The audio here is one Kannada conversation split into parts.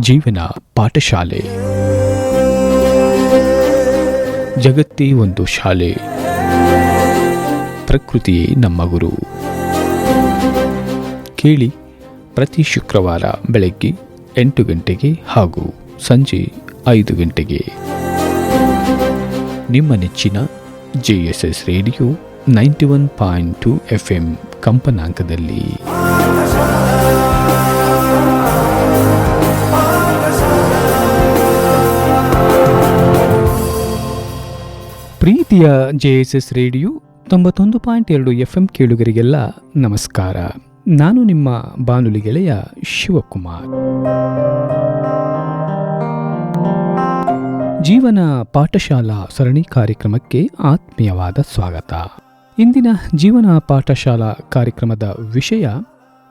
ಜೀವನ ಪಾಠಶಾಲೆ. ಜಗತ್ತೇ ಒಂದು ಶಾಲೆ, ಪ್ರಕೃತಿಯೇ ನಮ್ಮ ಗುರು. ಕೇಳಿ ಪ್ರತಿ ಶುಕ್ರವಾರ ಬೆಳಗ್ಗೆ 8 ಗಂಟೆಗೆ ಹಾಗೂ ಸಂಜೆ 5 ಗಂಟೆಗೆ ನಿಮ್ಮ ನೆಚ್ಚಿನ JSS ರೇಡಿಯೋ 91.2 FM ಕಂಪನಾಂಕದಲ್ಲಿ. ಪ್ರೀತಿಯ JSS ರೇಡಿಯೋ 91.2 FM ಕೇಳುಗರಿಗೆಲ್ಲ ನಮಸ್ಕಾರ. ನಾನು ನಿಮ್ಮ ಬಾನುಲಿ ಗೆಳೆಯ ಶಿವಕುಮಾರ್. ಜೀವನ ಪಾಠಶಾಲಾ ಸರಣಿ ಕಾರ್ಯಕ್ರಮಕ್ಕೆ ಆತ್ಮೀಯವಾದ ಸ್ವಾಗತ. ಇಂದಿನ ಜೀವನ ಪಾಠಶಾಲಾ ಕಾರ್ಯಕ್ರಮದ ವಿಷಯ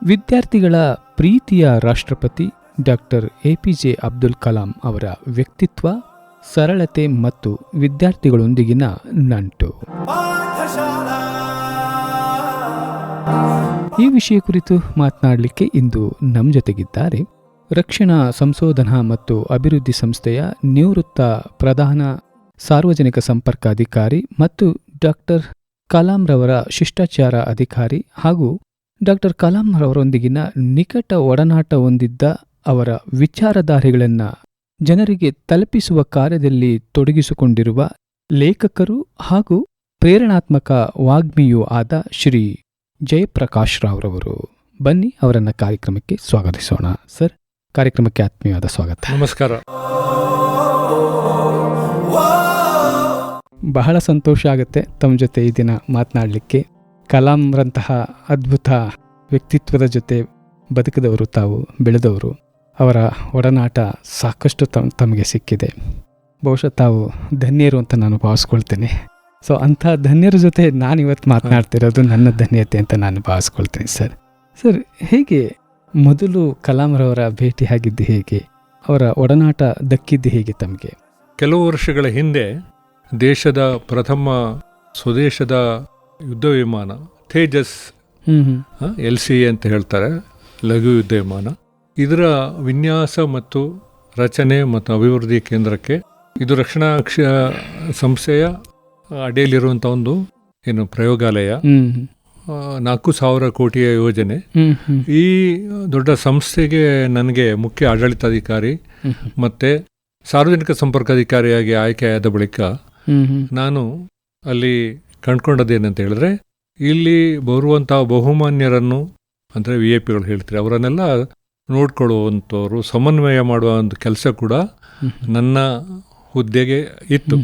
ವಿದ್ಯಾರ್ಥಿಗಳ ಪ್ರೀತಿಯ ರಾಷ್ಟ್ರಪತಿ ಡಾಕ್ಟರ್ APJ ಅಬ್ದುಲ್ ಕಲಾಂ ಅವರ ವ್ಯಕ್ತಿತ್ವ, ಸರಳತೆ ಮತ್ತು ವಿದ್ಯಾರ್ಥಿಗಳೊಂದಿಗಿನ ನಂಟು. ಈ ವಿಷಯ ಕುರಿತು ಮಾತನಾಡಲಿಕ್ಕೆ ಇಂದು ನಮ್ಮ ಜೊತೆಗಿದ್ದಾರೆ ರಕ್ಷಣಾ ಸಂಶೋಧನಾ ಮತ್ತು ಅಭಿವೃದ್ಧಿ ಸಂಸ್ಥೆಯ ನಿವೃತ್ತ ಪ್ರಧಾನ ಸಾರ್ವಜನಿಕ ಸಂಪರ್ಕ ಅಧಿಕಾರಿ ಮತ್ತು ಡಾಕ್ಟರ್ ಕಲಾಂ ರವರ ಶಿಷ್ಟಾಚಾರ ಅಧಿಕಾರಿ ಹಾಗೂ ಡಾಕ್ಟರ್ ಕಲಾಂ ರವರೊಂದಿಗಿನ ನಿಕಟ ಒಡನಾಟ ಹೊಂದಿದ್ದ ಅವರ ವಿಚಾರಧಾರೆಗಳನ್ನು ಜನರಿಗೆ ತಲುಪಿಸುವ ಕಾರ್ಯದಲ್ಲಿ ತೊಡಗಿಸಿಕೊಂಡಿರುವ ಲೇಖಕರು ಹಾಗೂ ಪ್ರೇರಣಾತ್ಮಕ ವಾಗ್ಮಿಯೂ ಆದ ಶ್ರೀ ಜಯಪ್ರಕಾಶ್ ರಾವ್ರವರು. ಬನ್ನಿ ಅವರನ್ನ ಕಾರ್ಯಕ್ರಮಕ್ಕೆ ಸ್ವಾಗತಿಸೋಣ. ಸರ್, ಕಾರ್ಯಕ್ರಮಕ್ಕೆ ಆತ್ಮೀಯವಾದ ಸ್ವಾಗತ. ನಮಸ್ಕಾರ. ಬಹಳ ಸಂತೋಷ ಆಗುತ್ತೆ ತಮ್ಮ ಜೊತೆ ಈ ದಿನ ಮಾತನಾಡಲಿಕ್ಕೆ. ಕಲಾಂರಂತಹ ಅದ್ಭುತ ವ್ಯಕ್ತಿತ್ವದ ಜೊತೆ ಬದುಕಿದವರು, ತಾವು ಬೆಳೆದವರು, ಅವರ ಒಡನಾಟ ಸಾಕಷ್ಟು ತಮಗೆ ಸಿಕ್ಕಿದೆ. ಬಹುಶಃ ತಾವು ಧನ್ಯರು ಅಂತ ನಾನು ಭಾವಿಸ್ಕೊಳ್ತೇನೆ. ಸೊ ಅಂಥ ಧನ್ಯರ ಜೊತೆ ನಾನು ಇವತ್ತು ಮಾತನಾಡ್ತಿರೋದು ನನ್ನ ಧನ್ಯತೆ ಅಂತ ನಾನು ಭಾವಿಸ್ಕೊಳ್ತೇನೆ. ಸರ್, ಹೇಗೆ ಮೊದಲು ಕಲಾಂರವರ ಭೇಟಿ ಆಗಿದ್ದು, ಹೇಗೆ ಅವರ ಒಡನಾಟ ದಕ್ಕಿದ್ದು ಹೇಗೆ ತಮಗೆ? ಕೆಲವು ವರ್ಷಗಳ ಹಿಂದೆ ದೇಶದ ಪ್ರಥಮ ಸ್ವದೇಶದ ಯುದ್ಧ ವಿಮಾನ ತೇಜಸ್ LCA ಅಂತ ಹೇಳ್ತಾರೆ, ಲಘು ಯುದ್ಧ ವಿಮಾನ, ಇದರ ವಿನ್ಯಾಸ ಮತ್ತು ರಚನೆ ಮತ್ತು ಅಭಿವೃದ್ಧಿ ಕೇಂದ್ರಕ್ಕೆ, ಇದು ರಕ್ಷಣಾ ಸಂಸ್ಥೆಯ ಅಡಿಯಲ್ಲಿರುವಂಥ ಒಂದು ಪ್ರಯೋಗಾಲಯ, 4,000 ಕೋಟಿಯ ಯೋಜನೆ. ಈ ದೊಡ್ಡ ಸಂಸ್ಥೆಗೆ ನನಗೆ ಮುಖ್ಯ ಆಡಳಿತಾಧಿಕಾರಿ ಮತ್ತೆ ಸಾರ್ವಜನಿಕ ಸಂಪರ್ಕಾಧಿಕಾರಿಯಾಗಿ ಆಯ್ಕೆಯಾದ ಬಳಿಕ ನಾನು ಅಲ್ಲಿ ಕಂಡುಕೊಂಡದ್ದೇನಂತ ಹೇಳಿದ್ರೆ, ಇಲ್ಲಿ ಬರುವಂತಹ ಬಹುಮಾನ್ಯರನ್ನು ಅಂದರೆ VIP ಹೇಳ್ತಾರೆ, ಅವರನ್ನೆಲ್ಲ ನೋಡ್ಕೊಳ್ಳುವಂಥವ್ರು, ಸಮನ್ವಯ ಮಾಡುವ ಒಂದು ಕೆಲಸ ಕೂಡ ನನ್ನ ಹುದ್ದೆಗೆ ಇತ್ತು.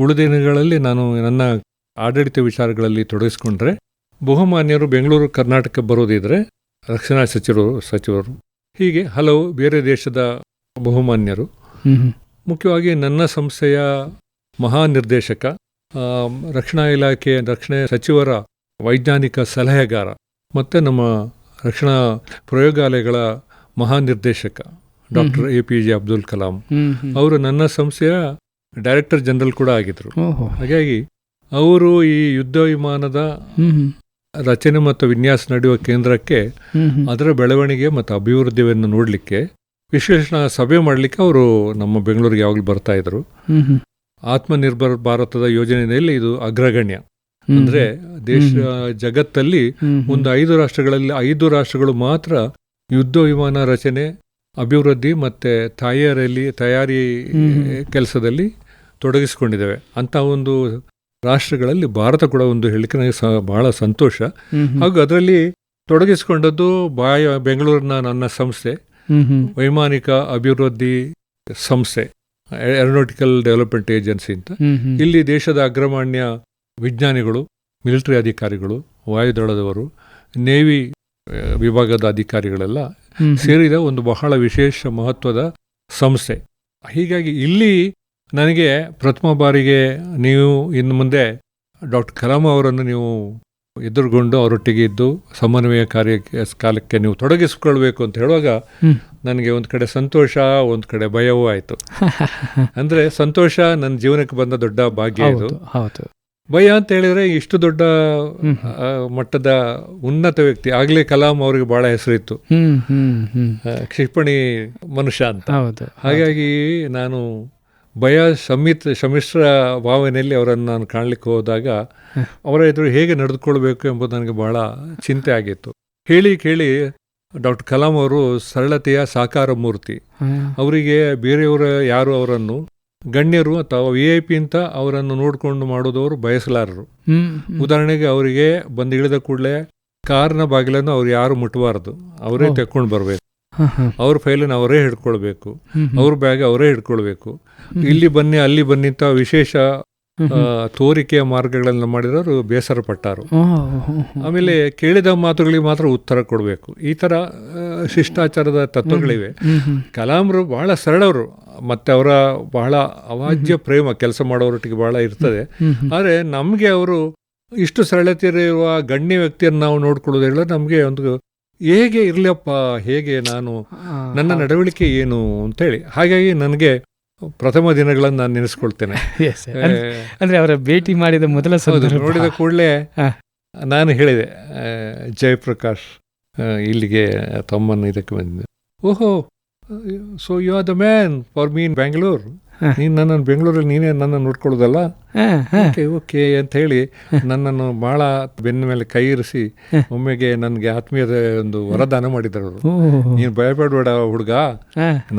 ಉಳಿದಿನಗಳಲ್ಲಿ ನಾನು ನನ್ನ ಆಡಳಿತ ವಿಚಾರಗಳಲ್ಲಿ ತೊಡಗಿಸ್ಕೊಂಡ್ರೆ, ಬಹುಮಾನ್ಯರು ಬೆಂಗಳೂರು ಕರ್ನಾಟಕ ಬರೋದಿದ್ರೆ ರಕ್ಷಣಾ ಸಚಿವರು, ಹೀಗೆ ಹಲವು ಬೇರೆ ದೇಶದ ಬಹುಮಾನ್ಯರು, ಮುಖ್ಯವಾಗಿ ನನ್ನ ಸಂಸ್ಥೆಯ ಮಹಾನಿರ್ದೇಶಕ, ರಕ್ಷಣಾ ಇಲಾಖೆ ರಕ್ಷಣಾ ಸಚಿವರ ವೈಜ್ಞಾನಿಕ ಸಲಹೆಗಾರ ಮತ್ತು ನಮ್ಮ ರಕ್ಷಣಾ ಪ್ರಯೋಗಾಲಯಗಳ ಮಹಾನಿರ್ದೇಶಕ ಡಾಕ್ಟರ್ APJ ಅಬ್ದುಲ್ ಕಲಾಂ ಅವರು ನನ್ನ ಸಂಸ್ಥೆಯ ಡೈರೆಕ್ಟರ್ ಜನರಲ್ ಕೂಡ ಆಗಿದ್ರು. ಹಾಗಾಗಿ ಅವರು ಈ ಯುದ್ಧ ವಿಮಾನದ ರಚನೆ ಮತ್ತು ವಿನ್ಯಾಸ ನಡೆಯುವ ಕೇಂದ್ರಕ್ಕೆ ಅದರ ಬೆಳವಣಿಗೆ ಮತ್ತು ಅಭಿವೃದ್ಧಿಯನ್ನು ನೋಡಲಿಕ್ಕೆ ವಿಶ್ಲೇಷಣಾ ಸಭೆ ಮಾಡಲಿಕ್ಕೆ ಅವರು ನಮ್ಮ ಬೆಂಗಳೂರಿಗೆ ಯಾವಾಗಲೂ ಬರ್ತಾ ಇದ್ರು. ಆತ್ಮನಿರ್ಭರ ಭಾರತದ ಯೋಜನೆಯಲ್ಲಿ ಇದು ಅಗ್ರಗಣ್ಯ. ಅಂದ್ರೆ ಜಗತ್ತಲ್ಲಿ ಒಂದು 5 ರಾಷ್ಟ್ರಗಳಲ್ಲಿ 5 ರಾಷ್ಟ್ರಗಳು ಮಾತ್ರ ಯುದ್ಧ ವಿಮಾನ ರಚನೆ, ಅಭಿವೃದ್ಧಿ ಮತ್ತೆ ತಯಾರಿ ಕೆಲಸದಲ್ಲಿ ತೊಡಗಿಸಿಕೊಂಡಿದ್ದೇವೆ. ಅಂತ ಒಂದು ರಾಷ್ಟ್ರಗಳಲ್ಲಿ ಭಾರತ ಕೂಡ ಒಂದು ಹೇಳಿಕೆ ನನಗೆ ಬಹಳ ಸಂತೋಷ. ಹಾಗೂ ಅದರಲ್ಲಿ ತೊಡಗಿಸಿಕೊಂಡದ್ದು ಬೆಂಗಳೂರಿನ ನನ್ನ ಸಂಸ್ಥೆ ವೈಮಾನಿಕ ಅಭಿವೃದ್ಧಿ ಸಂಸ್ಥೆ, ಏರೋನಾಟಿಕಲ್ ಡೆವಲಪ್ಮೆಂಟ್ ಏಜೆನ್ಸಿ ಅಂತ. ಇಲ್ಲಿ ದೇಶದ ಅಗ್ರಮಾನ್ಯ ವಿಜ್ಞಾನಿಗಳು, ಮಿಲಿಟರಿ ಅಧಿಕಾರಿಗಳು, ವಾಯುದಳದವರು, ನೇವಿ ವಿಭಾಗದ ಅಧಿಕಾರಿಗಳೆಲ್ಲ ಸೇರಿದ ಒಂದು ಬಹಳ ವಿಶೇಷ ಮಹತ್ವದ ಸಂಸ್ಥೆ. ಹೀಗಾಗಿ ಇಲ್ಲಿ ನನಗೆ ಪ್ರಥಮ ಬಾರಿಗೆ ನೀವು ಇನ್ನು ಮುಂದೆ ಡಾಕ್ಟರ್ ಕಲಾಂ ಅವರನ್ನು ನೀವು ಎದುರುಗೊಂಡು ಅವರೊಟ್ಟಿಗೆ ಇದ್ದು ಸಮನ್ವಯ ಕಾಲಕ್ಕೆ ನೀವು ತೊಡಗಿಸಿಕೊಳ್ಬೇಕು ಅಂತ ಹೇಳುವಾಗ ನನಗೆ ಒಂದು ಕಡೆ ಸಂತೋಷ, ಒಂದು ಕಡೆ ಭಯವೂ ಆಯಿತು. ಅಂದರೆ ಸಂತೋಷ, ನನ್ನ ಜೀವನಕ್ಕೆ ಬಂದ ದೊಡ್ಡ ಭಾಗ್ಯ ಇದು. ಭಯ ಅಂತ ಹೇಳಿದ್ರೆ ಇಷ್ಟು ದೊಡ್ಡ ಮಟ್ಟದ ಉನ್ನತ ವ್ಯಕ್ತಿ. ಆಗ್ಲೇ ಕಲಾಂ ಅವರಿಗೆ ಬಹಳ ಹೆಸರಿತ್ತು, ಕ್ಷಿಪಣಿ ಮನುಷ್ಯ ಅಂತ. ಹಾಗಾಗಿ ನಾನು ಭಯ ಸಮ್ಮಿಶ್ರ ಭಾವನೆಯಲ್ಲಿ ಅವರನ್ನು ನಾನು ಕಾಣಲಿಕ್ಕೆ ಹೋದಾಗ ಅವರ ಎದುರು ಹೇಗೆ ನಡೆದುಕೊಳ್ಬೇಕು ಎಂಬುದು ನನಗೆ ಬಹಳ ಚಿಂತೆ ಆಗಿತ್ತು. ಕೇಳಿ ಡಾಕ್ಟರ್ ಕಲಾಂ ಅವರು ಸರಳತೆಯ ಸಾಕಾರ ಮೂರ್ತಿ. ಅವರಿಗೆ ಬೇರೆಯವರ ಯಾರು ಅವರನ್ನು ಗಣ್ಯರು ಅಥವಾ VIP ಅಂತ ಅವರನ್ನು ನೋಡಿಕೊಂಡು ಮಾಡೋದವರು ಬಯಸಲಾರರು. ಉದಾಹರಣೆಗೆ ಅವರಿಗೆ ಬಂದು ಇಳಿದ ಕೂಡಲೇ ಕಾರ್ನ ಬಾಗಿಲನ್ನು ಅವ್ರು ಯಾರು ಮುಟ್ಟಬಾರದು, ಅವರೇ ತೆಕ್ಕೊಂಡು ಬರಬೇಕು. ಅವ್ರ ಫೈಲನ್ನು ಅವರೇ ಹಿಡ್ಕೊಳ್ಬೇಕು, ಅವ್ರ ಬ್ಯಾಗ್ ಅವರೇ ಹಿಡ್ಕೊಳ್ಬೇಕು. ಇಲ್ಲಿ ಬನ್ನಿ ಅಲ್ಲಿ ಬನ್ನಿ ಅಂತ ವಿಶೇಷ ತೋರಿಕೆಯ ಮಾರ್ಗಗಳನ್ನು ಮಾಡಿರೋರು ಬೇಸರ ಪಟ್ಟಾರು. ಆಮೇಲೆ ಕೇಳಿದ ಮಾತುಗಳಿಗೆ ಮಾತ್ರ ಉತ್ತರ ಕೊಡಬೇಕು. ಈ ಥರ ಶಿಷ್ಟಾಚಾರದ ತತ್ವಗಳಿವೆ. ಕಲಾಂರು ಬಹಳ ಸರಳವರು, ಮತ್ತೆ ಅವರ ಬಹಳ ಅವಾಜ್ಯ ಪ್ರೇಮ ಕೆಲಸ ಮಾಡೋರೊಟ್ಟಿಗೆ ಬಹಳ ಇರ್ತದೆ. ಆದರೆ ನಮಗೆ ಅವರು ಇಷ್ಟು ಸರಳತೆ ಇರುವ ಗಣ್ಯ ವ್ಯಕ್ತಿಯನ್ನು ನಾವು ನೋಡ್ಕೊಳ್ಳೋದು ಹೇಳಿದ್ರೆ ನಮಗೆ ಒಂದು ಹೇಗೆ ಇರಲಿಯಪ್ಪ, ಹೇಗೆ ನಾನು ನನ್ನ ನಡವಳಿಕೆ ಏನು ಅಂತೇಳಿ. ಹಾಗಾಗಿ ನನಗೆ ಪ್ರಥಮ ದಿನಗಳನ್ನು ನಾನು ನೆನೆಸ್ಕೊಳ್ತೇನೆ. ಅಂದ್ರೆ ಅವರ ಭೇಟಿ ಮಾಡಿದ ಮೊದಲ ನೋಡಿದ ಕೂಡಲೇ ನಾನು ಹೇಳಿದೆ, ಜಯಪ್ರಕಾಶ್ ಇಲ್ಲಿಗೆ ತಮ್ಮನ್ನು ಇದಕ್ಕೆ ಬಂದಿದ್ದೆ. ಓಹೋ, so you are the man for me in Bangalore. ನೀನು ನನ್ನನ್ನು ಬೆಂಗಳೂರಲ್ಲಿ ನೀನೇ ನನ್ನ ನೋಡ್ಕೊಳ್ಳೋದಲ್ಲ, ಓಕೆ ಅಂತ ಹೇಳಿ ನನ್ನನ್ನು ಬಹಳ ಬೆನ್ನ ಮೇಲೆ ಕೈ ಇರಿಸಿ ಒಮ್ಮೆಗೆ ನನಗೆ ಆತ್ಮೀಯದ ಒಂದು ವರದಾನ ಮಾಡಿದರು ಅವರು. ನೀನು ಭಯಪಡಬೇಡ ಹುಡುಗ,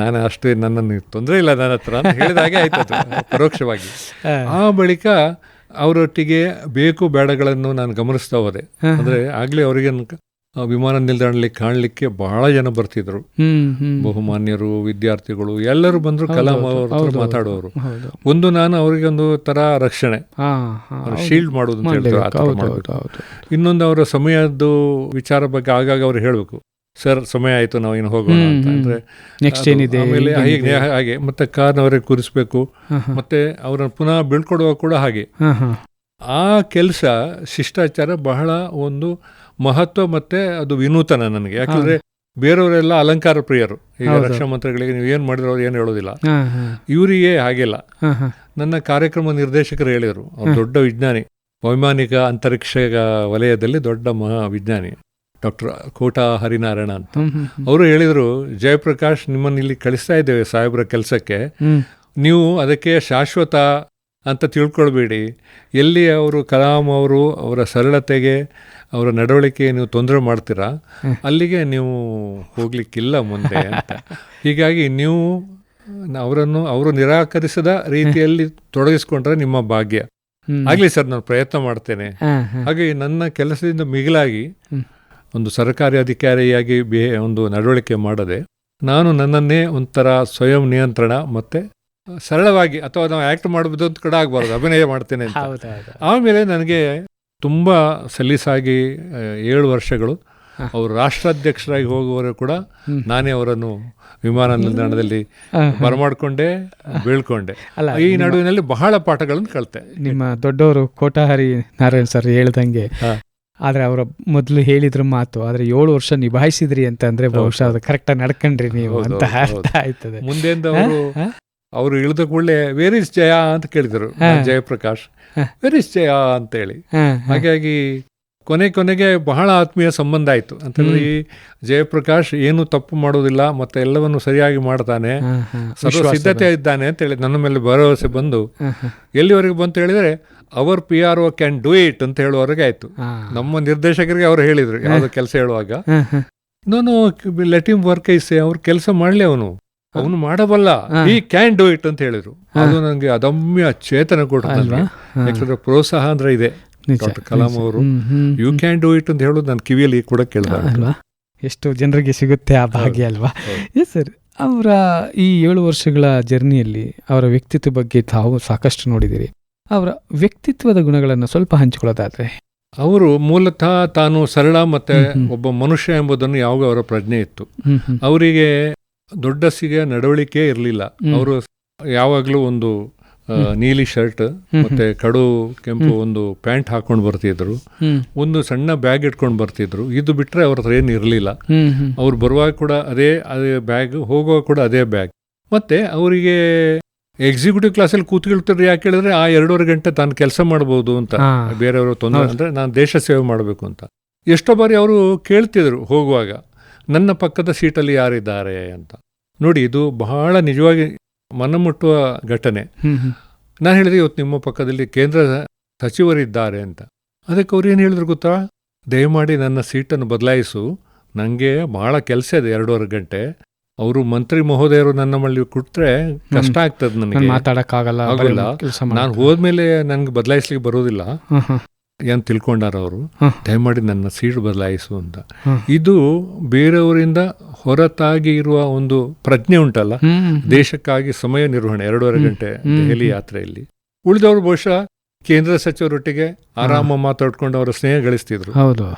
ನಾನು ಅಷ್ಟೇ, ನನ್ನನ್ನು ತೊಂದರೆ ಇಲ್ಲ ನನ್ನ ಹತ್ರ ಅಂತ ಹೇಳಿದಾಗೆ ಆಯ್ತದು ಪರೋಕ್ಷವಾಗಿ. ಆ ಬಳಿಕ ಅವರೊಟ್ಟಿಗೆ ಬೇಕು ಬೇಡಗಳನ್ನು ನಾನು ಗಮನಿಸ್ತಾ ಹೋದೆ. ಅಂದರೆ ಆಗಲೇ ಅವರಿಗೆ ವಿಮಾನ ನಿಲ್ದಾಣದಲ್ಲಿ ಕಾಣಲಿಕ್ಕೆ ಬಹಳ ಜನ ಬರ್ತಿದ್ರು, ಬಹುಮಾನ್ಯರು, ವಿದ್ಯಾರ್ಥಿಗಳು ಎಲ್ಲರೂ ಬಂದ್ರು ಕಲಾಂ ಅವ್ರ ಮಾತಾಡೋರು. ಒಂದು ನಾನು ಅವರಿಗೆ ಒಂದು ತರ ರಕ್ಷಣೆ, ಶೀಲ್ಡ್ ಮಾಡೋದು ಅಂತ ಹೇಳ್ತಾರೆ. ಇನ್ನೊಂದು ಅವರ ಸಮಯದ್ದು ವಿಚಾರ ಬಗ್ಗೆ ಆಗಾಗ ಅವ್ರು ಹೇಳ್ಬೇಕು, ಸರ್ ಸಮಯ ಆಯ್ತು ನಾವು ಇನ್ನು ಹೋಗೋಣ ಅಂತ. ಅಂದ್ರೆ ಆಮೇಲೆ ಹಾಗೆ ಮತ್ತೆ ಕಾರ್ನವರೇ ಕೂರಿಸ್ಬೇಕು, ಮತ್ತೆ ಅವರನ್ನು ಪುನಃ ಬೀಳ್ಕೊಡುವ ಕೂಡ ಹಾಗೆ. ಆ ಕೆಲಸ ಶಿಷ್ಟಾಚಾರ ಬಹಳ ಒಂದು ಮಹತ್ವ, ಮತ್ತೆ ಅದು ವಿನೂತನ ನನಗೆ. ಯಾಕಂದ್ರೆ ಬೇರೆಯವರೆಲ್ಲ ಅಲಂಕಾರ ಪ್ರಿಯರು. ಈಗ ರಕ್ಷಣಾ ಮಂತ್ರಿಗಳಿಗೆ ನೀವು ಏನ್ ಮಾಡಿದ್ರು ಅವ್ರು ಏನು ಹೇಳೋದಿಲ್ಲ. ಇವರಿಗೆ ಹಾಗೆಲ್ಲ. ನನ್ನ ಕಾರ್ಯಕ್ರಮ ನಿರ್ದೇಶಕರು ಹೇಳಿದರು, ಅವ್ರು ದೊಡ್ಡ ವಿಜ್ಞಾನಿ, ವೈಮಾನಿಕ ಅಂತರಿಕ್ಷ ವಲಯದಲ್ಲಿ ದೊಡ್ಡ ಮಹಾ ವಿಜ್ಞಾನಿ, ಡಾಕ್ಟರ್ ಕೋಟಾ ಹರಿನಾರಾಯಣ ಅಂತ. ಅವರು ಹೇಳಿದರು, ಜಯಪ್ರಕಾಶ್ ನಿಮ್ಮನ್ನು ಇಲ್ಲಿ ಕಳಿಸ್ತಾ ಇದ್ದೇವೆ ಸಾಹೇಬ್ರ ಕೆಲಸಕ್ಕೆ, ನೀವು ಅದಕ್ಕೆ ಶಾಶ್ವತ ಅಂತ ತಿಳ್ಕೊಳ್ಬೇಡಿ. ಎಲ್ಲಿ ಅವರು ಕಲಾಂ ಅವರು ಅವರ ಸರಳತೆಗೆ ಅವರ ನಡವಳಿಕೆ ನೀವು ತೊಂದರೆ ಮಾಡ್ತೀರಾ, ಅಲ್ಲಿಗೆ ನೀವು ಹೋಗ್ಲಿಕ್ಕಿಲ್ಲ ಮುಂದೆ ಅಂತ. ಹೀಗಾಗಿ ನೀವು ಅವರು ನಿರಾಕರಿಸದ ರೀತಿಯಲ್ಲಿ ತೊಡಗಿಸ್ಕೊಂಡ್ರೆ ನಿಮ್ಮ ಭಾಗ್ಯ. ಆಗ್ಲಿ ಸರ್, ನಾನು ಪ್ರಯತ್ನ ಮಾಡ್ತೇನೆ. ಹಾಗೆ ನನ್ನ ಕೆಲಸದಿಂದ ಮಿಗಿಲಾಗಿ ಒಂದು ಸರ್ಕಾರಿ ಅಧಿಕಾರಿಯಾಗಿ ಒಂದು ನಡವಳಿಕೆ ಮಾಡದೆ ನಾನು ನನ್ನನ್ನೇ ಒಂಥರ ಸ್ವಯಂ ನಿಯಂತ್ರಣ ಮತ್ತೆ ಸರಳವಾಗಿ, ಅಥವಾ ನಾವು ಆ್ಯಕ್ಟ್ ಮಾಡಬಹುದು ಅಂತ ಕೂಡ ಆಗಬಾರ್ದು, ಅಭಿನಯ ಮಾಡ್ತೇನೆ ಅಂತ. ಆಮೇಲೆ ನನಗೆ ತುಂಬ ಸಲೀಸಾಗಿ 7 ವರ್ಷಗಳು ಅವರು ರಾಷ್ಟ್ರಾಧ್ಯಕ್ಷರಾಗಿ ಹೋಗುವವರು ಕೂಡ ನಾನೇ ಅವರನ್ನು ವಿಮಾನ ನಿಲ್ದಾಣದಲ್ಲಿ ಬರಮಾಡಿಕೊಂಡೆ, ಬೀಳ್ಕೊಂಡೆ. ಈ ನಡುವಿನಲ್ಲಿ ಬಹಳ ಪಾಠಗಳನ್ನು ಕಲಿತೆ. ನಿಮ್ಮ ದೊಡ್ಡವರು ಕೋಟಾ ಹರಿ ನಾರಾಯಣ್ ಸರ್ ಹೇಳ್ದಂಗೆ, ಆದ್ರೆ ಅವರ ಮೊದಲು ಹೇಳಿದ್ರ ಮಾತು, ಆದ್ರೆ 7 ವರ್ಷ ನಿಭಾಯಿಸಿದ್ರಿ ಅಂತ ಅಂದ್ರೆ ಬಹುಶಃ ಅದು ಕರೆಕ್ಟಾಗಿ ನಡ್ಕೊಂಡ್ರಿ ನೀವು ಅಂತ ಅರ್ಥ ಆಯ್ತದೆ. ಮುಂದೆಂದ ಅವರು ಇಳಿದ ಕೂಡಲೇ ವೇರ್ ಇಸ್ ಜಯ ಅಂತ ಕೇಳಿದರು ಜಯಪ್ರಕಾಶ್, ವೇರ್ ಇಸ್ ಜಯ ಅಂತ ಹೇಳಿ. ಹಾಗಾಗಿ ಕೊನೆಗೆ ಬಹಳ ಆತ್ಮೀಯ ಸಂಬಂಧ ಆಯ್ತು. ಅಂತಂದ್ರೆ ಈ ಜಯಪ್ರಕಾಶ್ ಏನು ತಪ್ಪು ಮಾಡೋದಿಲ್ಲ, ಮತ್ತೆ ಎಲ್ಲವನ್ನು ಸರಿಯಾಗಿ ಮಾಡ್ತಾನೆ, ಸರ್ವ ಸಿದ್ಧತೆ ಇದ್ದಾನೆ ಅಂತ ಹೇಳಿ ನನ್ನ ಮೇಲೆ ಭರವಸೆ ಬಂದು ಎಲ್ಲಿವರೆಗೆ ಬಂತು ಹೇಳಿದ್ರೆ, our PRO can do it ಅಂತ ಹೇಳುವವರೆಗೆ ಆಯ್ತು. ನಮ್ಮ ನಿರ್ದೇಶಕರಿಗೆ ಅವರು ಹೇಳಿದ್ರು ಯಾವ್ದು ಕೆಲಸ ಹೇಳುವಾಗ, ನಾನು ಲೆಟ್ ಹಿಮ್ ವರ್ಕ್ ಐಸೆ, ಅವ್ರ ಕೆಲಸ ಮಾಡ್ಲಿ, ಅವನು ಮಾಡಬಲ್ಲ, ಈ ಕ್ಯಾನ್ ಡೂ ಇಟ್ ಅಂತ ಹೇಳಿದ್ರು. ಅದು ನನಗೆ ಅದಮ್ಯ ಚೇತನ ಕೊಡ್ತಾರೆ. ಯಾಕಂದ್ರೆ ಪ್ರೋತ್ಸಾಹ ಅಂದ್ರೆ ಇದೆ. ಡಾಕ್ಟರ್ ಕಲಾಂ ಅವರು ಯು ಕ್ಯಾನ್ ಡೂ ಇಟ್ ಅಂತ ಹೇಳೋದು ನನ್ನ ಕಿವಿಯಲ್ಲಿ ಕೂಡ ಕೇಳಿದ. ಎಷ್ಟು ಜನರಿಗೆ ಸಿಗುತ್ತೆ ಆ ಭಾಗ್ಯ ಅಲ್ವಾ? ಎಸ್ ಸರ್, ಅವರ ಈ 7 ವರ್ಷಗಳ ಜರ್ನಿಯಲ್ಲಿ ಅವರ ವ್ಯಕ್ತಿತ್ವ ಬಗ್ಗೆ ತಾವು ಸಾಕಷ್ಟು ನೋಡಿದಿರಿ. ಅವರ ವ್ಯಕ್ತಿತ್ವದ ಗುಣಗಳನ್ನು ಸ್ವಲ್ಪ ಹಂಚಿಕೊಳ್ಳೋದಾದ್ರೆ, ಅವರು ಮೂಲತಃ ತಾನು ಸರಳ ಮತ್ತೆ ಒಬ್ಬ ಮನುಷ್ಯ ಎಂಬುದನ್ನು ಯಾವಾಗ ಅವರ ಪ್ರಜ್ಞೆ ಇತ್ತು. ಅವರಿಗೆ ದೊಡ್ಡಸಿಗೆ ನಡವಳಿಕೆ ಇರಲಿಲ್ಲ. ಅವರು ಯಾವಾಗಲೂ ಒಂದು ನೀಲಿ ಶರ್ಟ್ ಮತ್ತೆ ಕಡು ಕೆಂಪು ಒಂದು ಪ್ಯಾಂಟ್ ಹಾಕೊಂಡು ಬರ್ತಿದ್ರು, ಒಂದು ಸಣ್ಣ ಬ್ಯಾಗ್ ಇಟ್ಕೊಂಡು ಬರ್ತಿದ್ರು. ಇದು ಬಿಟ್ರೆ ಅವ್ರ ಹತ್ರ ಏನು ಇರಲಿಲ್ಲ. ಅವ್ರು ಬರುವಾಗ ಕೂಡ ಅದೇ ಬ್ಯಾಗ್, ಹೋಗುವಾಗ ಕೂಡ ಅದೇ ಬ್ಯಾಗ್. ಮತ್ತೆ ಅವರಿಗೆ ಎಕ್ಸಿಕ್ಯೂಟಿವ್ ಕ್ಲಾಸಲ್ಲಿ ಕೂತ್ಕೊಳ್ತಾರೆ. ಯಾಕೆ ಹೇಳಿದ್ರೆ ಆ 2.5 ಗಂಟೆ ತಾನು ಕೆಲಸ ಮಾಡ್ಬೋದು ಅಂತ, ಬೇರೆಯವರು ತೊಂದರೆ ಅಂದರೆ ನಾನು ದೇಶ ಸೇವೆ ಮಾಡಬೇಕು ಅಂತ. ಎಷ್ಟೋ ಬಾರಿ ಅವರು ಕೇಳ್ತಿದ್ರು ಹೋಗುವಾಗ, ನನ್ನ ಪಕ್ಕದ ಸೀಟಲ್ಲಿ ಯಾರಿದ್ದಾರೆ ಅಂತ. ನೋಡಿ, ಇದು ಬಹಳ ನಿಜವಾಗಿ ಮನಮುಟ್ಟುವ ಘಟನೆ. ನಾನು ಹೇಳಿದೆ, ಇವತ್ತು ನಿಮ್ಮ ಪಕ್ಕದಲ್ಲಿ ಕೇಂದ್ರ ಸಚಿವರಿದ್ದಾರೆ ಅಂತ. ಅದಕ್ಕೆ ಅವ್ರು ಏನು ಹೇಳಿದ್ರು ಗೊತ್ತಾ, ದಯಮಾಡಿ ನನ್ನ ಸೀಟನ್ನು ಬದಲಾಯಿಸು, ನನಗೆ ಬಹಳ ಕೆಲಸ ಇದೆ 2.5 ಗಂಟೆ. ಅವರು ಮಂತ್ರಿ ಮಹೋದಯರು ನನ್ನ ಮಳ್ಳಿ ಕೊಟ್ಟರೆ ಕಷ್ಟ ಆಗ್ತದೆ, ನನಗೆ ಮಾತಾಡಕ್ಕಾಗಲ್ಲ, ನಾನು ಹೋದ್ಮೇಲೆ ನನಗೆ ಬದಲಾಯಿಸ್ಲಿಕ್ಕೆ ಬರೋದಿಲ್ಲ ಏನು ತಿಳ್ಕೊಂಡಾರ ಅವರು. ದಯಮಾಡಿ ನನ್ನ ಸೀಟ್ ಬದಲಾಯಿಸು ಅಂತ. ಇದು ಬೇರೆಯವರಿಂದ ಹೊರತಾಗಿ ಇರುವ ಒಂದು ಪ್ರಜ್ಞೆ ಉಂಟಲ್ಲ, ದೇಶಕ್ಕಾಗಿ ಸಮಯ ನಿರ್ವಹಣೆ. 2.5 ಗಂಟೆ ದೆಹಲಿ ಯಾತ್ರೆಯಲ್ಲಿ ಉಳಿದವರು ಬಹುಶಃ ಕೇಂದ್ರ ಸಚಿವರೊಟ್ಟಿಗೆ ಆರಾಮ ಮಾತಾಡ್ಕೊಂಡು ಅವರ ಸ್ನೇಹ ಗಳಿಸ್ತಿದ್ರು.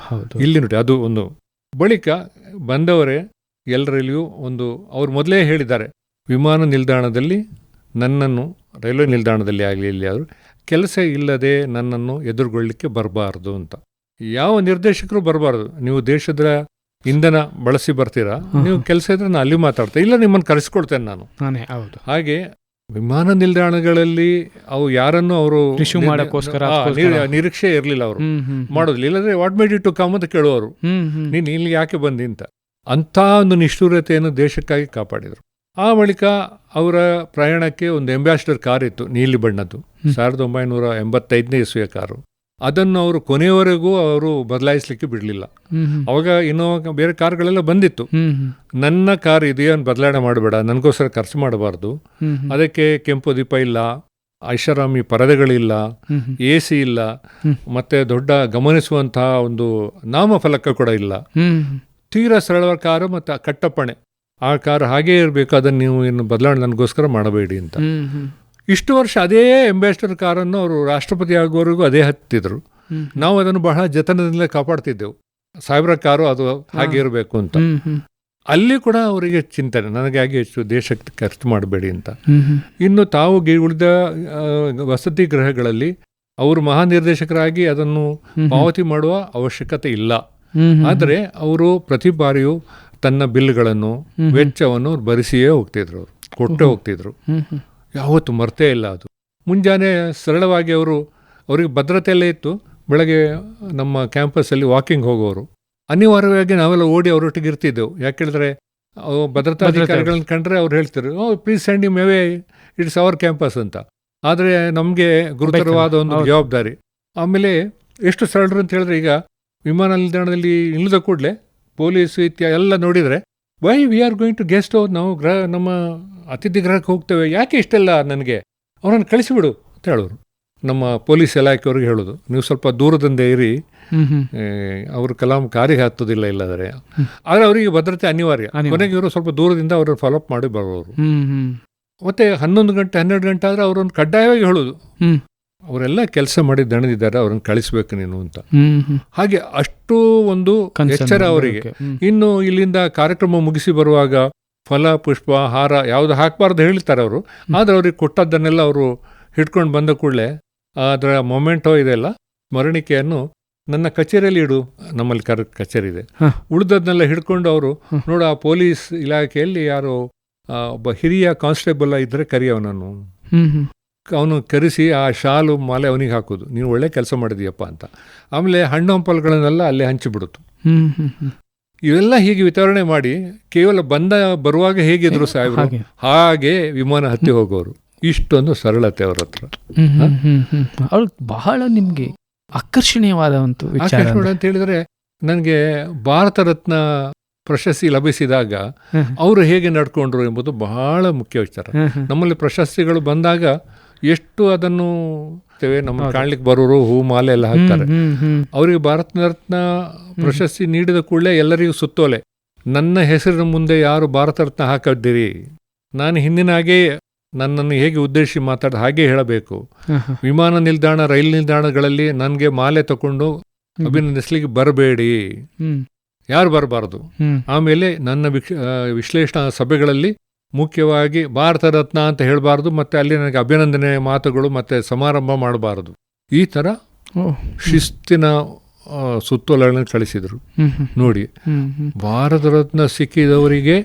ಇಲ್ಲಿ ನೋಡಿ, ಅದು ಒಂದು. ಬಳಿಕ ಬಂದವರೇ ಎಲ್ಲರಲ್ಲಿಯೂ ಒಂದು, ಅವ್ರು ಮೊದಲೇ ಹೇಳಿದ್ದಾರೆ, ವಿಮಾನ ನಿಲ್ದಾಣದಲ್ಲಿ ನನ್ನನ್ನು, ರೈಲ್ವೆ ನಿಲ್ದಾಣದಲ್ಲಿ ಆಗಲಿ ಇಲ್ಲಿ ಆದರೂ ಕೆಲಸ ಇಲ್ಲದೆ ನನ್ನನ್ನು ಎದುರುಗೊಳ್ಳಲಿಕ್ಕೆ ಬರಬಾರ್ದು ಅಂತ. ಯಾವ ನಿರ್ದೇಶಕರು ಬರಬಾರ್ದು. ನೀವು ದೇಶದ ಇಂಧನ ಬಳಸಿ ಬರ್ತೀರಾ, ನೀವು ಕೆಲಸ ಇದ್ರೆ ನಾನು ಅಲ್ಲಿ ಮಾತಾಡ್ತೇನೆ, ಇಲ್ಲ ನಿಮ್ಮನ್ನು ಕರೆಸ್ಕೊಳ್ತೇನೆ ನಾನು. ಹಾಗೆ ವಿಮಾನ ನಿಲ್ದಾಣಗಳಲ್ಲಿ ಅವು ಯಾರನ್ನು ಅವರು ನಿರೀಕ್ಷೆ ಇರಲಿಲ್ಲ, ಅವರು ಮಾಡೋದಿಲ್ಲ. ಇಲ್ಲದ್ರೆ what made you to come ಅಂತ ಕೇಳುವರು, ನೀನು ಇಲ್ಲಿ ಯಾಕೆ ಬಂದಿ ಅಂತ. ಅಂಥ ಒಂದು ನಿಷ್ಠುರತೆಯನ್ನು ದೇಶಕ್ಕಾಗಿ ಕಾಪಾಡಿದರು. ಆ ಬಳಿಕ ಅವರ ಪ್ರಯಾಣಕ್ಕೆ ಒಂದು ಅಂಬಾಸಿಡರ್ ಕಾರ್ ಇತ್ತು, ನೀಲಿ ಬಣ್ಣದ್ದು, 1985ನೇ ಇಸ್ವಿಯ ಕಾರು. ಅದನ್ನು ಅವರು ಕೊನೆಯವರೆಗೂ ಅವರು ಬದಲಾಯಿಸಲಿಕ್ಕೆ ಬಿಡಲಿಲ್ಲ. ಅವಾಗ ಇನ್ನೂ ಬೇರೆ ಕಾರ್ಗಳೆಲ್ಲ ಬಂದಿತ್ತು. ನನ್ನ ಕಾರ್ ಇದೆಯೋ ಬದಲಾವಣೆ ಮಾಡಬೇಡ, ನನಗೋಸ್ಕರ ಖರ್ಚು ಮಾಡಬಾರ್ದು, ಅದಕ್ಕೆ ಕೆಂಪು ದೀಪ ಇಲ್ಲ, ಐಷಾರಾಮಿ ಪರದೆಗಳಿಲ್ಲ, AC ಇಲ್ಲ, ಮತ್ತೆ ದೊಡ್ಡ ಗಮನಿಸುವಂತಹ ಒಂದು ನಾಮಫಲಕ ಕೂಡ ಇಲ್ಲ. ತೀರಾ ಸರಳವಾದ ಕಾರು ಮತ್ತು ಕಟ್ಟಪ್ಪಣೆ, ಆ ಕಾರು ಹಾಗೇ ಇರಬೇಕು, ಅದನ್ನು ನೀವು ಇನ್ನು ಬದಲಾವಣೆ ನನಗೋಸ್ಕರ ಮಾಡಬೇಡಿ ಅಂತ. ಇಷ್ಟು ವರ್ಷ ಅದೇ ಅಂಬಾಸಿಡರ್ ಕಾರನ್ನು ಅವರು ರಾಷ್ಟ್ರಪತಿ ಆಗುವವರೆಗೂ ಅದೇ ಹತ್ತಿದ್ರು. ನಾವು ಅದನ್ನು ಬಹಳ ಜತನದಿಂದ ಕಾಪಾಡ್ತಿದ್ದೆವು, ಸಾಹೇಬ್ರ ಕಾರು ಅದು ಹಾಗೆ ಇರಬೇಕು ಅಂತ. ಅಲ್ಲಿ ಕೂಡ ಅವರಿಗೆ ಚಿಂತನೆ, ನನಗೆ ಹಾಗೆ ಹೆಚ್ಚು ದೇಶಕ್ಕೆ ಖರ್ಚು ಮಾಡಬೇಡಿ ಅಂತ. ಇನ್ನು ತಾವು ಉಳಿದ ವಸತಿ ಗೃಹಗಳಲ್ಲಿ ಅವರು ಮಹಾನಿರ್ದೇಶಕರಾಗಿ ಅದನ್ನು ಪಾವತಿ ಮಾಡುವ ಅವಶ್ಯಕತೆ ಇಲ್ಲ. ಆದರೆ ಅವರು ಪ್ರತಿ ಬಾರಿಯೂ ತನ್ನ ಬಿಲ್ಗಳನ್ನು, ವೆಚ್ಚವನ್ನು ಭರಿಸಿಯೇ ಹೋಗ್ತಿದ್ರು, ಅವರು ಕೊಟ್ಟೇ ಹೋಗ್ತಿದ್ರು, ಯಾವತ್ತು ಮರ್ತೇ ಇಲ್ಲ. ಅದು ಮುಂಜಾನೆ ಸರಳವಾಗಿ ಅವರಿಗೆ ಭದ್ರತೆ ಎಲ್ಲ ಇತ್ತು. ಬೆಳಗ್ಗೆ ನಮ್ಮ ಕ್ಯಾಂಪಸ್ಸಲ್ಲಿ ವಾಕಿಂಗ್ ಹೋಗೋರು, ಅನಿವಾರ್ಯವಾಗಿ ನಾವೆಲ್ಲ ಓಡಿ ಅವರೊಟ್ಟಿಗೆ ಇರ್ತಿದ್ದೆವು. ಯಾಕೆಳಿದ್ರೆ ಭದ್ರತಾಧಿಕಾರಿಗಳನ್ನ ಕಂಡ್ರೆ ಅವ್ರು ಹೇಳ್ತಿದ್ರು, please send him away, it's hour campus ಅಂತ. ಆದರೆ ನಮಗೆ ಗುರುತರವಾದ ಒಂದು ಜವಾಬ್ದಾರಿ. ಆಮೇಲೆ ಎಷ್ಟು ಸರಳರು ಅಂತ ಹೇಳಿದ್ರೆ, ಈಗ ವಿಮಾನ ನಿಲ್ದಾಣದಲ್ಲಿ ಇಳಿದ ಕೂಡಲೇ ಪೊಲೀಸ್ ಇತ್ಯಾದಿ ಎಲ್ಲ ನೋಡಿದರೆ, why we are going to guest house, ನಾವು ನಮ್ಮ ಅತಿಥಿ ಗೃಹಕ್ಕೆ ಹೋಗ್ತೇವೆ, ಯಾಕೆ ಇಷ್ಟೆಲ್ಲ, ನನಗೆ ಅವರನ್ನು ಕಳಿಸಿಬಿಡು ಅಂತ ಹೇಳೋರು. ನಮ್ಮ ಪೊಲೀಸ್ ಇಲಾಖೆಯವ್ರಿಗೆ ಹೇಳೋದು, ನೀವು ಸ್ವಲ್ಪ ದೂರದಿಂದ ಇರಿ, ಅವರು ಕಲಾಂ ಕಾರಿಗೆ ಹತ್ತೋದಿಲ್ಲ ಇಲ್ಲದ್ರೆ. ಆದರೆ ಅವರಿಗೆ ಭದ್ರತೆ ಅನಿವಾರ್ಯ. ಕೊನೆಗೆ ಇವರು ಸ್ವಲ್ಪ ದೂರದಿಂದ ಅವರು ಫಾಲೋಅಪ್ ಮಾಡಿ ಬರೋರು. ಮತ್ತೆ 11 ಗಂಟೆ 12 ಗಂಟೆ ಆದರೆ ಅವರನ್ನು ಕಡ್ಡಾಯವಾಗಿ ಹೇಳೋದು, ಅವರೆಲ್ಲ ಕೆಲಸ ಮಾಡಿ ದಣಿದಿದ್ದಾರೆ, ಅವ್ರನ್ನ ಕಳಿಸ್ಬೇಕು ನೀನು ಅಂತ. ಹಾಗೆ ಅಷ್ಟು ಒಂದು ಎಚ್ಚರ ಅವರಿಗೆ. ಇನ್ನು ಇಲ್ಲಿಂದ ಕಾರ್ಯಕ್ರಮ ಮುಗಿಸಿ ಬರುವಾಗ ಫಲ, ಪುಷ್ಪ, ಹಾರ ಯಾವುದು ಹಾಕಬಾರ್ದು ಹೇಳ್ತಾರೆ ಅವರು. ಆದರೆ ಅವ್ರಿಗೆ ಕೊಟ್ಟದ್ದನ್ನೆಲ್ಲ ಅವರು ಹಿಡ್ಕೊಂಡು ಬಂದ ಕೂಡಲೇ ಅದರ ಮೊಮೆಂಟೋ ಇದೆಲ್ಲ ಸ್ಮರಣಿಕೆಯನ್ನು ನನ್ನ ಕಚೇರಿಯಲ್ಲಿ ಇಡು, ನಮ್ಮಲ್ಲಿ ಕಚೇರಿ ಇದೆ, ಉಳಿದದ್ನೆಲ್ಲ ಹಿಡ್ಕೊಂಡು ಅವರು ನೋಡು, ಆ ಪೊಲೀಸ್ ಇಲಾಖೆಯಲ್ಲಿ ಯಾರೋ ಒಬ್ಬ ಹಿರಿಯ ಕಾನ್ಸ್ಟೇಬಲ್ ಇದ್ದರೆ ಕರಿಯವನನ್ನು, ಅವನು ಕರೆಸಿ ಆ ಶಾಲು ಮಾಲೆ ಅವನಿಗೆ ಹಾಕೋದು, ನೀನು ಒಳ್ಳೆ ಕೆಲಸ ಮಾಡಿದೀಯಪ್ಪ ಅಂತ. ಆಮೇಲೆ ಹಣ್ಣು ಹಂಪಲುಗಳನ್ನೆಲ್ಲ ಅಲ್ಲೇ ಹಂಚಿಬಿಡುತ್ತು. ಇವೆಲ್ಲ ಹೀಗೆ ವಿತರಣೆ ಮಾಡಿ ಕೇವಲ ಬರುವಾಗ ಹೇಗಿದ್ರು ಸಾಹೇಬರು, ಹಾಗೆ ವಿಮಾನ ಹತ್ತಿ ಹೋಗೋರು. ಇಷ್ಟೊಂದು ಸರಳತೆ ಅವ್ರ ಹತ್ರ. ಅವ್ರು ಬಹಳ ನಿಮ್ಗೆ ಆಕರ್ಷಣೀಯವಾದ ಒಂದು ವಿಚಾರ ಅಂತ ಹೇಳಿದ್ರೆ, ನನಗೆ ಭಾರತ ರತ್ನ ಪ್ರಶಸ್ತಿ ಲಭಿಸಿದಾಗ ಅವರು ಹೇಗೆ ನಡ್ಕೊಂಡ್ರು ಎಂಬುದು ಬಹಳ ಮುಖ್ಯ ವಿಚಾರ. ನಮ್ಮಲ್ಲಿ ಪ್ರಶಸ್ತಿಗಳು ಬಂದಾಗ ಎಷ್ಟು ಅದನ್ನು ನಮ್ಮ ಕಾಣ್ಲಿಕ್ಕೆ ಬರೋರು ಹೂ ಮಾಲೆ ಎಲ್ಲ ಹಾಕ್ತಾರೆ. ಅವರಿಗೆ ಭಾರತ ರತ್ನ ಪ್ರಶಸ್ತಿ ನೀಡಿದ ಕೂಡಲೇ ಎಲ್ಲರಿಗೂ ಸುತ್ತೋಲೆ, ನನ್ನ ಹೆಸರಿನ ಮುಂದೆ ಯಾರು ಭಾರತ ರತ್ನ ಹಾಕಿದ್ದೀರಿ, ನಾನು ಹಿಂದಿನ ಹಾಗೆ ನನ್ನನ್ನು ಹೇಗೆ ಉದ್ದೇಶಿಸಿ ಮಾತಾಡ ಹಾಗೆ ಹೇಳಬೇಕು. ವಿಮಾನ ನಿಲ್ದಾಣ, ರೈಲು ನಿಲ್ದಾಣಗಳಲ್ಲಿ ನನಗೆ ಮಾಲೆ ತಗೊಂಡು ಅಭಿನಂದಿಸ್ಲಿಕ್ಕೆ ಬರಬೇಡಿ, ಯಾರು ಬರಬಾರ್ದು. ಆಮೇಲೆ ನನ್ನ ವಿಶ್ಲೇಷಣಾ ಸಭೆಗಳಲ್ಲಿ ಮುಖ್ಯವಾಗಿ ಭಾರತ ರತ್ನ ಅಂತ ಹೇಳಬಾರ್ದು, ಮತ್ತೆ ಅಲ್ಲಿ ನನಗೆ ಅಭಿನಂದನೆ ಮಾತುಗಳು ಮತ್ತೆ ಸಮಾರಂಭ ಮಾಡಬಾರದು. ಈ ಥರ ಶಿಸ್ತಿನ ಸುತ್ತೋಲೆಗಳನ್ನು ಕಳಿಸಿದರು. ನೋಡಿ, ಭಾರತ ರತ್ನ ಸಿಕ್ಕಿದವರಿಗೆ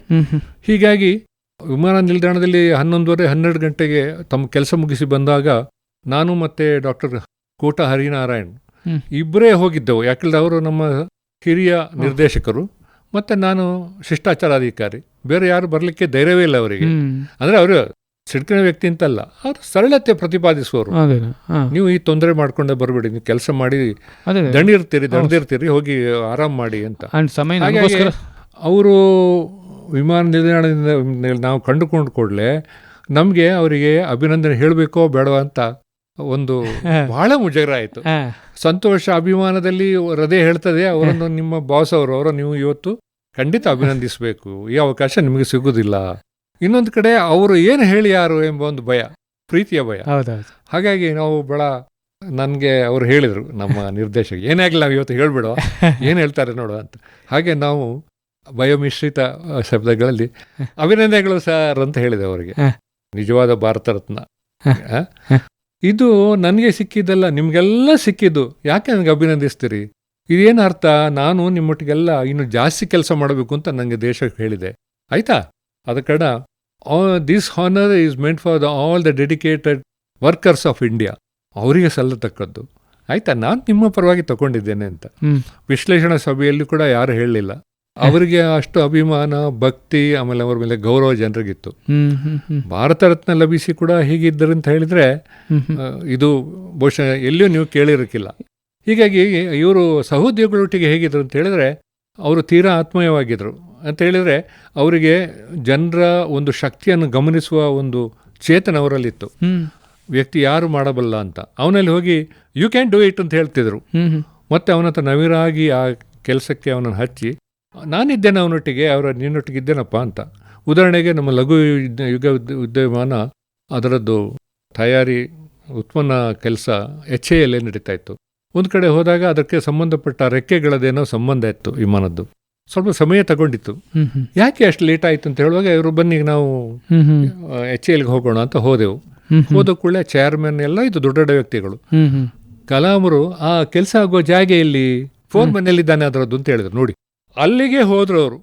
ಹೀಗಾಗಿ ವಿಮಾನ ನಿಲ್ದಾಣದಲ್ಲಿ 11:30-12 ಗಂಟೆಗೆ ತಮ್ಮ ಕೆಲಸ ಮುಗಿಸಿ ಬಂದಾಗ ನಾನು ಮತ್ತು ಡಾಕ್ಟರ್ ಕೋಟ ಹರಿನಾರಾಯಣ್ ಇಬ್ಬರೇ ಹೋಗಿದ್ದೆವು. ಯಾಕಂದ್ರೆ ಅವರು ನಮ್ಮ ಹಿರಿಯ ನಿರ್ದೇಶಕರು ಮತ್ತು ನಾನು ಶಿಷ್ಟಾಚಾರಾಧಿಕಾರಿ. ಬೇರೆ ಯಾರು ಬರಲಿಕ್ಕೆ ಧೈರ್ಯವೇ ಇಲ್ಲ ಅವರಿಗೆ. ಅಂದರೆ ಅವರು ಸಿಡ್ಕಿನ ವ್ಯಕ್ತಿ ಅಂತಲ್ಲ, ಅವರು ಸರಳತೆ ಪ್ರತಿಪಾದಿಸುವವರು. ನೀವು ಈ ತೊಂದರೆ ಮಾಡ್ಕೊಂಡೆ ಬರಬೇಡಿ, ನೀವು ಕೆಲಸ ಮಾಡಿ ದಣಿದಿರ್ತೀರಿ, ಹೋಗಿ ಆರಾಮ್ ಮಾಡಿ ಅಂತ. ಹಾಗಾಗಿ ಅವರು ವಿಮಾನ ನಿಲ್ದಾಣದಿಂದ ನಾವು ಕಂಡುಕೊಂಡು ಕೂಡಲೇ ನಮಗೆ ಅವರಿಗೆ ಅಭಿನಂದನೆ ಹೇಳಬೇಕೋ ಬೇಡವಾ ಅಂತ ಒಂದು ಬಹಳ ಮುಜುಗರ ಆಯಿತು. ಸಂತೋಷ, ಅಭಿಮಾನದಲ್ಲಿ ಹೃದಯ ಹೇಳ್ತದೆ, ಅವರನ್ನು ನಿಮ್ಮ ಬಾಸ್ ಅವರನ್ನು ನೀವು ಇವತ್ತು ಖಂಡಿತ ಅಭಿನಂದಿಸಬೇಕು, ಈ ಅವಕಾಶ ನಿಮಗೆ ಸಿಗುವುದಿಲ್ಲ. ಇನ್ನೊಂದು ಕಡೆ ಅವರು ಏನು ಹೇಳಿ ಯಾರು ಎಂಬ ಒಂದು ಭಯ, ಪ್ರೀತಿಯ ಭಯ. ಹಾಗಾಗಿ ನಾವು ನನಗೆ ಅವರು ಹೇಳಿದರು, ನಮ್ಮ ನಿರ್ದೇಶಕ, ಏನೇ ಆಗಲಿ ನಾವು ಇವತ್ತು ಹೇಳ್ಬಿಡುವ, ಏನು ಹೇಳ್ತಾರೆ ನೋಡುವ ಅಂತ. ಹಾಗೆ ನಾವು ಭಯಮಿಶ್ರಿತ ಶಬ್ದಗಳಲ್ಲಿ ಅಭಿನಂದನೆಗಳು ಸರ್ ಅಂತ ಹೇಳಿದೆ ಅವರಿಗೆ. ನಿಜವಾದ ಭಾರತ ರತ್ನ ಇದು ನನಗೆ ಸಿಕ್ಕಿದ್ದಲ್ಲ, ನಿಮಗೆಲ್ಲ ಸಿಕ್ಕಿದ್ದು. ಯಾಕೆ ನನಗೆ ಅಭಿನಂದಿಸ್ತೀರಿ? ಇದೇನು ಅರ್ಥ? ನಾನು ನಿಮ್ಮೊಟ್ಟಿಗೆಲ್ಲ ಇನ್ನು ಜಾಸ್ತಿ ಕೆಲಸ ಮಾಡಬೇಕು ಅಂತ ನನಗೆ ದೇಶಕ್ಕೆ ಹೇಳಿದೆ, ಆಯಿತಾ? ಅದ ಕಡೆ this honour is meant for all the dedicated workers of India, ಅವರಿಗೆ ಸಲ್ಲತಕ್ಕದ್ದು, ಆಯಿತಾ? ನಾನು ನಿಮ್ಮ ಪರವಾಗಿ ತಗೊಂಡಿದ್ದೇನೆ ಅಂತ. ವಿಶ್ಲೇಷಣಾ ಸಭೆಯಲ್ಲಿ ಕೂಡ ಯಾರು ಹೇಳಲಿಲ್ಲ. ಅವರಿಗೆ ಅಷ್ಟು ಅಭಿಮಾನ, ಭಕ್ತಿ, ಆಮೇಲೆ ಅವರ ಮೇಲೆ ಗೌರವ ಜನರಿಗಿತ್ತು. ಭಾರತ ರತ್ನ ಲಭಿಸಿ ಕೂಡ ಹೀಗಿದ್ದರು ಅಂತ ಹೇಳಿದರೆ ಇದು ಬಹುಶಃ ಎಲ್ಲಿಯೂ ನೀವು ಕೇಳಿರಕ್ಕಿಲ್ಲ. ಹೀಗಾಗಿ ಇವರು ಸಹೋದ್ಯೋಗಿಗಳೊಟ್ಟಿಗೆ ಹೇಗಿದ್ರು ಅಂತ ಹೇಳಿದ್ರೆ, ಅವರು ತೀರಾ ಆತ್ಮೀಯವಾಗಿದ್ದರು ಅಂತ ಹೇಳಿದರೆ, ಅವರಿಗೆ ಜನರ ಒಂದು ಶಕ್ತಿಯನ್ನು ಗಮನಿಸುವ ಒಂದು ಚೇತನ ಅವರಲ್ಲಿತ್ತು. ವ್ಯಕ್ತಿ ಯಾರು ಮಾಡಬಲ್ಲ ಅಂತ ಅವನಲ್ಲಿ ಹೋಗಿ ಯು ಕ್ಯಾನ್ ಡೂ ಇಟ್ ಅಂತ ಹೇಳ್ತಿದ್ರು. ಮತ್ತು ಅವನತ್ರ ನವಿರಾಗಿ ಆ ಕೆಲಸಕ್ಕೆ ಅವನನ್ನು ಹಚ್ಚಿ, ನಾನಿದ್ದೇನೆ ಅವನೊಟ್ಟಿಗೆ, ನಿನ್ನೊಟ್ಟಿಗೆ ಇದ್ದೇನಪ್ಪ ಅಂತ. ಉದಾಹರಣೆಗೆ ನಮ್ಮ ಲಘು ಯುಗ ವಿದ್ಯಮಾನ ಅದರದ್ದು ತಯಾರಿ ಉತ್ಪನ್ನ ಕೆಲಸ HAL ನಡೀತಾ ಇತ್ತು. ಒಂದು ಕಡೆ ಹೋದಾಗ ಅದಕ್ಕೆ ಸಂಬಂಧಪಟ್ಟ ರೆಕ್ಕೆಗಳದೇನೋ ಸಂಬಂಧ ಇತ್ತು, ವಿಮಾನದ್ದು ಸ್ವಲ್ಪ ಸಮಯ ತಗೊಂಡಿತ್ತು. ಯಾಕೆ ಅಷ್ಟು ಲೇಟ್ ಆಯಿತು ಅಂತ ಹೇಳುವಾಗ ಇವರು ಬನ್ನಿ ನಾವು HALಗೆ ಹೋಗೋಣ ಅಂತ ಹೋದೆವು. ಹೋದ ಕೂಡಲೇ ಚೇರ್ಮನ್ ಎಲ್ಲ ಇದು ದೊಡ್ಡ ದೊಡ್ಡ ವ್ಯಕ್ತಿಗಳು. ಕಲಾಮರು ಆ ಕೆಲಸ ಆಗೋ ಜಾಗ ಎಲ್ಲಿ, ಫೋನ್ ಮನೆಯಲ್ಲಿದ್ದಾನೆ ಅದರದ್ದು ಅಂತ ಹೇಳಿದ್ರು. ನೋಡಿ, ಅಲ್ಲಿಗೆ ಹೋದ್ರು ಅವರು.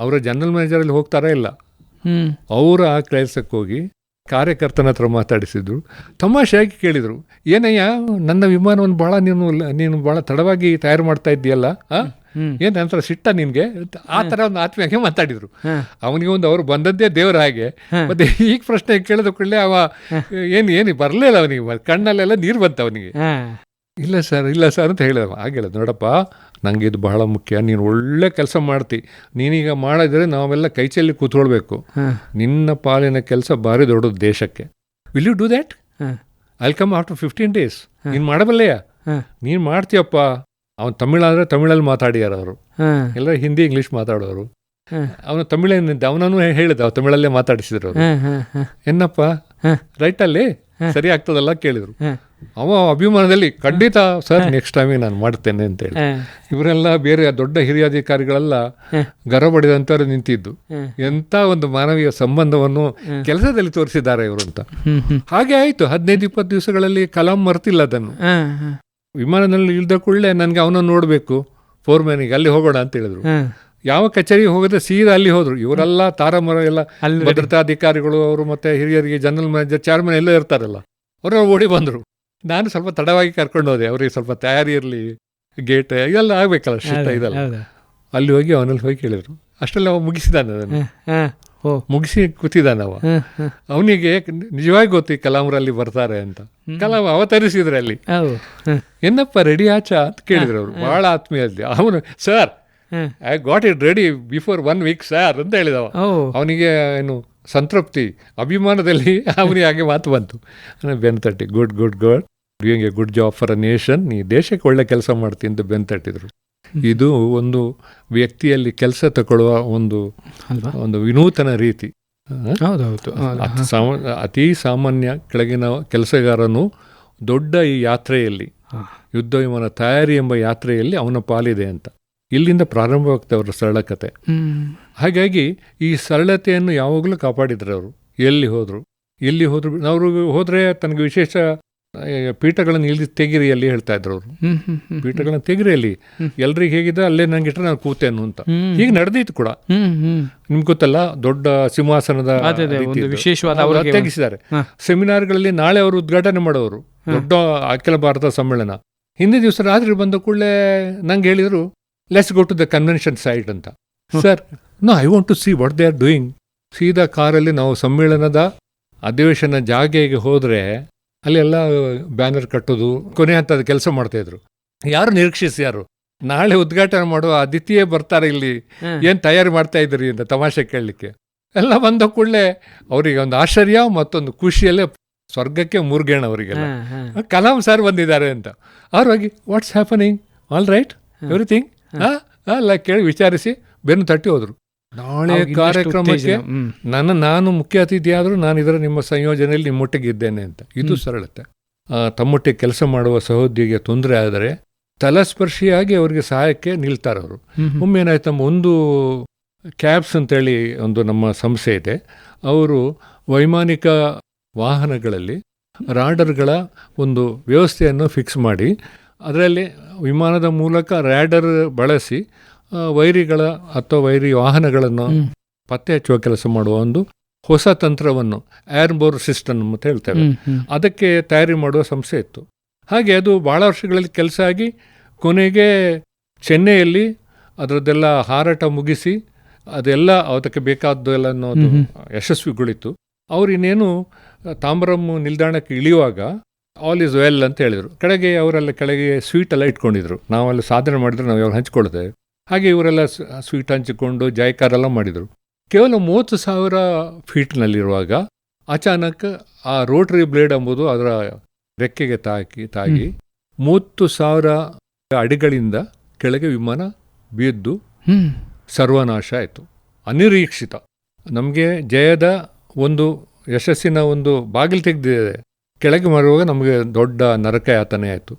ಅವರ ಜನರಲ್ ಮ್ಯಾನೇಜರ್ ಅಲ್ಲಿ ಹೋಗ್ತಾರಾ ಇಲ್ಲ, ಅವರು ಆ ಕೆಲಸಕ್ಕೆ ಹೋಗಿ ಕಾರ್ಯಕರ್ತನ ಹತ್ರ ಮಾತಾಡಿಸಿದ್ರು. ತಮಾಷೆಯಾಗಿ ಕೇಳಿದ್ರು, ಏನಯ್ಯ ನನ್ನ ವಿಮಾನವನ್ನು ನೀನು ಬಹಳ ತಡವಾಗಿ ತಯಾರು ಮಾಡ್ತಾ ಇದ್ದೀಯಲ್ಲ, ಏನ್ ನಂತರ ಸಿಟ್ಟ ನಿನ್ಗೆ? ಆ ತರ ಒಂದು ಆತ್ಮೀಯವಾಗಿ ಮಾತಾಡಿದ್ರು. ಅವನಿಗೆ ಒಂದು ಅವರು ಬಂದದ್ದೇ ದೇವರ ಹಾಗೆ. ಮತ್ತೆ ಈಗ ಪ್ರಶ್ನೆ ಕೇಳಿದ ಕೂಡಲೇ ಅವ ಏನು ಬರಲಿಲ್ಲ, ಅವನಿಗೆ ಕಣ್ಣಲ್ಲೆಲ್ಲ ನೀರು ಬಂತ ಅವನಿಗೆ. ಇಲ್ಲ ಸರ್ ಅಂತ ಹೇಳಿದವ. ಆಗಿಲ್ಲ, ನೋಡಪ್ಪ ನನಗೆ ಇದು ಬಹಳ ಮುಖ್ಯ, ನೀನು ಒಳ್ಳೆ ಕೆಲಸ ಮಾಡ್ತಿ, ನೀನೀಗ ಮಾಡಿದ್ರೆ ನಾವೆಲ್ಲ ಕೈಚಲ್ಲಿ ಕೂತ್ಕೊಳ್ಬೇಕು. ನಿನ್ನ ಪಾಲಿನ ಕೆಲಸ ಭಾರಿ ದೊಡ್ಡದು ದೇಶಕ್ಕೆ. Will you do that? I come after 15 days. ನೀನು ಮಾಡಬಲ್ಲೆಯ? ನೀನು ಮಾಡ್ತೀಯಪ್ಪ. ಅವನು ತಮಿಳಾದರೆ ತಮಿಳಲ್ಲಿ ಮಾತಾಡಿಯಾರ ಅವರು, ಎಲ್ಲ ಹಿಂದಿ ಇಂಗ್ಲೀಷ್ ಮಾತಾಡೋರು. ಅವನು ಅವನನ್ನು ಹೇಳಿದ, ತಮಿಳಲ್ಲೇ ಮಾತಾಡಿಸಿದ್ರು ಅವರು. ಏನಪ್ಪ ರೈಟಲ್ಲಿ ಸರಿ ಆಗ್ತದಲ್ಲ ಕೇಳಿದ್ರು. ಅವ ಅಭಿಮಾನದಲ್ಲಿ ಖಂಡಿತ ಸರ್ ನೆಕ್ಸ್ಟ್ ಟೈಮಿಗೆ ನಾನು ಮಾಡ್ತೇನೆ ಅಂತೇಳಿ. ಇವರೆಲ್ಲ ಬೇರೆ ದೊಡ್ಡ ಹಿರಿಯ ಅಧಿಕಾರಿಗಳೆಲ್ಲ ಗರ್ವಪಡಿದಂಥವ್ರು ನಿಂತಿದ್ದು. ಎಂಥ ಒಂದು ಮಾನವೀಯ ಸಂಬಂಧವನ್ನು ಕೆಲಸದಲ್ಲಿ ತೋರಿಸಿದ್ದಾರೆ ಇವರು ಅಂತ. ಹಾಗೆ ಆಯಿತು. 15-20 ದಿವಸಗಳಲ್ಲಿ ಕಲಾಂ ಮರ್ತಿಲ್ಲ ಅದನ್ನು. ವಿಮಾನದಲ್ಲಿ ಇಳಿದ ಕೂಡಲೇ ನನಗೆ ಅವನನ್ನು ನೋಡಬೇಕು, ಫೋರ್ಮ್ಯಾನಿಗೆ ಅಲ್ಲಿ ಹೋಗೋಣ ಅಂತ ಹೇಳಿದ್ರು. ಯಾವ ಕಚೇರಿಗೆ ಹೋಗೋದ್ರೆ ಸೀದಾ ಅಲ್ಲಿ ಹೋದ್ರು. ಇವರೆಲ್ಲ ತಾರಮರ ಎಲ್ಲ ಭದ್ರತಾ ಅಧಿಕಾರಿಗಳು, ಅವರು ಮತ್ತೆ ಹಿರಿಯರಿಗೆ ಜನರಲ್ ಮ್ಯಾನೇಜರ್, ಚೇರ್ಮನ್ ಎಲ್ಲ ಇರ್ತಾರಲ್ಲ, ಅವರು ಓಡಿ ಬಂದರು. ನಾನು ಸ್ವಲ್ಪ ತಡವಾಗಿ ಕರ್ಕೊಂಡು ಹೋದೆ, ಅವ್ರಿಗೆ ಸ್ವಲ್ಪ ತಯಾರಿ ಇರಲಿ, ಗೇಟ್ ಇದೆಲ್ಲ ಆಗ್ಬೇಕಲ್ಲ, ಶಿಷ್ಟ ಇದೆಲ್ಲ. ಅಲ್ಲಿ ಹೋಗಿ ಅವನಲ್ಲಿ ಹೋಗಿ ಕೇಳಿದ್ರು. ಅಷ್ಟೆಲ್ಲ ಅವ ಮುಗಿಸಿದಾನೆ, ಅದನ್ನು ಮುಗಿಸಿ ಕೂತಿದ್ದಾನೆ ಅವ. ಅವನಿಗೆ ನಿಜವಾಗಿ ಗೊತ್ತು ಈ ಕಲಾಮರಲ್ಲಿ ಬರ್ತಾರೆ ಅಂತ. ಕಲಾಂ ಅವತರಿಸಿದ್ರೆ ಅಲ್ಲಿ, ಏನಪ್ಪ ರೆಡಿ ಆಚಾ ಅಂತ ಕೇಳಿದ್ರು ಅವರು, ಬಹಳ ಆತ್ಮೀಯಲ್ಲಿ. ಅವನು sir I got it ready before 1 week sir ಅಂತ ಹೇಳಿದವ. ಅವನಿಗೆ ಏನು ಸಂತೃಪ್ತಿ, ಅಭಿಮಾನದಲ್ಲಿ ಅವನಿಗೆ ಹಾಗೆ ಮಾತು ಬಂತು. ಬೆನ್ ತಟ್ಟಿ, good doing A good job for a nation, ನೀ ದೇಶಕ್ಕೆ ಒಳ್ಳೆ ಕೆಲಸ ಮಾಡ್ತೀನಿ ಅಂತ ಬೆನ್ ತಟ್ಟಿದ್ರು. ಇದು ಒಂದು ವ್ಯಕ್ತಿಯಲ್ಲಿ ಕೆಲಸ ತಗೊಳ್ಳುವ ಒಂದು ವಿನೂತನ ರೀತಿ. ಅತಿ ಸಾಮಾನ್ಯ ಕೆಳಗಿನ ಕೆಲಸಗಾರನು ದೊಡ್ಡ ಈ ಯಾತ್ರೆಯಲ್ಲಿ, ಯುದ್ಧ ವಿಮಾನ ತಯಾರಿ ಎಂಬ ಯಾತ್ರೆಯಲ್ಲಿ ಅವನ ಪಾಲಿದೆ ಅಂತ. ಇಲ್ಲಿಂದ ಪ್ರಾರಂಭವಾಗ್ತದೆ ಅವರ ಸರಳಕತೆ. ಹಾಗಾಗಿ ಈ ಸರಳತೆಯನ್ನು ಯಾವಾಗಲೂ ಕಾಪಾಡಿದ್ರು ಅವರು. ಎಲ್ಲಿ ಹೋದ್ರು ನಾವು ಹೋದರೆ ತನಗೆ ವಿಶೇಷ ಪೀಠಗಳನ್ನು ಇಲ್ಲಿ ತೆಗಿರಿ ಅಲ್ಲಿ ಹೇಳ್ತಾ ಇದ್ರು ಅವರು. ಪೀಠಗಳನ್ನು ತೆಗಿರಿ ಅಲ್ಲಿ, ಎಲ್ರಿಗೆ ಹೇಗಿದೆ ಅಲ್ಲೇ ನಂಗೆ ಇಟ್ಟರೆ ನಾನು ಕೂತೇನು ಅಂತ. ಹೀಗೆ ನಡೆದಿತ್ತು ಕೂಡ. ನಿಮ್ಗೆ ಗೊತ್ತಲ್ಲ, ದೊಡ್ಡ ಸಿಂಹಾಸನದ ತೆಗಿಸಿದ್ದಾರೆ. ಸೆಮಿನಾರ್ಗಳಲ್ಲಿ ನಾಳೆ ಅವರು ಉದ್ಘಾಟನೆ ಮಾಡೋರು, ದೊಡ್ಡ ಅಖಿಲ ಭಾರತ ಸಮ್ಮೇಳನ. ಹಿಂದಿನ ದಿವಸ ರಾತ್ರಿ ಬಂದ ಕೂಡಲೇ ನಂಗೆ ಹೇಳಿದ್ರು, let's go to the convention site ಅಂತ. Sir, no, I want to see what they are doing. ಸೀದಾ ಕಾರಲ್ಲಿ ನಾವು ಸಮ್ಮೇಳನದ ಅಧಿವೇಶನ ಜಾಗೆಗೆ ಹೋದರೆ ಅಲ್ಲೆಲ್ಲ ಬ್ಯಾನರ್ ಕಟ್ಟೋದು, ಕೊನೆ ಹಂತದ ಕೆಲಸ ಮಾಡ್ತಾ ಇದ್ರು. ಯಾರು ನಿರೀಕ್ಷಿಸಿ, ಯಾರು ನಾಳೆ ಉದ್ಘಾಟನೆ ಮಾಡುವ ಅತಿಥಿಯೇ ಬರ್ತಾರೆ ಇಲ್ಲಿ, ಏನ್ ತಯಾರಿ ಮಾಡ್ತಾ ಇದ್ರಿ ಅಂತ ತಮಾಷೆ ಕೇಳಲಿಕ್ಕೆ. ಎಲ್ಲ ಬಂದ ಕೂಡಲೇ ಅವರಿಗೆ ಒಂದು ಆಶ್ಚರ್ಯ, ಮತ್ತೊಂದು ಖುಷಿಯಲ್ಲೇ ಸ್ವರ್ಗಕ್ಕೆ ಮೂರ್ಗೇಣ ಅವರಿಗೆಲ್ಲ. ಕಲಾಂ ಸರ್ ಬಂದಿದ್ದಾರೆ ಅಂತ. ಅವ್ರು ಹೋಗಿ what's happening, all right, everything ಅಲ್ಲ ಕೇಳಿ ವಿಚಾರಿಸಿ ಬೆನ್ನು ತಟ್ಟಿ ಹೋದ್ರು. ನಾಳೆ ಕಾರ್ಯಕ್ರಮಕ್ಕೆ ನಾನು ಮುಖ್ಯ ಅತಿಥಿ ಆದರೂ ನಾನು ಇದರ ನಿಮ್ಮ ಸಂಯೋಜನೆಯಲ್ಲಿ ನಿಮ್ಮೊಟ್ಟಿಗೆ ಇದ್ದೇನೆ ಅಂತ. ಇದು ಸರಳತೆ. ತಮ್ಮೊಟ್ಟಿಗೆ ಕೆಲಸ ಮಾಡುವ ಸಹೋದ್ಯೋಗಿಗೆ ತೊಂದರೆ ಆದರೆ ತಲಸ್ಪರ್ಶಿಯಾಗಿ ಅವರಿಗೆ ಸಹಾಯಕ್ಕೆ ನಿಲ್ತಾರೆ ಅವರು. ಒಮ್ಮೆ ಏನಾಯ್ತು, ನಮ್ಮ ಒಂದು ಕ್ಯಾಬ್ಸ್ ಅಂತೇಳಿ ಒಂದು ನಮ್ಮ ಸಂಸ್ಥೆ ಇದೆ. ಅವರು ವೈಮಾನಿಕ ವಾಹನಗಳಲ್ಲಿ ರಾಡರ್ಗಳ ಒಂದು ವ್ಯವಸ್ಥೆಯನ್ನು ಫಿಕ್ಸ್ ಮಾಡಿ, ಅದರಲ್ಲಿ ವಿಮಾನದ ಮೂಲಕ ರ್ಯಾಡರ್ ಬಳಸಿ ವೈರಿಗಳ ಅಥವಾ ವೈರಿ ವಾಹನಗಳನ್ನು ಪತ್ತೆ ಹಚ್ಚುವ ಕೆಲಸ ಮಾಡುವ ಒಂದು ಹೊಸ ತಂತ್ರವನ್ನು ಏರ್ಬೋರ್ ಸಿಸ್ಟಮ್ ಅಂತ ಹೇಳ್ತೇವೆ, ಅದಕ್ಕೆ ತಯಾರಿ ಮಾಡುವ ಸಂಸ್ಥೆ ಇತ್ತು. ಹಾಗೆ ಅದು ಭಾಳ ವರ್ಷಗಳಲ್ಲಿ ಕೆಲಸ ಆಗಿ ಕೊನೆಗೆ ಚೆನ್ನೈಯಲ್ಲಿ ಅದರದ್ದೆಲ್ಲ ಹಾರಾಟ ಮುಗಿಸಿ ಅದೆಲ್ಲ ಅದಕ್ಕೆ ಬೇಕಾದ್ದೆಲ್ಲ ಅನ್ನೋದು ಯಶಸ್ವಿಗೊಳಿತು. ಅವ್ರು ಇನ್ನೇನು ತಾಮ್ರಂ ನಿಲ್ದಾಣಕ್ಕೆ ಇಳಿಯುವಾಗ ಆಲ್ ಈಸ್ ವೆಲ್ ಅಂತ ಹೇಳಿದರು. ಕಡೆಗೆ ಅವರೆಲ್ಲ ಕೆಳಗೆ ಸ್ವೀಟ್ ಎಲ್ಲ ಇಟ್ಕೊಂಡಿದ್ರು. ನಾವೆಲ್ಲ ಸಾಧನೆ ಮಾಡಿದ್ರೆ ನಾವು ಅವ್ರು ಹಂಚ್ಕೊಳ್ತೇವೆ. ಹಾಗೆ ಇವರೆಲ್ಲ ಸ್ವೀಟ್ ಹಂಚಿಕೊಂಡು ಜಯಕಾರೆಲ್ಲ ಮಾಡಿದರು. ಕೇವಲ 30,000 ಫೀಟ್ನಲ್ಲಿರುವಾಗ ಅಚಾನಕ್ ಆ ರೋಟರಿ ಬ್ಲೇಡ್ ಎಂಬುದು ಅದರ ರೆಕ್ಕೆಗೆ ತಾಗಿ 30,000 ಅಡಿಗಳಿಂದ ಕೆಳಗೆ ವಿಮಾನ ಬಿದ್ದು ಸರ್ವನಾಶ ಆಯಿತು. ಅನಿರೀಕ್ಷಿತ. ನಮಗೆ ಜಯದ ಒಂದು ಯಶಸ್ಸಿನ ಒಂದು ಬಾಗಿಲು ತೆಗೆದಿದೆ. ಕೆಳಗೆ ಮರುವಾಗ ನಮಗೆ ದೊಡ್ಡ ನರಕ ಯಾತನೆ ಆಯಿತು.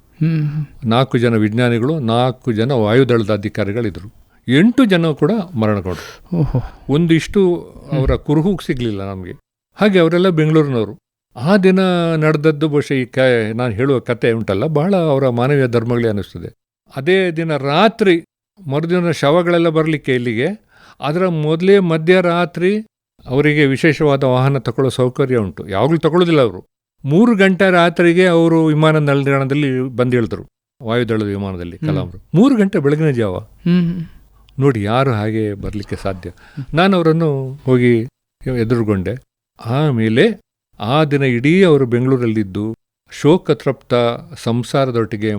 4 ಜನ ವಿಜ್ಞಾನಿಗಳು, 4 ಜನ ವಾಯುದಳದ ಅಧಿಕಾರಿಗಳಿದ್ರು, 8 ಜನ ಕೂಡ ಮರಣಗೊಂಡರು. ಒಂದಿಷ್ಟು ಅವರ ಕುರುಹು ಸಿಗಲಿಲ್ಲ ನಮಗೆ. ಹಾಗೆ ಅವರೆಲ್ಲ ಬೆಂಗಳೂರಿನವರು. ಆ ದಿನ ನಡೆದದ್ದು ಬಹುಶಃ ನಾನು ಹೇಳುವ ಕತೆ ಉಂಟಲ್ಲ, ಬಹಳ ಅವರ ಮಾನವೀಯ ಧರ್ಮಗಳೇ ಅನ್ನಿಸ್ತದೆ. ಅದೇ ದಿನ ರಾತ್ರಿ, ಮರುದಿನ ಶವಗಳೆಲ್ಲ ಬರಲಿಕ್ಕೆ ಇಲ್ಲಿಗೆ, ಅದರ ಮೊದಲೇ ಮಧ್ಯರಾತ್ರಿ ಅವರಿಗೆ ವಿಶೇಷವಾದ ವಾಹನ ತಗೊಳ್ಳೋ ಸೌಕರ್ಯ ಉಂಟು. ಯಾವಾಗಲೂ ತಗೊಳ್ಳೋದಿಲ್ಲ ಅವರು. 3 ಗಂಟೆ ರಾತ್ರಿಗೆ ಅವರು ವಿಮಾನ ನಿಲ್ದಾಣದಲ್ಲಿ ಬಂದಿಳಿದ್ರು, ವಾಯುದಳದ ವಿಮಾನದಲ್ಲಿ ಕಲಾಂರು. 3 ಗಂಟೆ ಬೆಳಗಿನ ಜಾವ. ನೋಡಿ, ಯಾರು ಹಾಗೆ ಬರಲಿಕ್ಕೆ ಸಾಧ್ಯ? ನಾನು ಅವರನ್ನು ಹೋಗಿ ಎದುರುಗೊಂಡೆ. ಆಮೇಲೆ ಆ ದಿನ ಇಡೀ ಅವರು ಬೆಂಗಳೂರಲ್ಲಿದ್ದು ಶೋಕತೃಪ್ತ ಸಂಸಾರದೊಟ್ಟಿಗೆ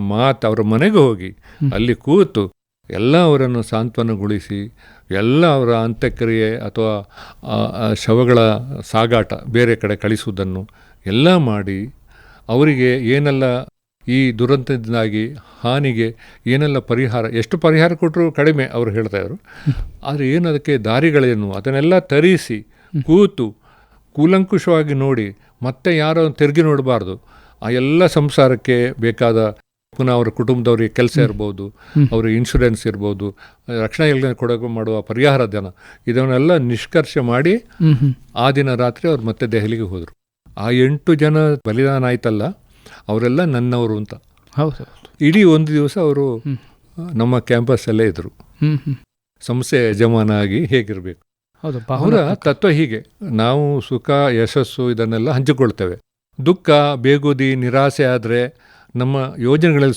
ಅವರ ಮನೆಗೆ ಹೋಗಿ ಅಲ್ಲಿ ಕೂತು ಎಲ್ಲ ಅವರನ್ನು ಸಾಂತ್ವನಗೊಳಿಸಿ, ಎಲ್ಲ ಅವರ ಅಂತ್ಯಕ್ರಿಯೆ ಅಥವಾ ಶವಗಳ ಸಾಗಾಟ ಬೇರೆ ಕಡೆ ಕಳಿಸುವುದನ್ನು ಎಲ್ಲ ಮಾಡಿ, ಅವರಿಗೆ ಏನೆಲ್ಲ ಈ ದುರಂತದಿಂದಾಗಿ ಹಾನಿಗೆ ಏನೆಲ್ಲ ಪರಿಹಾರ, ಎಷ್ಟು ಪರಿಹಾರ ಕೊಟ್ಟರು ಕಡಿಮೆ ಅವರು ಹೇಳ್ತಾಯಿದ್ರು. ಆದರೆ ಏನು ಅದಕ್ಕೆ ದಾರಿಗಳೇನು ಅದನ್ನೆಲ್ಲ ತರಿಸಿ ಕೂತು ಕೂಲಂಕುಷವಾಗಿ ನೋಡಿ, ಮತ್ತೆ ಯಾರೋ ತಿರುಗಿ ನೋಡಬಾರ್ದು. ಆ ಎಲ್ಲ ಸಂಸಾರಕ್ಕೆ ಬೇಕಾದ ಪುನಃ ಅವರ ಕುಟುಂಬದವರಿಗೆ ಕೆಲಸ ಇರ್ಬೋದು, ಅವ್ರಿಗೆ ಇನ್ಶೂರೆನ್ಸ್ ಇರ್ಬೋದು, ರಕ್ಷಣಾ ಇಲಾಖೆ ಕೊಡೋಕೆ ಮಾಡುವ ಪರಿಹಾರ ಧನ, ಇದನ್ನೆಲ್ಲ ನಿಷ್ಕರ್ಷ ಮಾಡಿ ಆ ದಿನ ರಾತ್ರಿ ಅವ್ರು ಮತ್ತೆ ದೆಹಲಿಗೆ ಹೋದರು. ಆ 8 ಜನ ಬಲಿದಾನ ಆಯ್ತಲ್ಲ, ಅವರೆಲ್ಲ ನನ್ನವರು ಅಂತ. ಹೌದು. ಇಡೀ ಒಂದು ದಿವಸ ಅವರು ನಮ್ಮ ಕ್ಯಾಂಪಸ್ಸಲ್ಲೇ ಇದ್ದರು. ಸಂಸ್ಥೆ ಯಜಮಾನ ಆಗಿ ಹೇಗಿರಬೇಕು. ಅವರ ತತ್ವ ಹೀಗೆ: ನಾವು ಸುಖ, ಯಶಸ್ಸು ಇದನ್ನೆಲ್ಲ ಹಂಚಿಕೊಳ್ತೇವೆ. ದುಃಖ, ಬೇಗುದಿ, ನಿರಾಸೆ ಆದರೆ, ನಮ್ಮ ಯೋಜನೆಗಳಲ್ಲಿ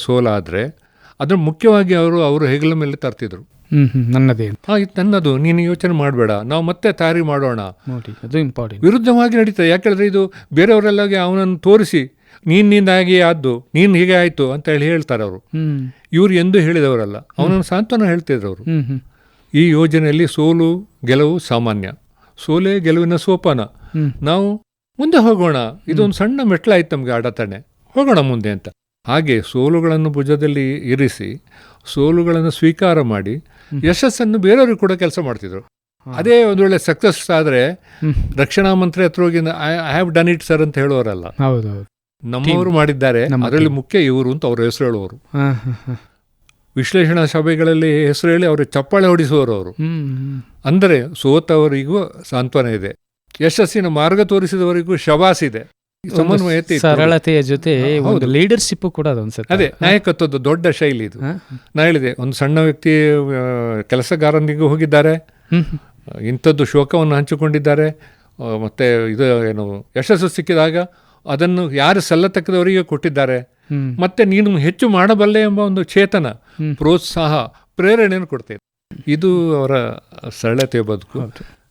ಸೋಲಾದರೆ ಅದನ್ನು ಮುಖ್ಯವಾಗಿ ಅವರು ಹೆಗಲ ಮೇಲೆ ತರ್ತಿದ್ರು. ನನ್ನದೇ, ಇದು ನನ್ನದು, ನೀನು ಯೋಚನೆ ಮಾಡಬೇಡ, ನಾವು ಮತ್ತೆ ತಯಾರಿ ಮಾಡೋಣ. ಅದು ಇಂಪಾರ್ಟೆಂಟ್. ವಿರುದ್ಧವಾಗಿ ನಡೀತದೆ. ಯಾಕೆಂದರೆ ಇದು ಬೇರೆಯವರೆಲ್ಲಾಗಿ ಅವನನ್ನು ತೋರಿಸಿ ನೀನಿಂದಾಗಿ ಆದ್ದು, ನೀನು ಹೀಗೆ ಆಯಿತು ಅಂತ ಹೇಳ್ತಾರೆ ಅವರು. ಇವರು ಎಂದು ಹೇಳಿದವರಲ್ಲ, ಅವನನ್ನು ಸಾಂತ್ವನ ಹೇಳ್ತಿದ್ರು ಅವರು. ಈ ಯೋಜನೆಯಲ್ಲಿ ಸೋಲು ಗೆಲುವು ಸಾಮಾನ್ಯ, ಸೋಲೇ ಗೆಲುವಿನ ಸೋಪಾನ. ನಾವು ಮುಂದೆ ಹೋಗೋಣ, ಇದೊಂದು ಸಣ್ಣ ಮೆಟ್ಲಾಯ್ತು ನಮಗೆ ಅಡತಣೆ, ಹೋಗೋಣ ಮುಂದೆ ಅಂತ. ಹಾಗೆ ಸೋಲುಗಳನ್ನು ಭುಜದಲ್ಲಿ ಇರಿಸಿ, ಸೋಲುಗಳನ್ನು ಸ್ವೀಕಾರ ಮಾಡಿ, ಯಶಸ್ಸನ್ನು ಬೇರೆಯವ್ರಿಗೆ ಕೂಡ ಕೆಲಸ ಮಾಡ್ತಿದ್ರು. ಅದೇ ಒಂದು ವೇಳೆ ಸಕ್ಸಸ್ ಆದರೆ ರಕ್ಷಣಾ ಮಂತ್ರಿ ಹತ್ರ ಹೋಗಿ I have done it sir ಅಂತ ಹೇಳೋರಲ್ಲ. ನಮ್ಮವರು ಮಾಡಿದ್ದಾರೆ, ಅದರಲ್ಲಿ ಮುಖ್ಯ ಇವರು ಅಂತ ಅವ್ರ ಹೆಸರು ಹೇಳುವವರು. ವಿಶ್ಲೇಷಣಾ ಸಭೆಗಳಲ್ಲಿ ಹೆಸರು ಹೇಳಿ ಅವ್ರಿಗೆ ಚಪ್ಪಾಳೆ ಹೊಡಿಸುವವರು ಅವರು. ಅಂದರೆ ಸೋತವರಿಗೂ ಸಾಂತ್ವನ ಇದೆ, ಯಶಸ್ಸಿನ ಮಾರ್ಗ ತೋರಿಸಿದವರಿಗೂ ಶಬಾಸ್ ಇದೆ. ಸಮನ್ವಯತೆ ಇತ್ತು. ಸರಳತೆಯ ಜೊತೆ ಹೌದು. ಒಂದು ಲೀಡರ್ಶಿಪ್ ಕೂಡ ಅದೊಂದ್ಸತಿ. ಅದೇ ನಾಯಕತ್ವದ ದೊಡ್ಡ ಶೈಲಿ ಇದು. ನಾ ಹೇಳಿದೆ, ಒಂದು ಸಣ್ಣ ವ್ಯಕ್ತಿ ಕೆಲಸಗಾರನಿಗೂ ಹೋಗಿದ್ದಾರೆ, ಇಂಥದ್ದು ಶೋಕವನ್ನು ಹಂಚಿಕೊಂಡಿದ್ದಾರೆ, ಮತ್ತೆ ಇದು ಏನು ಯಶಸ್ಸು ಸಿಕ್ಕಿದಾಗ ಅದನ್ನು ಯಾರು ಸಲ್ಲತಕ್ಕದವರಿಗೆ ಕೊಟ್ಟಿದ್ದಾರೆ, ಮತ್ತೆ ನೀನು ಹೆಚ್ಚು ಮಾಡಬಲ್ಲೆ ಎಂಬ ಒಂದು ಚೇತನ, ಪ್ರೋತ್ಸಾಹ, ಪ್ರೇರಣೆಯನ್ನು ಕೊಡ್ತೇವೆ. ಇದು ಅವರ ಸರಳತೆಯ ಬದುಕು.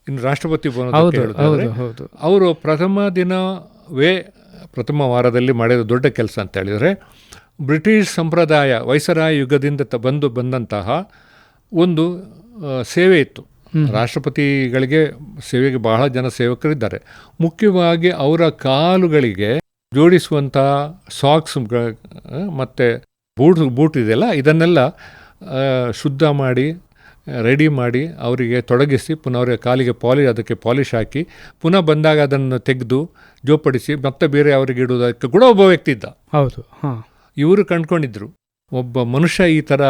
ಇನ್ನು ರಾಷ್ಟ್ರಪತಿ ಭವನಕ್ಕೆ ಹೇಳಿದ್ರೆ, ಅವರು ಪ್ರಥಮ ವಾರದಲ್ಲಿ ಮಾಡಿದ ದೊಡ್ಡ ಕೆಲಸ ಅಂತ ಹೇಳಿದರೆ, ಬ್ರಿಟಿಷ್ ಸಂಪ್ರದಾಯ ವೈಸರಾಯ ಯುಗದಿಂದ ಬಂದಂತಹ ಒಂದು ಸೇವೆ ಇತ್ತು. ರಾಷ್ಟ್ರಪತಿಗಳಿಗೆ ಸೇವೆಗೆ ಬಹಳ ಜನ ಸೇವಕರಿದ್ದಾರೆ. ಮುಖ್ಯವಾಗಿ ಅವರ ಕಾಲುಗಳಿಗೆ ಜೋಡಿಸುವಂತಹ ಸಾಕ್ಸ್ ಮತ್ತು ಬೂಟ್ ಇದೆಯಲ್ಲ, ಇದನ್ನೆಲ್ಲ ಶುದ್ಧ ಮಾಡಿ ರೆಡಿ ಮಾಡಿ ಅವರಿಗೆ ತೊಡಗಿಸಿ, ಪುನಃ ಅವರ ಕಾಲಿಗೆ ಅದಕ್ಕೆ ಪಾಲಿಷ್ ಹಾಕಿ, ಪುನಃ ಬಂದಾಗ ಅದನ್ನು ತೆಗೆದು ಜೋಪಡಿಸಿ ಮತ್ತೆ ಬೇರೆ ಅವರಿಗೆ ಇಡುವುದಕ್ಕೆ ಕೂಡ ಒಬ್ಬ ವ್ಯಕ್ತಿ ಇದ್ದ. ಹೌದು. ಇವರು ಕಂಡುಕೊಂಡಿದ್ರು, ಒಬ್ಬ ಮನುಷ್ಯ ಈ ಥರ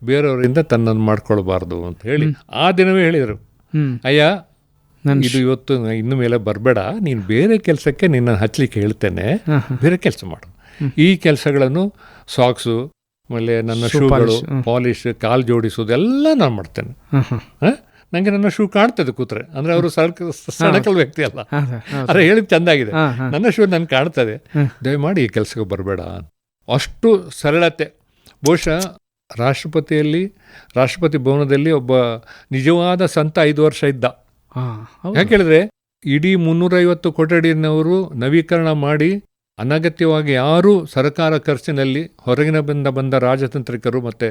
ಬೇರೆಯವರಿಂದ ತನ್ನನ್ನು ಮಾಡ್ಕೊಳ್ಬಾರ್ದು ಅಂತ ಹೇಳಿ ಆ ದಿನವೇ ಹೇಳಿದರು, ಅಯ್ಯ ಇದು ಇವತ್ತು ಇನ್ನು ಮೇಲೆ ಬರಬೇಡ, ನೀನು ಬೇರೆ ಕೆಲಸಕ್ಕೆ ನಿನ್ನ ಹಚ್ಚಲಿಕ್ಕೆ ಹೇಳ್ತೇನೆ, ಬೇರೆ ಕೆಲಸ ಮಾಡು. ಈ ಕೆಲಸಗಳನ್ನು ಸಾಕ್ಸು, ಆಮೇಲೆ ನನ್ನ ಶೂಗಳು ಪಾಲಿಶ್, ಕಾಲು ಜೋಡಿಸೋದು ಎಲ್ಲ ನಾನು ಮಾಡ್ತೇನೆ. ನನಗೆ ನನ್ನ ಶೂ ಕಾಣ್ತದೆ ಕೂತ್ರೆ, ಅಂದರೆ ಅವರು ಸಣಕಲ್ ವ್ಯಕ್ತಿ ಅಲ್ಲ, ಅರೆ ಹೇಳಿದ್ ಚೆಂದಾಗಿದೆ, ನನ್ನ ಶೂ ನನ್ಗೆ ಕಾಣ್ತದೆ, ದಯಮಾಡಿ ಈ ಕೆಲಸಕ್ಕೆ ಬರಬೇಡ. ಅಷ್ಟು ಸರಳತೆ. ಬಹುಶಃ ರಾಷ್ಟ್ರಪತಿ ಭವನದಲ್ಲಿ ಒಬ್ಬ ನಿಜವಾದ ಸಂತ 5 ವರ್ಷ ಇದ್ದ. ಯಾಕೆ ಹೇಳಿದ್ರೆ, ಇಡೀ 350 ಕೊಠಡಿನವರು ನವೀಕರಣ ಮಾಡಿ, ಅನಗತ್ಯವಾಗಿ ಯಾರೂ ಸರ್ಕಾರ ಖರ್ಚಿನಲ್ಲಿ ಹೊರಗಿನ ಬಂದ ರಾಜತಾಂತ್ರಿಕರು ಮತ್ತು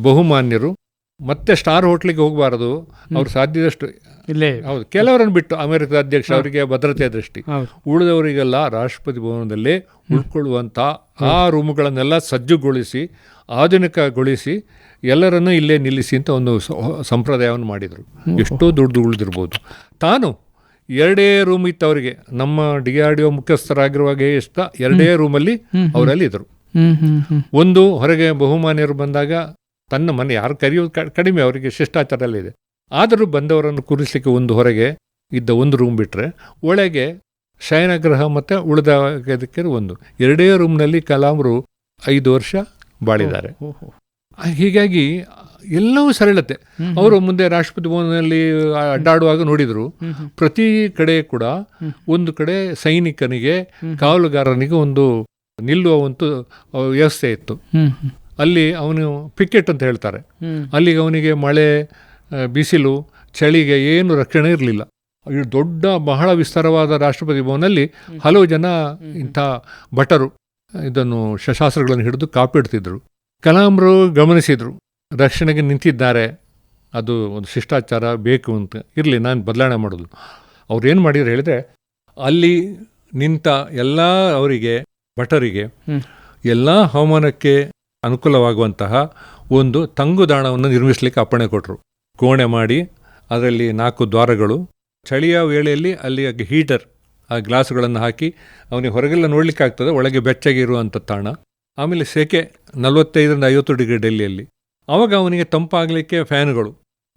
ಬಹುಮಾನ್ಯರು ಮತ್ತೆ ಸ್ಟಾರ್ ಹೋಟ್ಲಿಗೆ ಹೋಗಬಾರದು, ಅವ್ರು ಸಾಧ್ಯದಷ್ಟು ಇಲ್ಲೇ. ಹೌದು, ಕೆಲವರನ್ನು ಬಿಟ್ಟು ಅಮೆರಿಕದ ಅಧ್ಯಕ್ಷ ಅವರಿಗೆ ಭದ್ರತೆಯ ದೃಷ್ಟಿ, ಉಳಿದವರಿಗೆಲ್ಲ ರಾಷ್ಟ್ರಪತಿ ಭವನದಲ್ಲೇ ಉಳ್ಕೊಳ್ಳುವಂಥ ಆ ರೂಮುಗಳನ್ನೆಲ್ಲ ಸಜ್ಜುಗೊಳಿಸಿ ಆಧುನಿಕಗೊಳಿಸಿ ಎಲ್ಲರನ್ನೂ ಇಲ್ಲೇ ನಿಲ್ಲಿಸಿ ಅಂತ ಒಂದು ಸಂಪ್ರದಾಯವನ್ನು ಮಾಡಿದರು. ಎಷ್ಟೋ ದುಡ್ಡು ಉಳಿದಿರ್ಬೋದು. ತಾನು 2 ರೂಮ್ ಇತ್ತು ಅವರಿಗೆ. ನಮ್ಮ DRDO ಮುಖ್ಯಸ್ಥರಾಗಿರುವಾಗ 2 ರೂಮಲ್ಲಿ ಅವರಲ್ಲಿ ಇದ್ದರು. ಒಂದು ಹೊರಗೆ ಬಹುಮಾನ್ಯರು ಬಂದಾಗ ತನ್ನ ಮನೆ ಯಾರು ಕರೆಯೋದು ಕಡಿಮೆ, ಅವರಿಗೆ ಶಿಷ್ಟಾಚಾರದಲ್ಲಿದೆ. ಆದರೂ ಬಂದವರನ್ನು ಕೂರಿಸಲಿಕ್ಕೆ ಒಂದು ಹೊರಗೆ ಇದ್ದ ಒಂದು ರೂಮ್ ಬಿಟ್ಟರೆ, ಒಳಗೆ ಶಯನಗೃಹ ಮತ್ತು ಉಳಿದಕ್ಕೆ ಒಂದು 2 ರೂಮ್ನಲ್ಲಿ ಕಲಾಂರು 5 ವರ್ಷ ಬಾಳಿದ್ದಾರೆ. ಹೀಗಾಗಿ ಎಲ್ಲವೂ ಸರಳತೆ. ಅವರು ಮುಂದೆ ರಾಷ್ಟ್ರಪತಿ ಭವನದಲ್ಲಿ ಅಡ್ಡಾಡುವಾಗ ನೋಡಿದರು, ಪ್ರತಿ ಕಡೆ ಕೂಡ ಒಂದು ಕಡೆ ಸೈನಿಕನಿಗೆ, ಕಾವಲುಗಾರನಿಗೆ ಒಂದು ನಿಲ್ಲುವ ಒಂದು ವ್ಯವಸ್ಥೆ ಇತ್ತು. ಅಲ್ಲಿ ಅವನು ಪಿಕೆಟ್ ಅಂತ ಹೇಳ್ತಾರೆ. ಅಲ್ಲಿಗೆ ಅವನಿಗೆ ಮಳೆ, ಬಿಸಿಲು, ಚಳಿಗೆ ಏನು ರಕ್ಷಣೆ ಇರಲಿಲ್ಲ. ದೊಡ್ಡ ಬಹಳ ವಿಸ್ತಾರವಾದ ರಾಷ್ಟ್ರಪತಿ ಭವನಲ್ಲಿ ಹಲವು ಜನ ಇಂಥ ಭಟರು ಇದನ್ನು ಶಸ್ತ್ರಾಸ್ತ್ರಗಳನ್ನು ಹಿಡಿದು ಕಾಪಿಡ್ತಿದ್ರು. ಕಲಾಂರು ಗಮನಿಸಿದರು, ರಕ್ಷಣೆಗೆ ನಿಂತಿದ್ದಾರೆ, ಅದು ಒಂದು ಶಿಷ್ಟಾಚಾರ ಬೇಕು ಅಂತ ಇರಲಿ, ನಾನು ಬದಲಾವಣೆ ಮಾಡೋದು. ಅವ್ರು ಏನು ಮಾಡಿದ್ರು ಹೇಳಿದರೆ, ಅಲ್ಲಿ ನಿಂತ ಎಲ್ಲ ಅವರಿಗೆ ಭಟರಿಗೆ ಎಲ್ಲ ಹವಾಮಾನಕ್ಕೆ ಅನುಕೂಲವಾಗುವಂತಹ ಒಂದು ತಂಗುದಾಣವನ್ನು ನಿರ್ಮಿಸಲಿಕ್ಕೆ ಅಪ್ಪಣೆ ಕೊಟ್ಟರು. ಕೋಣೆ ಮಾಡಿ ಅದರಲ್ಲಿ 4 ದ್ವಾರಗಳು, ಚಳಿಯ ವೇಳೆಯಲ್ಲಿ ಅಲ್ಲಿ ಹೀಟರ್, ಆ ಗ್ಲಾಸುಗಳನ್ನು ಹಾಕಿ ಅವನಿಗೆ ಹೊರಗೆಲ್ಲ ನೋಡಲಿಕ್ಕೆ ಆಗ್ತದೆ, ಒಳಗೆ ಬೆಚ್ಚಗೆ ಇರುವಂಥ ತಾಣ. ಆಮೇಲೆ ಸೆಕೆ 45-50 ಡಿಗ್ರಿ ಡೆಲ್ಲಿಯಲ್ಲಿ. ಆವಾಗ ಅವನಿಗೆ ತಂಪಾಗಲಿಕ್ಕೆ ಫ್ಯಾನ್ಗಳು,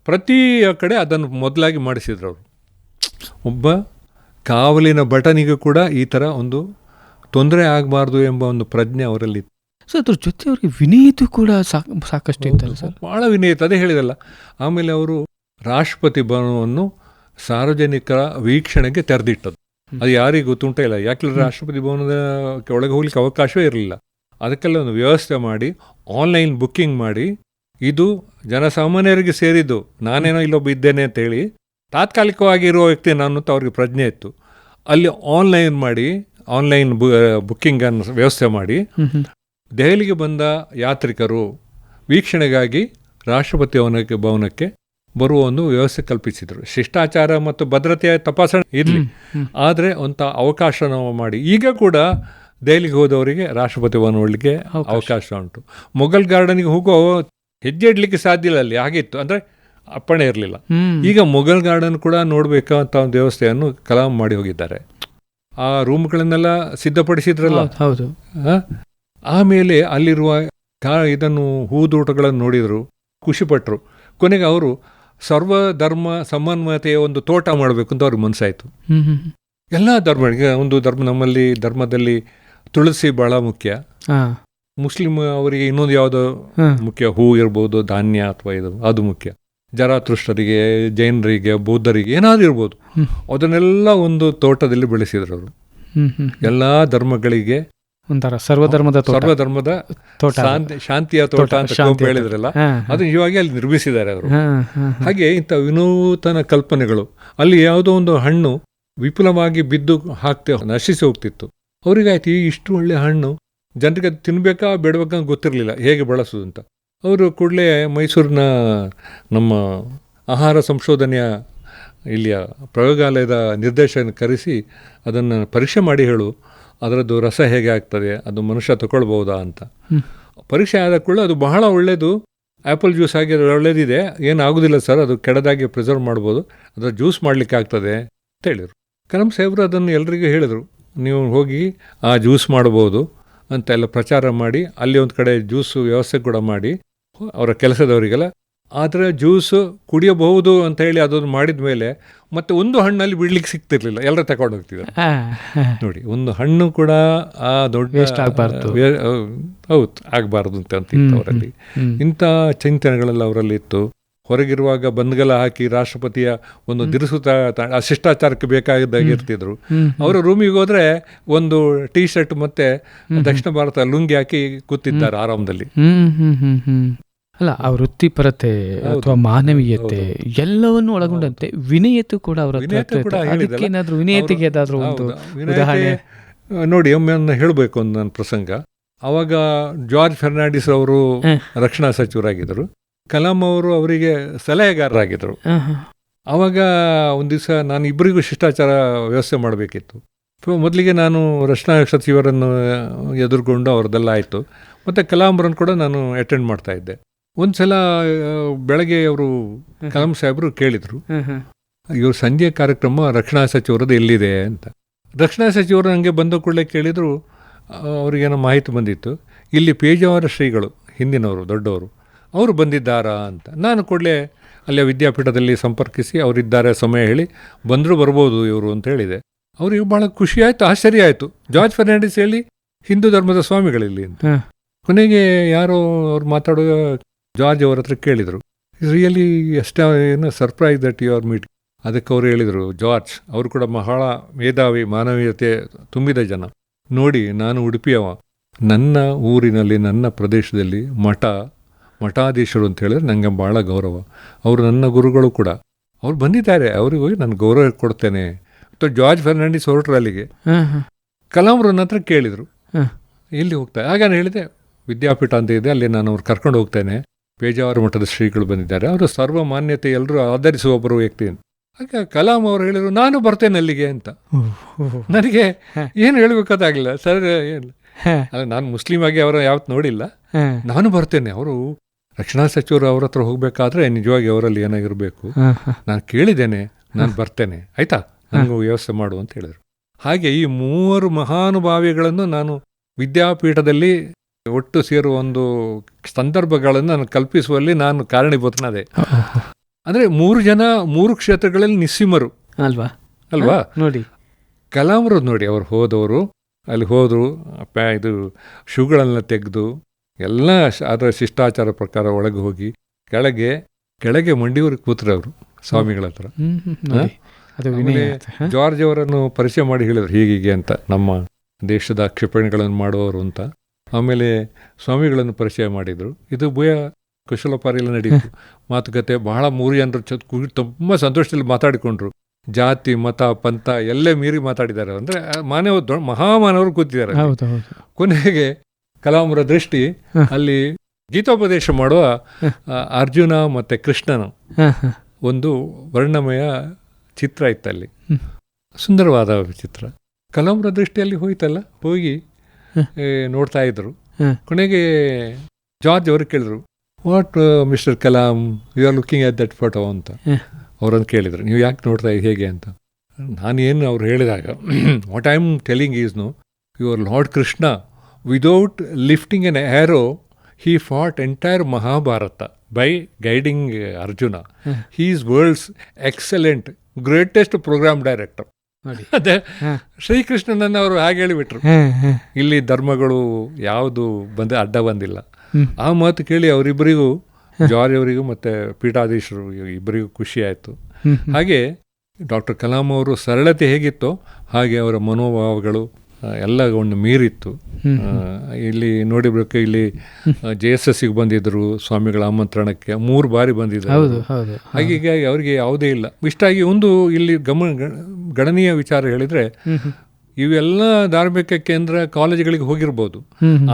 ಪ್ರತಿ ಕಡೆ ಅದನ್ನು ಮೊದಲಾಗಿ ಮಾಡಿಸಿದ್ರು ಅವರು. ಒಬ್ಬ ಕಾವಲಿನ ಭಟನಿಗೂ ಕೂಡ ಈ ಥರ ಒಂದು ತೊಂದರೆ ಆಗಬಾರ್ದು ಎಂಬ ಒಂದು ಪ್ರಜ್ಞೆ ಅವರಲ್ಲಿ. ಸೊ ಅದ್ರ ಜೊತೆ ಅವ್ರಿಗೆ ವಿನಯತೆ ಕೂಡ ಸಾಕಷ್ಟು ಇತ್ತಲ್ಲ ಸರ್? ಭಾಳ ವಿನಯತೆ, ಅದೇ ಹೇಳಿದಲ್ಲ. ಆಮೇಲೆ ಅವರು ರಾಷ್ಟ್ರಪತಿ ಭವನವನ್ನು ಸಾರ್ವಜನಿಕರ ವೀಕ್ಷಣೆಗೆ ತೆರೆದಿಟ್ಟದ್ದು. ಅದು ಯಾರಿಗೂ ಗೊತ್ತುಂಟೇ ಇಲ್ಲ. ಯಾಕೆಂದ್ರೆ ರಾಷ್ಟ್ರಪತಿ ಭವನದ ಒಳಗೆ ಹೋಗ್ಲಿಕ್ಕೆ ಅವಕಾಶವೇ ಇರಲಿಲ್ಲ. ಅದಕ್ಕೆಲ್ಲ ಒಂದು ವ್ಯವಸ್ಥೆ ಮಾಡಿ, ಆನ್ಲೈನ್ ಬುಕ್ಕಿಂಗ್ ಮಾಡಿ, ಇದು ಜನಸಾಮಾನ್ಯರಿಗೆ ಸೇರಿದ್ದು, ನಾನೇನೋ ಇಲ್ಲೊಬ್ಬ ಇದ್ದೇನೆ ಅಂತೇಳಿ ತಾತ್ಕಾಲಿಕವಾಗಿ ಇರುವ ವ್ಯಕ್ತಿ ನಾನು ಅಂತ ಅವ್ರಿಗೆ ಪ್ರಜ್ಞೆ ಇತ್ತು. ಅಲ್ಲಿ ಆನ್ಲೈನ್ ಮಾಡಿ, ಆನ್ಲೈನ್ ಬುಕ್ಕಿಂಗನ್ನು ವ್ಯವಸ್ಥೆ ಮಾಡಿ, ದೆಹಲಿಗೆ ಬಂದ ಯಾತ್ರಿಕರು ವೀಕ್ಷಣೆಗಾಗಿ ರಾಷ್ಟ್ರಪತಿ ಭವನಕ್ಕೆ ಬರುವ ಒಂದು ವ್ಯವಸ್ಥೆ ಕಲ್ಪಿಸಿದರು. ಶಿಷ್ಟಾಚಾರ ಮತ್ತು ಭದ್ರತೆಯ ತಪಾಸಣೆ ಇರಲಿ, ಆದರೆ ಒಂದು ಅವಕಾಶ ನಾವು ಮಾಡಿ. ಈಗ ಕೂಡ ದೆಹಲಿಗೆ ಹೋದವರಿಗೆ ರಾಷ್ಟ್ರಪತಿ ಭವನ ನೋಡಲಿಕ್ಕೆ ಅವಕಾಶ ಉಂಟು. ಮೊಘಲ್ ಗಾರ್ಡನ್ಗೆ ಹೋಗೋ ಹೆಜ್ಜೆ ಇಡಲಿಕ್ಕೆ ಸಾಧ್ಯ ಇಲ್ಲ, ಅಲ್ಲಿ ಆಗಿತ್ತು, ಅಂದರೆ ಅಪ್ಪಣೆ ಇರಲಿಲ್ಲ. ಈಗ ಮೊಘಲ್ ಗಾರ್ಡನ್ ಕೂಡ ನೋಡಬೇಕಂತ ಒಂದು ವ್ಯವಸ್ಥೆಯನ್ನು ಕಲಾಂ ಮಾಡಿ ಹೋಗಿದ್ದಾರೆ. ಆ ರೂಮ್ಗಳನ್ನೆಲ್ಲ ಸಿದ್ಧಪಡಿಸಿದ್ರಲ್ಲ. ಹೌದು. ಆಮೇಲೆ ಅಲ್ಲಿರುವ ಇದನ್ನು ಹೂದೋಟಗಳನ್ನು ನೋಡಿದರು, ಖುಷಿಪಟ್ಟರು. ಕೊನೆಗೆ ಅವರು ಸರ್ವಧರ್ಮ ಸಮನ್ವಯತೆಯ ಒಂದು ತೋಟ ಮಾಡಬೇಕು ಅಂತ ಅವ್ರಿಗೆ ಮನಸ್ಸಾಯಿತು. ಎಲ್ಲ ಧರ್ಮಗಳಿಗೆ ಒಂದು ನಮ್ಮಲ್ಲಿ ಧರ್ಮದಲ್ಲಿ ತುಳಸಿ ಬಹಳ ಮುಖ್ಯ. ಮುಸ್ಲಿಂ ಅವರಿಗೆ ಇನ್ನೊಂದು ಯಾವುದೋ ಮುಖ್ಯ, ಹೂ ಇರ್ಬೋದು, ಧಾನ್ಯ ಅಥವಾ ಇದು ಅದು ಮುಖ್ಯ. ಜರಾತೃಷ್ಟರಿಗೆ, ಜೈನರಿಗೆ, ಬೌದ್ಧರಿಗೆ ಏನಾದ್ರು ಇರ್ಬೋದು, ಅದನ್ನೆಲ್ಲ ಒಂದು ತೋಟದಲ್ಲಿ ಬೆಳೆಸಿದ್ರು ಅವರು. ಎಲ್ಲಾ ಧರ್ಮಗಳಿಗೆ ಒಂಥರ ಸರ್ವಧರ್ಮದ ತೋಟ, ಶಾಂತಿಯ ತೋಟ ಅಂತ ಹೇಳಿದ್ರಲ್ಲ, ಅದು ನಿಜವಾಗಿ ಅಲ್ಲಿ ನಿರ್ಮಿಸಿದ್ದಾರೆ ಅವರು. ಹಾಗೆ ಇಂಥ ವಿನೂತನ ಕಲ್ಪನೆಗಳು. ಅಲ್ಲಿ ಯಾವುದೋ ಒಂದು ಹಣ್ಣು ವಿಪುಲವಾಗಿ ಬಿದ್ದು ನಶಿಸಿ ಹೋಗ್ತಿತ್ತು. ಅವ್ರಿಗಾಯ್ತು, ಇಷ್ಟು ಒಳ್ಳೆ ಹಣ್ಣು ಜನರಿಗೆ ತಿನ್ಬೇಕಾ ಬೇಡಬೇಕಂತ ಗೊತ್ತಿರಲಿಲ್ಲ ಹೇಗೆ ಬಳಸೋದು ಅಂತ. ಅವರು ಕೂಡಲೇ ಮೈಸೂರಿನ ನಮ್ಮ ಆಹಾರ ಸಂಶೋಧನೆಯ ಇಲ್ಲಿಯ ಪ್ರಯೋಗಾಲಯದ ನಿರ್ದೇಶನ ಕರೆಸಿ ಅದನ್ನು ಪರೀಕ್ಷೆ ಮಾಡಿ ಹೇಳು, ಅದರದ್ದು ರಸ ಹೇಗೆ ಆಗ್ತದೆ, ಅದು ಮನುಷ್ಯ ತಗೊಳ್ಬೋದಾ ಅಂತ. ಪರೀಕ್ಷೆ ಆದ ಕೂಡಲೇ ಅದು ಬಹಳ ಒಳ್ಳೆಯದು, ಆ್ಯಪಲ್ ಜ್ಯೂಸ್ ಆಗಿ ಒಳ್ಳೇದಿದೆ, ಏನಾಗೋದಿಲ್ಲ ಸರ್, ಅದು ಕೆಡದಾಗಿ ಪ್ರಿಸರ್ವ್ ಮಾಡ್ಬೋದು, ಅದರ ಜ್ಯೂಸ್ ಮಾಡಲಿಕ್ಕೆ ಆಗ್ತದೆ ಅಂತ ಹೇಳಿದರು. ಕರಂ ಸಾಹೇಬರು ಅದನ್ನು ಎಲ್ಲರಿಗೂ ಹೇಳಿದರು, ನೀವು ಹೋಗಿ ಆ ಜ್ಯೂಸ್ ಮಾಡ್ಬೋದು ಅಂತೆಲ್ಲ ಪ್ರಚಾರ ಮಾಡಿ, ಅಲ್ಲಿ ಒಂದು ಕಡೆ ಜ್ಯೂಸು ವ್ಯವಸ್ಥೆ ಕೂಡ ಮಾಡಿ ಅವರ ಕೆಲಸದವರಿಗೆಲ್ಲ. ಆದರೆ ಜ್ಯೂಸು ಕುಡಿಯಬಹುದು ಅಂತ ಹೇಳಿ ಅದನ್ನು ಮಾಡಿದ ಮೇಲೆ ಮತ್ತೆ ಒಂದು ಹಣ್ಣಲ್ಲಿ ಬಿಡ್ಲಿಕ್ಕೆ ಸಿಗ್ತಿರ್ಲಿಲ್ಲ, ಎಲ್ಲರೂ ತಗೊಂಡು ಹೋಗ್ತಿದ್ದಾರೆ. ನೋಡಿ, ಒಂದು ಹಣ್ಣು ಕೂಡ ಆ ದೊಡ್ಡ ಹೌದು ಆಗಬಾರ್ದು ಅಂತ ಅಂತಿತ್ತು ಅವರಲ್ಲಿ. ಇಂಥ ಚಿಂತನೆಗಳೆಲ್ಲ ಅವರಲ್ಲಿ ಇತ್ತು. ಹೊರಗಿರುವಾಗ ಬಂದ್ಗಲ ಹಾಕಿ ರಾಷ್ಟ್ರಪತಿಯ ಒಂದು ದಿರಿಸುತ್ತ ಶಿಷ್ಟಾಚಾರಕ್ಕೆ ಬೇಕಾಗಿದ್ದಾಗಿರ್ತಿದ್ರು. ಅವರು ರೂಮಿಗೆ ಹೋದ್ರೆ ಒಂದು ಟೀ ಶರ್ಟ್ ಮತ್ತೆ ದಕ್ಷಿಣ ಭಾರತ ಲುಂಗಿ ಹಾಕಿ ಕೂತಿದ್ದಾರೆ ಆರಾಮದಲ್ಲಿ. ಅಲ್ಲ, ಆ ವೃತ್ತಿಪರತೆ ಅಥವಾ ಮಾನವೀಯತೆ ಎಲ್ಲವನ್ನು ಒಳಗೊಂಡಂತೆ ವಿನಯತೆ ಕೂಡ ಅವರ ಏನಾದ್ರು ವಿನಯತೆಗೆ ಏನಾದ್ರು ಒಂದು ಉದಾಹರಣೆ ನೋಡಿ. ಒಮ್ಮೆ ಹೇಳಬೇಕು ಒಂದು ನನ್ನ ಪ್ರಸಂಗ. ಅವಾಗ ಜಾರ್ಜ್ ಫೆರ್ನಾಂಡಿಸ್ ಅವರು ರಕ್ಷಣಾ ಸಚಿವರಾಗಿದ್ದರು, ಕಲಾಂ ಅವರು ಅವರಿಗೆ ಸಲಹೆಗಾರರಾಗಿದ್ದರು. ಆವಾಗ ಒಂದು ದಿವಸ ನಾನು ಇಬ್ಬರಿಗೂ ಶಿಷ್ಟಾಚಾರ ವ್ಯವಸ್ಥೆ ಮಾಡಬೇಕಿತ್ತು. ಮೊದಲಿಗೆ ನಾನು ರಕ್ಷಣಾ ಸಚಿವರನ್ನು ಎದುರುಗೊಂಡು ಅವ್ರದ್ದೆಲ್ಲ ಆಯಿತು. ಮತ್ತು ಕಲಾಂರನ್ನು ಕೂಡ ನಾನು ಅಟೆಂಡ್ ಮಾಡ್ತಾ ಇದ್ದೆ. ಒಂದು ಸಲ ಬೆಳಗ್ಗೆ ಅವರು ಕಲಾಂ ಸಾಹೇಬರು ಕೇಳಿದರು, ಇವ್ರ ಸಂಜೆ ಕಾರ್ಯಕ್ರಮ ರಕ್ಷಣಾ ಸಚಿವರದ್ದು ಎಲ್ಲಿದೆ ಅಂತ. ರಕ್ಷಣಾ ಸಚಿವರು ನನಗೆ ಬಂದ ಕೂಡಲೇ ಕೇಳಿದರು, ಅವ್ರಿಗೇನೋ ಮಾಹಿತಿ ಬಂದಿತ್ತು, ಇಲ್ಲಿ ಪೇಜಾವರ ಶ್ರೀಗಳು ಹಿಂದಿನವರು ದೊಡ್ಡವರು ಅವರು ಬಂದಿದ್ದಾರಾ ಅಂತ. ನಾನು ಕೂಡಲೇ ಅಲ್ಲೇ ವಿದ್ಯಾಪೀಠದಲ್ಲಿ ಸಂಪರ್ಕಿಸಿ ಅವರಿದ್ದಾರೆ ಸಮಯ ಹೇಳಿ ಬಂದರೂ ಬರ್ಬೋದು ಇವರು ಅಂತ ಹೇಳಿದೆ. ಅವರಿಗೆ ಭಾಳ ಖುಷಿ ಆಯಿತು, ಆಶ್ಚರ್ಯ ಆಯಿತು. ಜಾರ್ಜ್ ಫರ್ನಾಂಡಿಸ್ ಹೇಳಿ ಹಿಂದೂ ಧರ್ಮದ ಸ್ವಾಮಿಗಳಿಲ್ಲಿ ಅಂತ. ಕೊನೆಗೆ ಯಾರೋ ಅವ್ರು ಮಾತಾಡೋ ಜಾರ್ಜ್ ಅವ್ರ ಹತ್ರ ಕೇಳಿದರು, ರಿಯಲಿ ಎಷ್ಟೇ ಏನು surprise that you are meeting. ಅದಕ್ಕೆ ಅವರು ಹೇಳಿದರು, ಜಾರ್ಜ್ ಅವರು ಕೂಡ ಬಹಳ ಮೇಧಾವಿ, ಮಾನವೀಯತೆ ತುಂಬಿದ ಜನ. ನೋಡಿ, ನಾನು ಉಡುಪಿಯವ, ನನ್ನ ಊರಿನಲ್ಲಿ ನನ್ನ ಪ್ರದೇಶದಲ್ಲಿ ಮಠಾಧೀಶರು ಅಂತ ಹೇಳಿದ್ರೆ ನನಗೆ ಭಾಳ ಗೌರವ. ಅವರು ನನ್ನ ಗುರುಗಳು ಕೂಡ, ಅವ್ರು ಬಂದಿದ್ದಾರೆ, ಅವ್ರಿಗೆ ಹೋಗಿ ನಾನು ಗೌರವ ಕೊಡ್ತೇನೆ. ಜಾರ್ಜ್ ಫರ್ನಾಂಡಿಸ್ ಹೊರಟ್ರು ಅಲ್ಲಿಗೆ. ಕಲಾಂರು ನನ್ನ ಹತ್ರ ಕೇಳಿದರು, ಎಲ್ಲಿ ಹೋಗ್ತಾರೆ? ಆಗ ನಾನು ಹೇಳಿದೆ, ವಿದ್ಯಾಪೀಠ ಅಂತ ಇದೆ, ಅಲ್ಲಿ ನಾನು ಅವ್ರು ಕರ್ಕೊಂಡು ಹೋಗ್ತೇನೆ, ಪೇಜಾವರ ಮಠದ ಶ್ರೀಗಳು ಬಂದಿದ್ದಾರೆ, ಅವರು ಸರ್ವ ಮಾನ್ಯತೆ ಎಲ್ಲರೂ ಆಧರಿಸುವ ಒಬ್ಬರು ವ್ಯಕ್ತಿ ಅಂತ. ಆಗ ಕಲಾಂ ಅವರು ಹೇಳಿದರು, ನಾನು ಬರ್ತೇನೆ ಅಲ್ಲಿಗೆ ಅಂತ. ನನಗೆ ಏನು ಹೇಳಬೇಕಾದಾಗಲಿಲ್ಲ ಸರ್, ಅಲ್ಲ ನಾನು ಮುಸ್ಲಿಂ ಆಗಿ ಅವರ ಯಾವತ್ತು ನೋಡಿಲ್ಲ, ನಾನು ಬರ್ತೇನೆ. ಅವರು ರಕ್ಷಣಾ ಸಚಿವರು ಅವ್ರ ಹತ್ರ ಹೋಗಬೇಕಾದ್ರೆ ನಿಜವಾಗಿ ಅವರಲ್ಲಿ ಏನಾಗಿರಬೇಕು, ನಾನು ಕೇಳಿದ್ದೇನೆ, ನಾನು ಬರ್ತೇನೆ, ಆಯ್ತಾ, ನನಗೂ ವ್ಯವಸ್ಥೆ ಮಾಡು ಅಂತ ಹೇಳಿದರು. ಹಾಗೆ ಈ 3 ಮಹಾನುಭಾವಿಗಳನ್ನು ನಾನು ವಿದ್ಯಾಪೀಠದಲ್ಲಿ ಒಟ್ಟು ಸೇರುವ ಒಂದು ಸಂದರ್ಭಗಳನ್ನು ನಾನು ಕಲ್ಪಿಸುವಲ್ಲಿ ನಾನು ಕಾರಣೀಭೂತನಾದೆ. ಅಂದರೆ 3 ಜನ 3 ಕ್ಷೇತ್ರಗಳಲ್ಲಿ ನಿಸ್ಸೀಮರು ಅಲ್ವಾ ನೋಡಿ. ಕಲಾಂರು ನೋಡಿ, ಅವ್ರು ಹೋದವರು ಅಲ್ಲಿ ಹೋದರು, ಇದು ಶೂಗಳನ್ನ ತೆಗೆದು ಎಲ್ಲ ಅದರ ಶಿಷ್ಟಾಚಾರ ಪ್ರಕಾರ ಒಳಗೆ ಹೋಗಿ ಕೆಳಗೆ ಮಂಡಿಯೂರಿಗೆ ಕೂತ್ರು ಅವರು ಸ್ವಾಮಿಗಳ ಹತ್ರ. ಆಮೇಲೆ ಜಾರ್ಜ್ ಅವರನ್ನು ಪರಿಚಯ ಮಾಡಿ ಹೇಳಿದರು, ಹೀಗೆ ಅಂತ, ನಮ್ಮ ದೇಶದ ಕ್ಷಿಪಣಿಗಳನ್ನು ಮಾಡುವವರು ಅಂತ. ಆಮೇಲೆ ಸ್ವಾಮಿಗಳನ್ನು ಪರಿಚಯ ಮಾಡಿದರು. ಇದು ಭೂಯ ಕುಶಲೋಪಾರಿಯಲ್ಲಿ ನಡೀತು ಮಾತುಕತೆ. ಬಹಳ 3 ಜನರು ತುಂಬ ಸಂತೋಷದಲ್ಲಿ ಮಾತಾಡಿಕೊಂಡ್ರು. ಜಾತಿ, ಮತ, ಪಂಥ ಎಲ್ಲೇ ಮೀರಿ ಮಾತಾಡಿದ್ದಾರೆ. ಅಂದರೆ ಮಹಾಮಾನವರು ಕೂತಿದ್ದಾರೆ. ಕೊನೆಗೆ ಕಲಾಂರ ದೃಷ್ಟಿ ಅಲ್ಲಿ ಗೀತೋಪದೇಶ ಮಾಡುವ ಅರ್ಜುನ ಮತ್ತು ಕೃಷ್ಣನ ಒಂದು ವರ್ಣಮಯ ಚಿತ್ರ ಇತ್ತಲ್ಲಿ, ಸುಂದರವಾದ ಚಿತ್ರ. ಕಲಾಂರ ದೃಷ್ಟಿಯಲ್ಲಿ ಹೋಯ್ತಲ್ಲ, ಹೋಗಿ ನೋಡ್ತಾ ಇದ್ರು. ಕೊನೆಗೆ ಜಾರ್ಜ್ ಅವರು ಕೇಳಿದ್ರು, what mister Kalam, you are looking at that photo ಅಂತ. ಅವರನ್ನು ಕೇಳಿದ್ರು, ನೀವು ಯಾಕೆ ನೋಡ್ತಾ ಹೇಗೆ ಅಂತ. ನಾನೇನು ಅವ್ರು ಹೇಳಿದಾಗ, what I am telling is no, your lord Krishna without lifting an arrow he fought entire Mahabharata by guiding Arjuna. He is world's excellent, greatest program director. ನೋಡಿ. ಅದೇ ಹಾ. ಶ್ರೀಕೃಷ್ಣನನ್ನು ಅವರು ಹಾಗೆ ಹೇಳಿಬಿಟ್ರು, ಇಲ್ಲಿ ಧರ್ಮಗಳು ಯಾವುದು ಅಡ್ಡ ಬಂದಿಲ್ಲ. ಆ ಮಾತು ಕೇಳಿ ಅವರಿಬ್ಬರಿಗೂ, ಜಾರಿಯವರಿಗೂ ಮತ್ತು ಪೀಠಾಧೀಶರು ಇಬ್ಬರಿಗೂ ಖುಷಿ ಆಯಿತು. ಹಾಗೆ ಡಾಕ್ಟರ್ ಕಲಾಂ ಅವರು ಸರಳತೆ ಹೇಗಿತ್ತೋ ಹಾಗೆ ಅವರ ಮನೋಭಾವಗಳು ಎಲ್ಲ ಒಂದು ಮೀರಿತ್ತು. ಇಲ್ಲಿ ನೋಡಿರ್ಬೇಕು, ಇಲ್ಲಿ JSSಗೆ ಬಂದಿದ್ದರು ಸ್ವಾಮಿಗಳ ಆಮಂತ್ರಣಕ್ಕೆ 3 ಬಾರಿ ಬಂದಿದ್ದರು. ಹಾಗಾಗಿ ಅವರಿಗೆ ಯಾವುದೇ ಇಲ್ಲ. ಇಷ್ಟಾಗಿ ಒಂದು ಇಲ್ಲಿ ಗಣನೀಯ ವಿಚಾರ ಹೇಳಿದರೆ, ಇವೆಲ್ಲ ಧಾರ್ಮಿಕ ಕೇಂದ್ರ ಕಾಲೇಜುಗಳಿಗೆ ಹೋಗಿರ್ಬೋದು,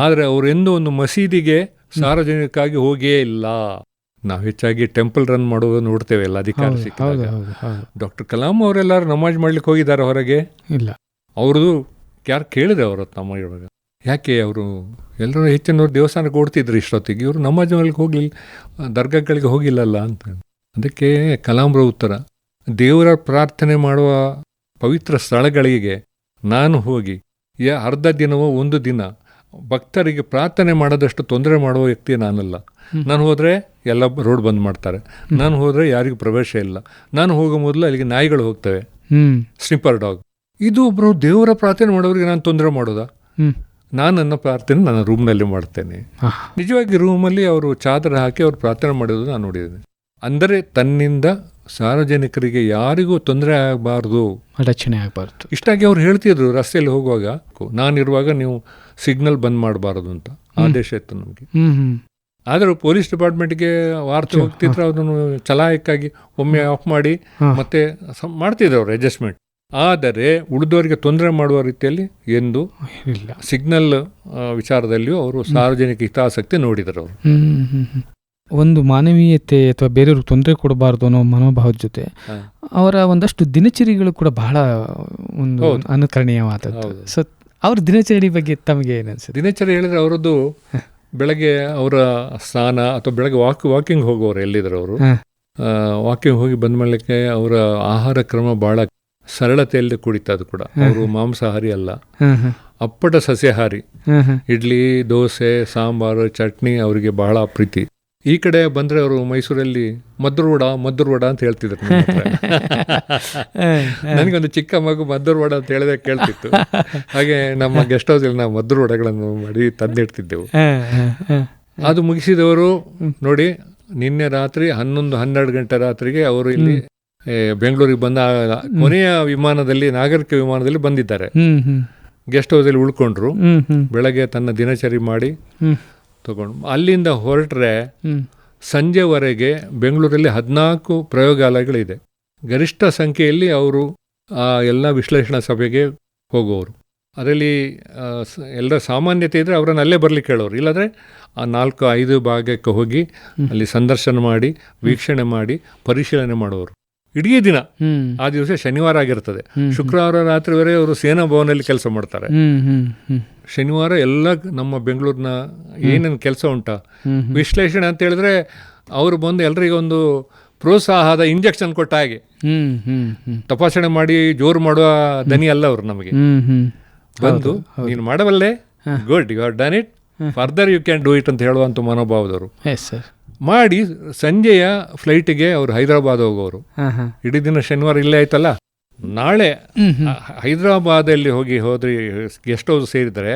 ಆದರೆ ಅವರೆಂದೂ ಒಂದು ಮಸೀದಿಗೆ ಸಾರ್ವಜನಿಕವಾಗಿ ಹೋಗಿಯೇ ಇಲ್ಲ. ನಾವು ಹೆಚ್ಚಾಗಿ ಟೆಂಪಲ್ ರನ್ ಮಾಡೋದು ನೋಡ್ತೇವೆ ಎಲ್ಲ ಅಧಿಕಾರ ಸಿಕ್ಕಿದಾಗ. ಡಾಕ್ಟರ್ ಕಲಾಂ ಅವರೆಲ್ಲರೂ ನಮಾಜ್ ಮಾಡ್ಲಿಕ್ಕೆ ಹೋಗಿದ್ದಾರೆ ಹೊರಗೆ? ಇಲ್ಲ. ಅವ್ರದ್ದು ಯಾರು ಕೇಳಿದೆ ಅವರು ತಮ್ಮ ಇವಾಗ, ಯಾಕೆ ಅವರು ಎಲ್ಲರೂ ಹೆಚ್ಚಿನವ್ರು ದೇವಸ್ಥಾನಕ್ಕೆ ಓಡ್ತಿದ್ರು ಇಷ್ಟೊತ್ತಿಗೆ, ಇವರು ನಮಾಜ್ ಮಾಡ್ಲಿಕ್ಕೆ ಹೋಗ್ಲಿಲ್ಲ, ದರ್ಗಾಗಳಿಗೆ ಹೋಗಿಲ್ಲಲ್ಲ ಅಂತ. ಅದಕ್ಕೆ ಕಲಾಂರ ಉತ್ತರ, ದೇವರ ಪ್ರಾರ್ಥನೆ ಮಾಡುವ ಪವಿತ್ರ ಸ್ಥಳಗಳಿಗೆ ನಾನು ಹೋಗಿ ಅರ್ಧ ದಿನವೋ ಒಂದು ದಿನ ಭಕ್ತರಿಗೆ ಪ್ರಾರ್ಥನೆ ಮಾಡೋದಷ್ಟು ತೊಂದರೆ ಮಾಡುವ ವ್ಯಕ್ತಿ ನಾನಲ್ಲ. ನಾನು ಹೋದರೆ ಎಲ್ಲ ರೋಡ್ ಬಂದ್ ಮಾಡ್ತಾರೆ, ನಾನು ಹೋದರೆ ಯಾರಿಗೂ ಪ್ರವೇಶ ಇಲ್ಲ, ನಾನು ಹೋಗೋ ಮೊದಲು ಅಲ್ಲಿಗೆ ನಾಯಿಗಳು ಹೋಗ್ತವೆ, ಸ್ನಿಪ್ಪರ್ ಡಾಗ್. ಇದು ಒಬ್ಬರು ದೇವರ ಪ್ರಾರ್ಥನೆ ಮಾಡೋರಿಗೆ ನಾನು ತೊಂದರೆ ಮಾಡೋದಾ? ನಾನು ನನ್ನ ಪ್ರಾರ್ಥನೆ ನನ್ನ ರೂಮ್ನಲ್ಲಿ ಮಾಡ್ತೇನೆ. ನಿಜವಾಗಿ ರೂಮಲ್ಲಿ ಅವರು ಚಾದರ ಹಾಕಿ ಅವರು ಪ್ರಾರ್ಥನೆ ಮಾಡೋದು ನಾನು ನೋಡಿದ್ದೇನೆ. ಅಂದರೆ ತನ್ನಿಂದ ಸಾರ್ವಜನಿಕರಿಗೆ ಯಾರಿಗೂ ತೊಂದರೆ ಆಗಬಾರ್ದು, ಅಡಚಣೆ ಆಗಬಾರ್ದು. ಇಷ್ಟಾಗಿ ಅವ್ರು ಹೇಳ್ತಿದ್ರು ರಸ್ತೆಯಲ್ಲಿ ಹೋಗುವಾಗ, ನಾನಿರುವಾಗ ನೀವು ಸಿಗ್ನಲ್ ಬಂದ್ ಮಾಡಬಾರ್ದು ಅಂತ ಆದೇಶ ಇತ್ತು ನಮಗೆ. ಆದರೂ ಪೊಲೀಸ್ ಡಿಪಾರ್ಟ್ಮೆಂಟ್ಗೆ ವಾರ್ತೆ ಹೋಗ್ತಿದ್ರು, ಅದನ್ನು ಚಲಾಯಕ್ಕಾಗಿ ಒಮ್ಮೆ ಆಫ್ ಮಾಡಿ ಮತ್ತೆ ಮಾಡ್ತಿದ್ರು ಅವರು ಅಡ್ಜಸ್ಟ್ಮೆಂಟ್. ಆದರೆ ಉಳಿದವರಿಗೆ ತೊಂದರೆ ಮಾಡುವ ರೀತಿಯಲ್ಲಿ ಎಂದು ಇಲ್ಲ. ಸಿಗ್ನಲ್ ವಿಚಾರದಲ್ಲಿಯೂ ಅವರು ಸಾರ್ವಜನಿಕ ಹಿತಾಸಕ್ತಿ ನೋಡಿದರು ಅವರು. ಒಂದು ಮಾನವೀಯತೆ ಅಥವಾ ಬೇರೆಯವ್ರಿಗೆ ತೊಂದರೆ ಕೊಡಬಾರ್ದು ಅನ್ನೋ ಮನೋಭಾವದ ಜೊತೆ ಅವರ ಒಂದಷ್ಟು ದಿನಚರಿಗಳು ಕೂಡ ಬಹಳ ಒಂದು ಅನುಕರಣೀಯವಾದದ್ದು. ಸೊ ಅವ್ರ ದಿನಚರಿ ಬಗ್ಗೆ ತಮಗೆ ಏನು ಅನ್ಸುತ್ತೆ? ದಿನಚರಿ ಹೇಳಿದ್ರೆ ಅವರದ್ದು ಬೆಳಗ್ಗೆ ಅವರ ಸ್ನಾನ ಅಥವಾ ಬೆಳಗ್ಗೆ ವಾಕಿಂಗ್ ಹೋಗೋರು ಎಲ್ಲಿದ್ರು ಅವರು, ವಾಕಿಂಗ್ ಹೋಗಿ ಬಂದ ಮೇಲಕ್ಕೆ ಅವರ ಆಹಾರ ಕ್ರಮ ಬಹಳ ಸರಳತೆಯಲ್ಲಿ ಕುಡಿತದು ಕೂಡ. ಅವರು ಮಾಂಸಾಹಾರಿ ಅಲ್ಲ, ಅಪ್ಪಟ ಸಸ್ಯಾಹಾರಿ. ಇಡ್ಲಿ, ದೋಸೆ, ಸಾಂಬಾರು, ಚಟ್ನಿ ಅವರಿಗೆ ಬಹಳ ಪ್ರೀತಿ. ಈ ಕಡೆ ಬಂದರೆ ಅವರು ಮೈಸೂರಲ್ಲಿ ಮದ್ದೂರು ವಡ ಅಂತ ಹೇಳ್ತಿದ್ರು. ನನಗೊಂದು ಚಿಕ್ಕ ಮಗು ಮದ್ದೂರು ವಡ ಅಂತ ಹೇಳಿದ್ರೆ ಕೇಳ್ತಿತ್ತು. ಹಾಗೆ ನಮ್ಮ ಗೆಸ್ಟ್ ಹೌಸಲ್ಲಿ ನಾವು ಮದ್ದೂರು ವಡಗಳನ್ನು ಮಾಡಿ ತಂದಿಡ್ತಿದ್ದೆವು. ಅದು ಮುಗಿಸಿದವರು ನೋಡಿ, ನಿನ್ನೆ ರಾತ್ರಿ 11-12 ಗಂಟೆ ರಾತ್ರಿಗೆ ಅವರು ಇಲ್ಲಿ ಬೆಂಗಳೂರಿಗೆ ಬಂದ ಕೊನೆಯ ವಿಮಾನದಲ್ಲಿ, ನಾಗರಿಕ ವಿಮಾನದಲ್ಲಿ ಬಂದಿದ್ದಾರೆ. ಗೆಸ್ಟ್ ಹೌಸಲ್ಲಿ ಉಳ್ಕೊಂಡ್ರು. ಬೆಳಗ್ಗೆ ತನ್ನ ದಿನಚರಿ ಮಾಡಿ ತಗೊಂಡು ಅಲ್ಲಿಂದ ಹೊರಟ್ರೆ ಸಂಜೆವರೆಗೆ ಬೆಂಗಳೂರಲ್ಲಿ 14 ಪ್ರಯೋಗಾಲಯಗಳಿದೆ. ಗರಿಷ್ಠ ಸಂಖ್ಯೆಯಲ್ಲಿ ಅವರು ಎಲ್ಲ ವಿಶ್ಲೇಷಣಾ ಸಭೆಗೆ ಹೋಗುವವರು. ಅದರಲ್ಲಿ ಎಲ್ಲರ ಸಾಮಾನ್ಯತೆ ಇದ್ದರೆ ಅವರನ್ನು ಅಲ್ಲೇ ಬರ್ಲಿಕ್ಕೆ ಹೇಳೋರು. ಇಲ್ಲಾಂದರೆ ಆ 4-5 ಭಾಗಕ್ಕೆ ಹೋಗಿ ಅಲ್ಲಿ ಸಂದರ್ಶನ ಮಾಡಿ, ವೀಕ್ಷಣೆ ಮಾಡಿ, ಪರಿಶೀಲನೆ ಮಾಡುವವರು ಇಡೀ ದಿನ. ಆ ದಿವಸ ಶನಿವಾರ ಆಗಿರ್ತದೆ. ಶುಕ್ರವಾರ ರಾತ್ರಿವರೆಗೆ ಅವರು ಸೇನಾ ಭವನದಲ್ಲಿ ಕೆಲಸ ಮಾಡ್ತಾರೆ. ಶನಿವಾರ ಎಲ್ಲ ನಮ್ಮ ಬೆಂಗಳೂರಿನ ಏನೇನು ಕೆಲಸ ಉಂಟಾ ವಿಶ್ಲೇಷಣೆ ಅಂತ ಹೇಳಿದ್ರೆ ಅವರು ಬಂದು ಎಲ್ರಿಗೂ ಒಂದು ಪ್ರೋತ್ಸಾಹದ ಇಂಜೆಕ್ಷನ್ ಕೊಟ್ಟ ಹಾಗೆ ತಪಾಸಣೆ ಮಾಡಿ ಜೋರು ಮಾಡುವ ದನಿ ಅಲ್ಲ ಅವರು. ನಮಗೆ ಬಂದು ನೀನು ಮಾಡಬಲ್ಲೆ, good, you are done it, further you can do it ಅಂತ ಹೇಳುವಂಥ ಮನೋಭಾವದವರು. ಮಾಡಿ ಸಂಜೆಯ ಫ್ಲೈಟಿಗೆ ಅವರು ಹೈದರಾಬಾದ್ ಹೋಗೋರು. ಇಡೀ ದಿನ ಶನಿವಾರ ಇಲ್ಲೇ ಆಯ್ತಲ್ಲ, ನಾಳೆ ಹೈದರಾಬಾದಲ್ಲಿ ಹೋದ್ರಿ ಗೆಸ್ಟ್ ಹೌಸ್ ಸೇರಿದರೆ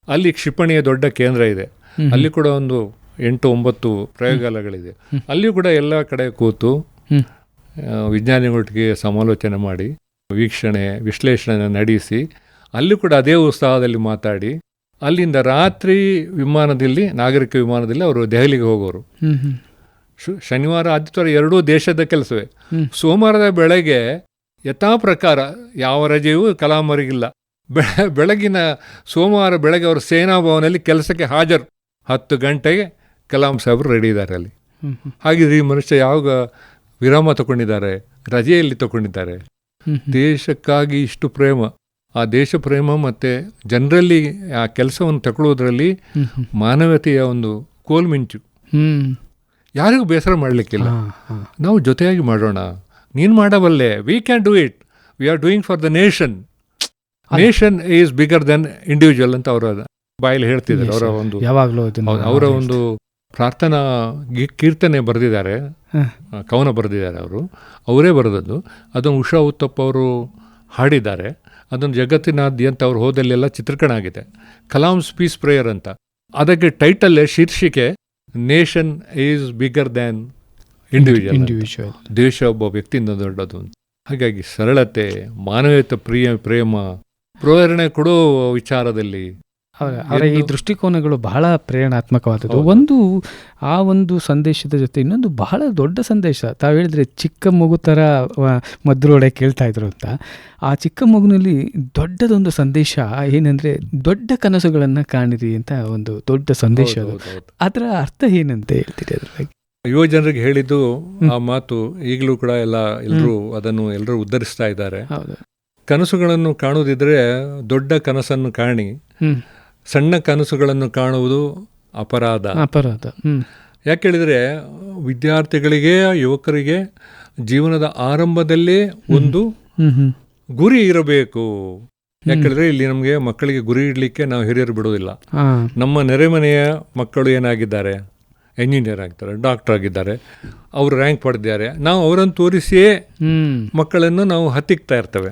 ಅಲ್ಲಿ ಕ್ಷಿಪಣಿಯ ದೊಡ್ಡ ಕೇಂದ್ರ ಇದೆ. ಅಲ್ಲಿ ಕೂಡ ಒಂದು 8-9 ಪ್ರಯೋಗಾಲಯಗಳಿದೆ. ಅಲ್ಲಿ ಕೂಡ ಎಲ್ಲ ಕಡೆ ಕೂತು ವಿಜ್ಞಾನಿಗಳೊಟ್ಟಿಗೆ ಸಮಾಲೋಚನೆ ಮಾಡಿ, ವೀಕ್ಷಣೆ ವಿಶ್ಲೇಷಣೆ ನಡೆಸಿ, ಅಲ್ಲಿ ಕೂಡ ಅದೇ ಉತ್ಸಾಹದಲ್ಲಿ ಮಾತಾಡಿ, ಅಲ್ಲಿಂದ ರಾತ್ರಿ ವಿಮಾನದಲ್ಲಿ, ನಾಗರಿಕ ವಿಮಾನದಲ್ಲಿ ಅವರು ದೆಹಲಿಗೆ ಹೋಗೋರು. ಶನಿವಾರ ಆದಿತ್ಯವಾರ 2 ದೇಶದ ಕೆಲಸವೇ. ಸೋಮವಾರದ ಬೆಳಗ್ಗೆ ಯಥಾ ಪ್ರಕಾರ ಯಾವ ರಜೆಯೂ ಕಲಾಮರಿಗಿಲ್ಲ. ಬೆಳಗಿನ ಸೋಮವಾರ ಬೆಳಗ್ಗೆ ಅವರು ಸೇನಾ ಭವನದಲ್ಲಿ ಕೆಲಸಕ್ಕೆ ಹಾಜರು. 10 ಗಂಟೆಗೆ ಕಲಾಂ ಸಾಹೇಬರು ರೆಡಿ ಇದ್ದಾರೆ ಅಲ್ಲಿ. ಹಾಗಿದ್ರೆ ಈ ಮನುಷ್ಯ ಯಾವಾಗ ವಿರಾಮ ತಗೊಂಡಿದ್ದಾರೆ, ರಜೆಯಲ್ಲಿ ತಗೊಂಡಿದ್ದಾರೆ? ದೇಶಕ್ಕಾಗಿ ಇಷ್ಟು ಪ್ರೇಮ, ಆ ದೇಶ ಪ್ರೇಮ ಮತ್ತು ಜನರಲ್ಲಿ ಆ ಕೆಲಸವನ್ನು ತಗೊಳ್ಳೋದ್ರಲ್ಲಿ ಮಾನವತೆಯ ಒಂದು ಕೋಲ್ಮಿಂಚು. ಯಾರಿಗೂ ಬೇಸರ ಮಾಡಲಿಕ್ಕಿಲ್ಲ. ನಾವು ಜೊತೆಯಾಗಿ ಮಾಡೋಣ, ನೀನು ಮಾಡಬಲ್ಲೆ, we can do it, we are doing for the nation, nation is bigger then individual ಅಂತ ಅವರ ಬಾಯಲ್ಲಿ ಹೇಳ್ತಿದ್ದಾರೆ. ಅವರ ಒಂದು ಪ್ರಾರ್ಥನಾ ಕೀರ್ತನೆ ಬರೆದಿದ್ದಾರೆ, ಕವನ ಬರೆದಿದ್ದಾರೆ ಅವರು, ಅವರೇ ಬರೆದದ್ದು. ಅದನ್ನು ಉಷಾ ಉತ್ತಪ್ಪ ಅವರು ಹಾಡಿದ್ದಾರೆ. ಅದನ್ನು ಜಗತ್ತಿನಾದ್ಯಂತ ಅವ್ರು ಹೋದಲ್ಲೆಲ್ಲ ಚಿತ್ರೀಕರಣ ಆಗಿದೆ. ಕಲಾಮ್ಸ್ ಪೀಸ್ ಪ್ರೇಯರ್ ಅಂತ. ಅದಕ್ಕೆ ಟೈಟಲ್ ಶೀರ್ಷಿಕೆ nation is bigger than individual. ದೇಶ ಒಬ್ಬ ವ್ಯಕ್ತಿಯಿಂದ ದೊಡ್ಡದು ಅಂತ. ಹಾಗಾಗಿ ಸರಳತೆ, ಮಾನವೀಯತೆ, ಪ್ರೇಮ, ಪ್ರೇರಣೆ ಕೊಡೋ ವಿಚಾರದಲ್ಲಿ ಅವರ ಈ ದೃಷ್ಟಿಕೋನಗಳು ಬಹಳ ಪ್ರೇರಣಾತ್ಮಕವಾದದ್ದು. ಆ ಒಂದು ಸಂದೇಶದ ಜೊತೆ ಇನ್ನೊಂದು ಬಹಳ ದೊಡ್ಡ ಸಂದೇಶ. ತಾವು ಹೇಳಿದ್ರೆ ಚಿಕ್ಕ ಮಗು ಥರ ಮದ್ರೊಳಗೆ ಕೇಳ್ತಾ ಇದ್ರು ಅಂತ. ಆ ಚಿಕ್ಕ ಮಗುನಲ್ಲಿ ದೊಡ್ಡದೊಂದು ಸಂದೇಶ ಏನಂದರೆ, ದೊಡ್ಡ ಕನಸುಗಳನ್ನು ಕಾಣಿರಿ ಅಂತ ಒಂದು ದೊಡ್ಡ ಸಂದೇಶ. ಅದರ ಅರ್ಥ ಏನಂತ ಹೇಳ್ತೀರಿ ಅದ್ರ ಬಗ್ಗೆ? ಯುವ ಜನರಿಗೆ ಹೇಳಿದ್ದು ಆ ಮಾತು ಈಗಲೂ ಕೂಡ ಎಲ್ಲರೂ ಉದ್ಧರಿಸ್ತಾ ಇದ್ದಾರೆ. ಕನಸುಗಳನ್ನು ಕಾಣುವುದಿದ್ರೆ ದೊಡ್ಡ ಕನಸನ್ನು ಕಾಣಿ, ಸಣ್ಣ ಕನಸುಗಳನ್ನು ಕಾಣುವುದು ಅಪರಾಧ. ಯಾಕೆ ಹೇಳಿದರೆ, ವಿದ್ಯಾರ್ಥಿಗಳಿಗೆ, ಯುವಕರಿಗೆ ಜೀವನದ ಆರಂಭದಲ್ಲೇ ಒಂದು ಗುರಿ ಇರಬೇಕು. ಯಾಕೆಳಿದ್ರೆ ಇಲ್ಲಿ ನಮಗೆ ಮಕ್ಕಳಿಗೆ ಗುರಿ ಇಡಲಿಕ್ಕೆ ನಾವು ಹಿರಿಯರು ಬಿಡೋದಿಲ್ಲ. ನಮ್ಮ ನೆರೆಮನೆಯ ಮಕ್ಕಳು ಏನಾಗಿದ್ದಾರೆ, ಎಂಜಿನಿಯರ್ ಆಗಿದ್ದಾರೆ, ಡಾಕ್ಟರ್ ಆಗಿದ್ದಾರೆ, ಅವರು ರ್ಯಾಂಕ್ ಪಡೆದಿದ್ದಾರೆ. ನಾವು ಅವರನ್ನು ತೋರಿಸಿಯೇ ಮಕ್ಕಳನ್ನು ನಾವು ಹತ್ತಿಕ್ತಾ ಇರ್ತೇವೆ.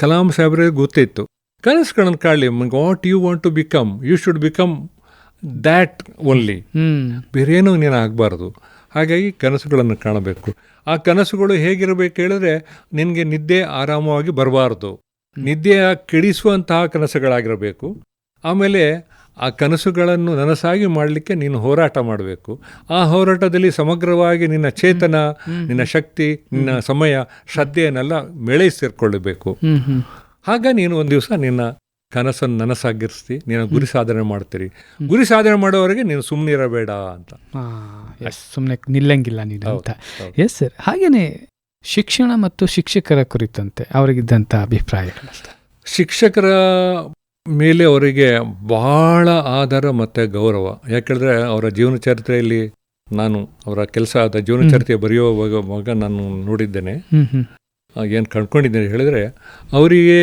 ಕಲಾಂ ಸಾಹೇಬ್ರಿಗೆ ಗೊತ್ತಿತ್ತು, ಕನಸುಗಳನ್ನು ಕಾಣಲಿ. What you want to become, you should become that only, ಬೇರೇನೂ ನೀನು ಆಗಬಾರ್ದು. ಹಾಗಾಗಿ ಕನಸುಗಳನ್ನು ಕಾಣಬೇಕು. ಆ ಕನಸುಗಳು ಹೇಗಿರಬೇಕು ಹೇಳಿದ್ರೆ, ನಿನಗೆ ನಿದ್ದೆ ಆರಾಮವಾಗಿ ಬರಬಾರ್ದು, ನಿದ್ದೆಯ ಕೆಡಿಸುವಂತಹ ಕನಸುಗಳಾಗಿರಬೇಕು. ಆಮೇಲೆ ಆ ಕನಸುಗಳನ್ನು ನನಸಾಗಿ ಮಾಡಲಿಕ್ಕೆ ನೀನು ಹೋರಾಟ ಮಾಡಬೇಕು. ಆ ಹೋರಾಟದಲ್ಲಿ ಸಮಗ್ರವಾಗಿ ನಿನ್ನ ಚೇತನ, ನಿನ್ನ ಶಕ್ತಿ, ನಿನ್ನ ಸಮಯ, ಶ್ರದ್ಧೆಯನ್ನೆಲ್ಲ ಮೇಳೈಸಿರ್ಕೊಳ್ಳಬೇಕು. ಆಗ ನೀನು ಒಂದು ದಿವಸ ನಿನ್ನ ಕನಸನ್ನು ನನಸಾಗಿರಿಸ್ತಿ, ನೀನು ಗುರಿ ಸಾಧನೆ ಮಾಡ್ತೀರಿ. ಗುರಿ ಸಾಧನೆ ಮಾಡೋವರೆಗೆ ನೀನು ಸುಮ್ಮನೆ ಇರಬೇಡ ಅಂತ. ಸುಮ್ಮನೆ ನಿಲ್ಲಂಗಿಲ್ಲ ನೀನು ಅಂತ. Yes sir. ಹಾಗೆಯೇ ಶಿಕ್ಷಣ ಮತ್ತು ಶಿಕ್ಷಕರ ಕುರಿತಂತೆ ಅವರಿಗಿದ್ದಂಥ ಅಭಿಪ್ರಾಯ? ಶಿಕ್ಷಕರ ಮೇಲೆ ಅವರಿಗೆ ಬಹಳ ಆದರ ಮತ್ತು ಗೌರವ. ಯಾಕೆಂದರೆ ಅವರ ಜೀವನ ಚರಿತ್ರೆಯಲ್ಲಿ ನಾನು ಅವರ ಜೀವನ ಚರಿತ್ರೆ ಬರೆಯುವಾಗ ನಾನು ನೋಡಿದ್ದೇನೆ. ಏನು ಕಂಡುಕೊಂಡಿದ್ದೇನೆ ಹೇಳಿದರೆ, ಅವರಿಗೆ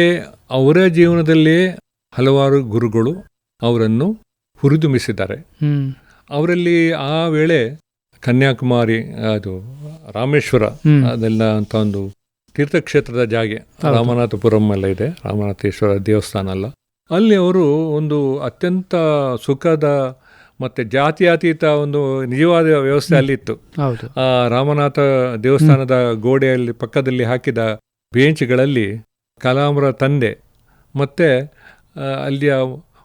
ಅವರ ಜೀವನದಲ್ಲಿ ಹಲವಾರು ಗುರುಗಳು ಅವರನ್ನು ಹುರಿದುಂಬಿಸಿದ್ದಾರೆ. ಅವರಲ್ಲಿ ಆ ವೇಳೆ ಕನ್ಯಾಕುಮಾರಿ, ಅದು ರಾಮೇಶ್ವರ, ಅದೆಲ್ಲ ಅಂತ ಒಂದು ತೀರ್ಥಕ್ಷೇತ್ರದ ಜಾಗೆ, ರಾಮನಾಥಪುರಂ ಎಲ್ಲ ಇದೆ, ರಾಮನಾಥೇಶ್ವರ ದೇವಸ್ಥಾನ ಅಲ್ಲ, ಅಲ್ಲಿ ಅವರು ಒಂದು ಅತ್ಯಂತ ಸುಖದ ಮತ್ತು ಜಾತ್ಯತೀತ ಒಂದು ನಿಜವಾದ ವ್ಯವಸ್ಥೆ ಅಲ್ಲಿತ್ತು. ಆ ರಾಮನಾಥ ದೇವಸ್ಥಾನದ ಗೋಡೆಯಲ್ಲಿ ಪಕ್ಕದಲ್ಲಿ ಹಾಕಿದ ಬೇಂಚ್ಗಳಲ್ಲಿ ಕಲಾಂರ ತಂದೆ ಮತ್ತು ಅಲ್ಲಿಯ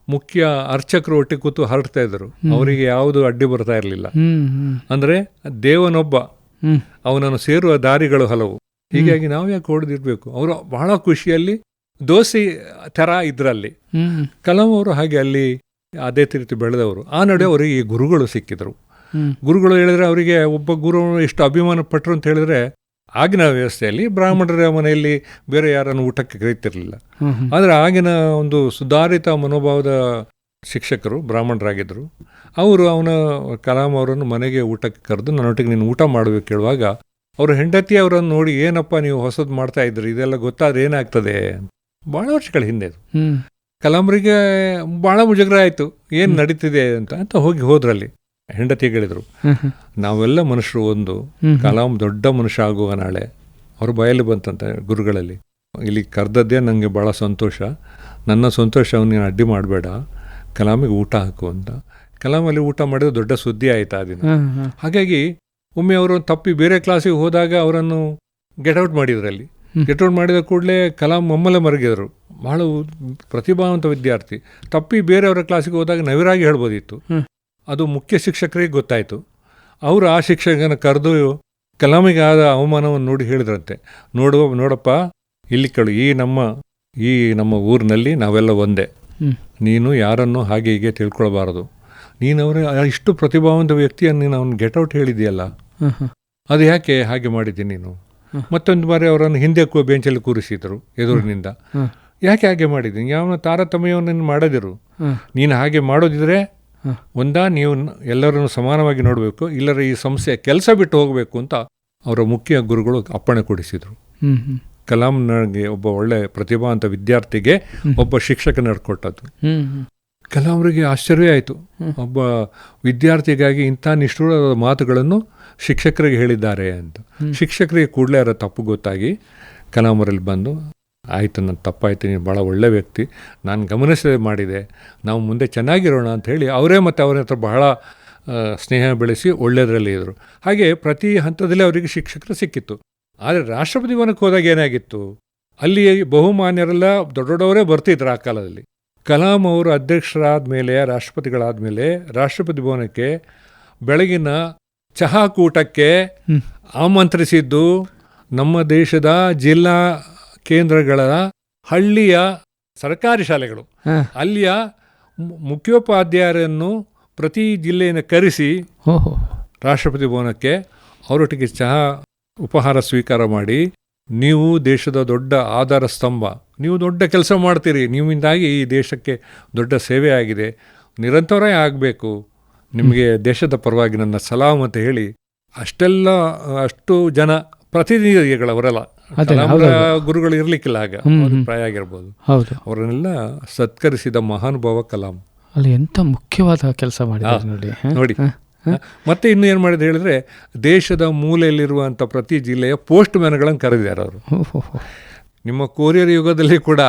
ಮುಖ್ಯ ಅರ್ಚಕರು ಒಟ್ಟಿಗೆ ಕೂತು ಹರಡ್ತಾ ಇದ್ದರು. ಅವರಿಗೆ ಯಾವುದು ಅಡ್ಡಿ ಬರ್ತಾ ಇರಲಿಲ್ಲ. ಅಂದರೆ ದೇವನೊಬ್ಬ, ಅವನನ್ನು ಸೇರುವ ದಾರಿಗಳು ಹಲವು. ಹೀಗಾಗಿ ನಾವು ಯಾಕೆ ಹೊಡೆದಿರ್ಬೇಕು? ಅವರು ಬಹಳ ಖುಷಿಯಲ್ಲಿ ದೋಸೆ ಥರ ಇದ್ರಲ್ಲಿ. ಕಲಾಂ ಅವರು ಹಾಗೆ ಅಲ್ಲಿ ಅದೇ ರೀತಿ ಬೆಳೆದವರು. ಆ ನಡುವೆ ಅವರಿಗೆ ಈ ಗುರುಗಳು ಸಿಕ್ಕಿದ್ರು. ಗುರುಗಳು ಹೇಳಿದ್ರೆ, ಅವರಿಗೆ ಒಬ್ಬ ಗುರು ಎಷ್ಟು ಅಭಿಮಾನ ಪಟ್ಟರು ಅಂತ ಹೇಳಿದ್ರೆ, ಆಗಿನ ವ್ಯವಸ್ಥೆಯಲ್ಲಿ ಬ್ರಾಹ್ಮಣರ ಮನೆಯಲ್ಲಿ ಬೇರೆ ಯಾರನ್ನು ಊಟಕ್ಕೆ ಕರೀತಿರ್ಲಿಲ್ಲ. ಆದರೆ ಆಗಿನ ಒಂದು ಸುಧಾರಿತ ಮನೋಭಾವದ ಶಿಕ್ಷಕರು ಬ್ರಾಹ್ಮಣರಾಗಿದ್ದರು. ಅವರು ಕಲಾಂ ಅವರನ್ನು ಮನೆಗೆ ಊಟಕ್ಕೆ ಕರೆದು, ನನ್ನೊಟ್ಟಿಗೆ ನೀನು ಊಟ ಮಾಡಬೇಕು ಹೇಳುವಾಗ, ಅವರು ಹೆಂಡತಿ ಅವರನ್ನು ನೋಡಿ, ಏನಪ್ಪ ನೀವು ಹೊಸದು ಮಾಡ್ತಾ ಇದ್ರಿ, ಇದೆಲ್ಲ ಗೊತ್ತಾದ್ರೆ ಏನಾಗ್ತದೆ? ಭಾಳ ವರ್ಷಗಳ ಹಿಂದೆ ಅದು. ಕಲಾಂರಿಗೆ ಭಾಳ ಮುಜುಗರ ಆಯಿತು, ಏನು ನಡೀತಿದೆ ಅಂತ ಹೋದ್ರಲ್ಲಿ. ಹೆಂಡತಿಗಳಿದ್ರು, ನಾವೆಲ್ಲ ಮನುಷ್ಯರು ಒಂದು, ಕಲಾಂ ದೊಡ್ಡ ಮನುಷ್ಯ ಆಗುವ ನಾಳೆ. ಅವ್ರ ಬಾಯಲ್ಲಿ ಬಂತಂತೆ ಗುರುಗಳಲ್ಲಿ, ಇಲ್ಲಿ ಕರೆದದ್ದೇ ನನಗೆ ಭಾಳ ಸಂತೋಷ, ನನ್ನ ಸಂತೋಷವನ್ನು ನೀನು ಅಡ್ಡಿ ಮಾಡಬೇಡ, ಕಲಾಮಿಗೆ ಊಟ ಹಾಕು ಅಂತ. ಕಲಾಮಲ್ಲಿ ಊಟ ಮಾಡಿದ್ರೆ ದೊಡ್ಡ ಸುದ್ದಿ ಆಯಿತು ಆ ದಿನ. ಹಾಗಾಗಿ ಒಮ್ಮೆ ಅವರು ತಪ್ಪಿ ಬೇರೆ ಕ್ಲಾಸಿಗೆ ಹೋದಾಗ ಅವರನ್ನು ಗೆಟ್ಔಟ್ ಮಾಡಿದ್ರಲ್ಲಿ. ಗೆಟ್ಔಟ್ ಮಾಡಿದ ಕೂಡಲೇ ಕಲಾಂ ಮಮ್ಮಲೆ ಮರಗಿದರು. ಬಹಳ ಪ್ರತಿಭಾವಂತ ವಿದ್ಯಾರ್ಥಿ. ತಪ್ಪಿ ಬೇರೆಯವರ ಕ್ಲಾಸಿಗೆ ಹೋದಾಗ ನವಿರಾಗಿ ಹೇಳ್ಬೋದಿತ್ತು. ಅದು ಮುಖ್ಯ ಶಿಕ್ಷಕರಿಗೆ ಗೊತ್ತಾಯಿತು. ಅವರು ಆ ಶಿಕ್ಷಕನ ಕರೆದು ಕಲಾಮಿಗೆ ಆದ ಅವಮಾನವನ್ನು ನೋಡಿ ಹೇಳಿದ್ರಂತೆ, ನೋಡಪ್ಪ, ಇಲ್ಲಿ ಕೇಳು, ಈ ನಮ್ಮ ಊರಿನಲ್ಲಿ ನಾವೆಲ್ಲ ಒಂದೇ, ನೀನು ಯಾರನ್ನು ಹಾಗೆ ಹೀಗೆ ತಿಳ್ಕೊಳ್ಬಾರದು. ನೀನು ಇಷ್ಟು ಪ್ರತಿಭಾವಂತ ವ್ಯಕ್ತಿಯನ್ನು ನೀನು ಅವ್ನು ಗೆಟ್ಔಟ್ ಹೇಳಿದೆಯಲ್ಲ, ಅದು ಯಾಕೆ ಹಾಗೆ ಮಾಡಿದ್ದೀನಿ ನೀನು? ಮತ್ತೊಂದು ಬಾರಿ ಅವರನ್ನು ಹಿಂದೆ ಬೆಂಚಲ್ಲಿ ಕೂರಿಸಿದರು ಎದುರಿನಿಂದ. ಯಾಕೆ ಹಾಗೆ ಮಾಡಿದ್ದೀನಿ? ಯಾವ ತಾರತಮ್ಯವನ್ನು ಮಾಡೋದಿರು. ನೀನು ಹಾಗೆ ಮಾಡೋದಿದ್ರೆ ನೀವು ಎಲ್ಲರನ್ನು ಸಮಾನವಾಗಿ ನೋಡಬೇಕು, ಇಲ್ಲರ ಈ ಸಂಸ್ಥೆಯ ಕೆಲಸ ಬಿಟ್ಟು ಹೋಗಬೇಕು ಅಂತ ಅವರ ಮುಖ್ಯ ಗುರುಗಳು ಅಪ್ಪಣೆ ಕೊಡಿಸಿದರು. ಕಲಾಂಗೆ, ಒಬ್ಬ ಒಳ್ಳೆ ಪ್ರತಿಭಾವಂತ ವಿದ್ಯಾರ್ಥಿಗೆ ಒಬ್ಬ ಶಿಕ್ಷಕ ನಡ್ಕೊಟ್ಟದ್ದು. ಕಲಾಂರಿಗೆ ಆಶ್ಚರ್ಯ ಆಯಿತು, ಒಬ್ಬ ವಿದ್ಯಾರ್ಥಿಗಾಗಿ ಇಂಥ ನಿಷ್ಠುರದ ಮಾತುಗಳನ್ನು ಶಿಕ್ಷಕರಿಗೆ ಹೇಳಿದ್ದಾರೆ ಅಂತ. ಶಿಕ್ಷಕರಿಗೆ ಕೂಡಲೇ ಅದರ ತಪ್ಪು ಗೊತ್ತಾಗಿ ಕಲಾಂವರಲ್ಲಿ ಬಂದು ಆಯಿತು, ನಾನು ತಪ್ಪಾಯ್ತು, ನೀನು ಭಾಳ ಒಳ್ಳೆ ವ್ಯಕ್ತಿ, ನಾನು ಗಮನಿಸದೆ ಮಾಡಿದೆ, ನಾವು ಮುಂದೆ ಚೆನ್ನಾಗಿರೋಣ ಅಂತ ಹೇಳಿ ಅವರೇ ಮತ್ತು ಅವರ ಹತ್ರ ಬಹಳ ಸ್ನೇಹ ಬೆಳೆಸಿ ಒಳ್ಳೆಯದರಲ್ಲಿ ಇದ್ದರು. ಹಾಗೆ ಪ್ರತಿ ಹಂತದಲ್ಲಿ ಅವರಿಗೆ ಶಿಕ್ಷಕರು ಸಿಕ್ಕಿತ್ತು. ಆದರೆ ರಾಷ್ಟ್ರಪತಿ ಭವನಕ್ಕೆ ಹೋದಾಗ ಏನಾಗಿತ್ತು, ಅಲ್ಲಿ ಬಹುಮಾನ್ಯರೆಲ್ಲ ದೊಡ್ಡ ದೊಡ್ಡವರೇ ಬರ್ತಿದ್ರು ಆ ಕಾಲದಲ್ಲಿ. ಕಲಾಂ ಅವರು ಅಧ್ಯಕ್ಷರಾದ ಮೇಲೆ, ರಾಷ್ಟ್ರಪತಿಗಳಾದ ಮೇಲೆ ರಾಷ್ಟ್ರಪತಿ ಭವನಕ್ಕೆ ಬೆಳಗಿನ ಚಹಾ ಕೂಟಕ್ಕೆ ಆಮಂತ್ರಿಸಿದ್ದು ನಮ್ಮ ದೇಶದ ಜಿಲ್ಲಾ ಕೇಂದ್ರಗಳ ಹಳ್ಳಿಯ ಸರ್ಕಾರಿ ಶಾಲೆಗಳು. ಅಲ್ಲಿಯ ಮುಖ್ಯೋಪಾಧ್ಯಾಯರನ್ನು ಪ್ರತಿ ಜಿಲ್ಲೆಯನ್ನು ಕರೆಸಿ ರಾಷ್ಟ್ರಪತಿ ಭವನಕ್ಕೆ ಅವರೊಟ್ಟಿಗೆ ಚಹಾ ಉಪಹಾರ ಸ್ವೀಕಾರ ಮಾಡಿ, ನೀವು ದೇಶದ ದೊಡ್ಡ ಆಧಾರ ಸ್ತಂಭ, ನೀವು ದೊಡ್ಡ ಕೆಲಸ ಮಾಡ್ತೀರಿ, ನಿಮ್ಮಿಂದಾಗಿ ಈ ದೇಶಕ್ಕೆ ದೊಡ್ಡ ಸೇವೆ ಆಗಿದೆ, ನಿರಂತರ ಆಗಬೇಕು, ನಿಮಗೆ ದೇಶದ ಪರವಾಗಿ ನನ್ನ ಸಲಾಮ್ ಅಂತ ಹೇಳಿ ಅಷ್ಟು ಜನ ಪ್ರತಿನಿಧಿಗಳವರೆಲ್ಲ, ಗುರುಗಳು ಇರಲಿಕ್ಕಿಲ್ಲ ಆಗ, ಪ್ರಾಯ ಆಗಿರ್ಬೋದು, ಅವರನ್ನೆಲ್ಲ ಸತ್ಕರಿಸಿದ ಮಹಾನುಭಾವ ಕಲಾಂ. ಅಲ್ಲಿ ಎಂಥ ಮುಖ್ಯವಾದ ಕೆಲಸ ಮಾಡಿದ್ದಾರೆ ನೋಡಿ. ಮತ್ತೆ ಇನ್ನು ಏನು ಮಾಡಿದ್ರು ಹೇಳಿದ್ರೆ, ದೇಶದ ಮೂಲೆಯಲ್ಲಿರುವಂಥ ಪ್ರತಿ ಜಿಲ್ಲೆಯ ಪೋಸ್ಟ್ ಮ್ಯಾನ್ಗಳನ್ನು ಕರೆದಿದ್ದಾರೆ ಅವರು. ನಿಮ್ಮ ಕೊರಿಯರ್ ಯುಗದಲ್ಲಿ ಕೂಡ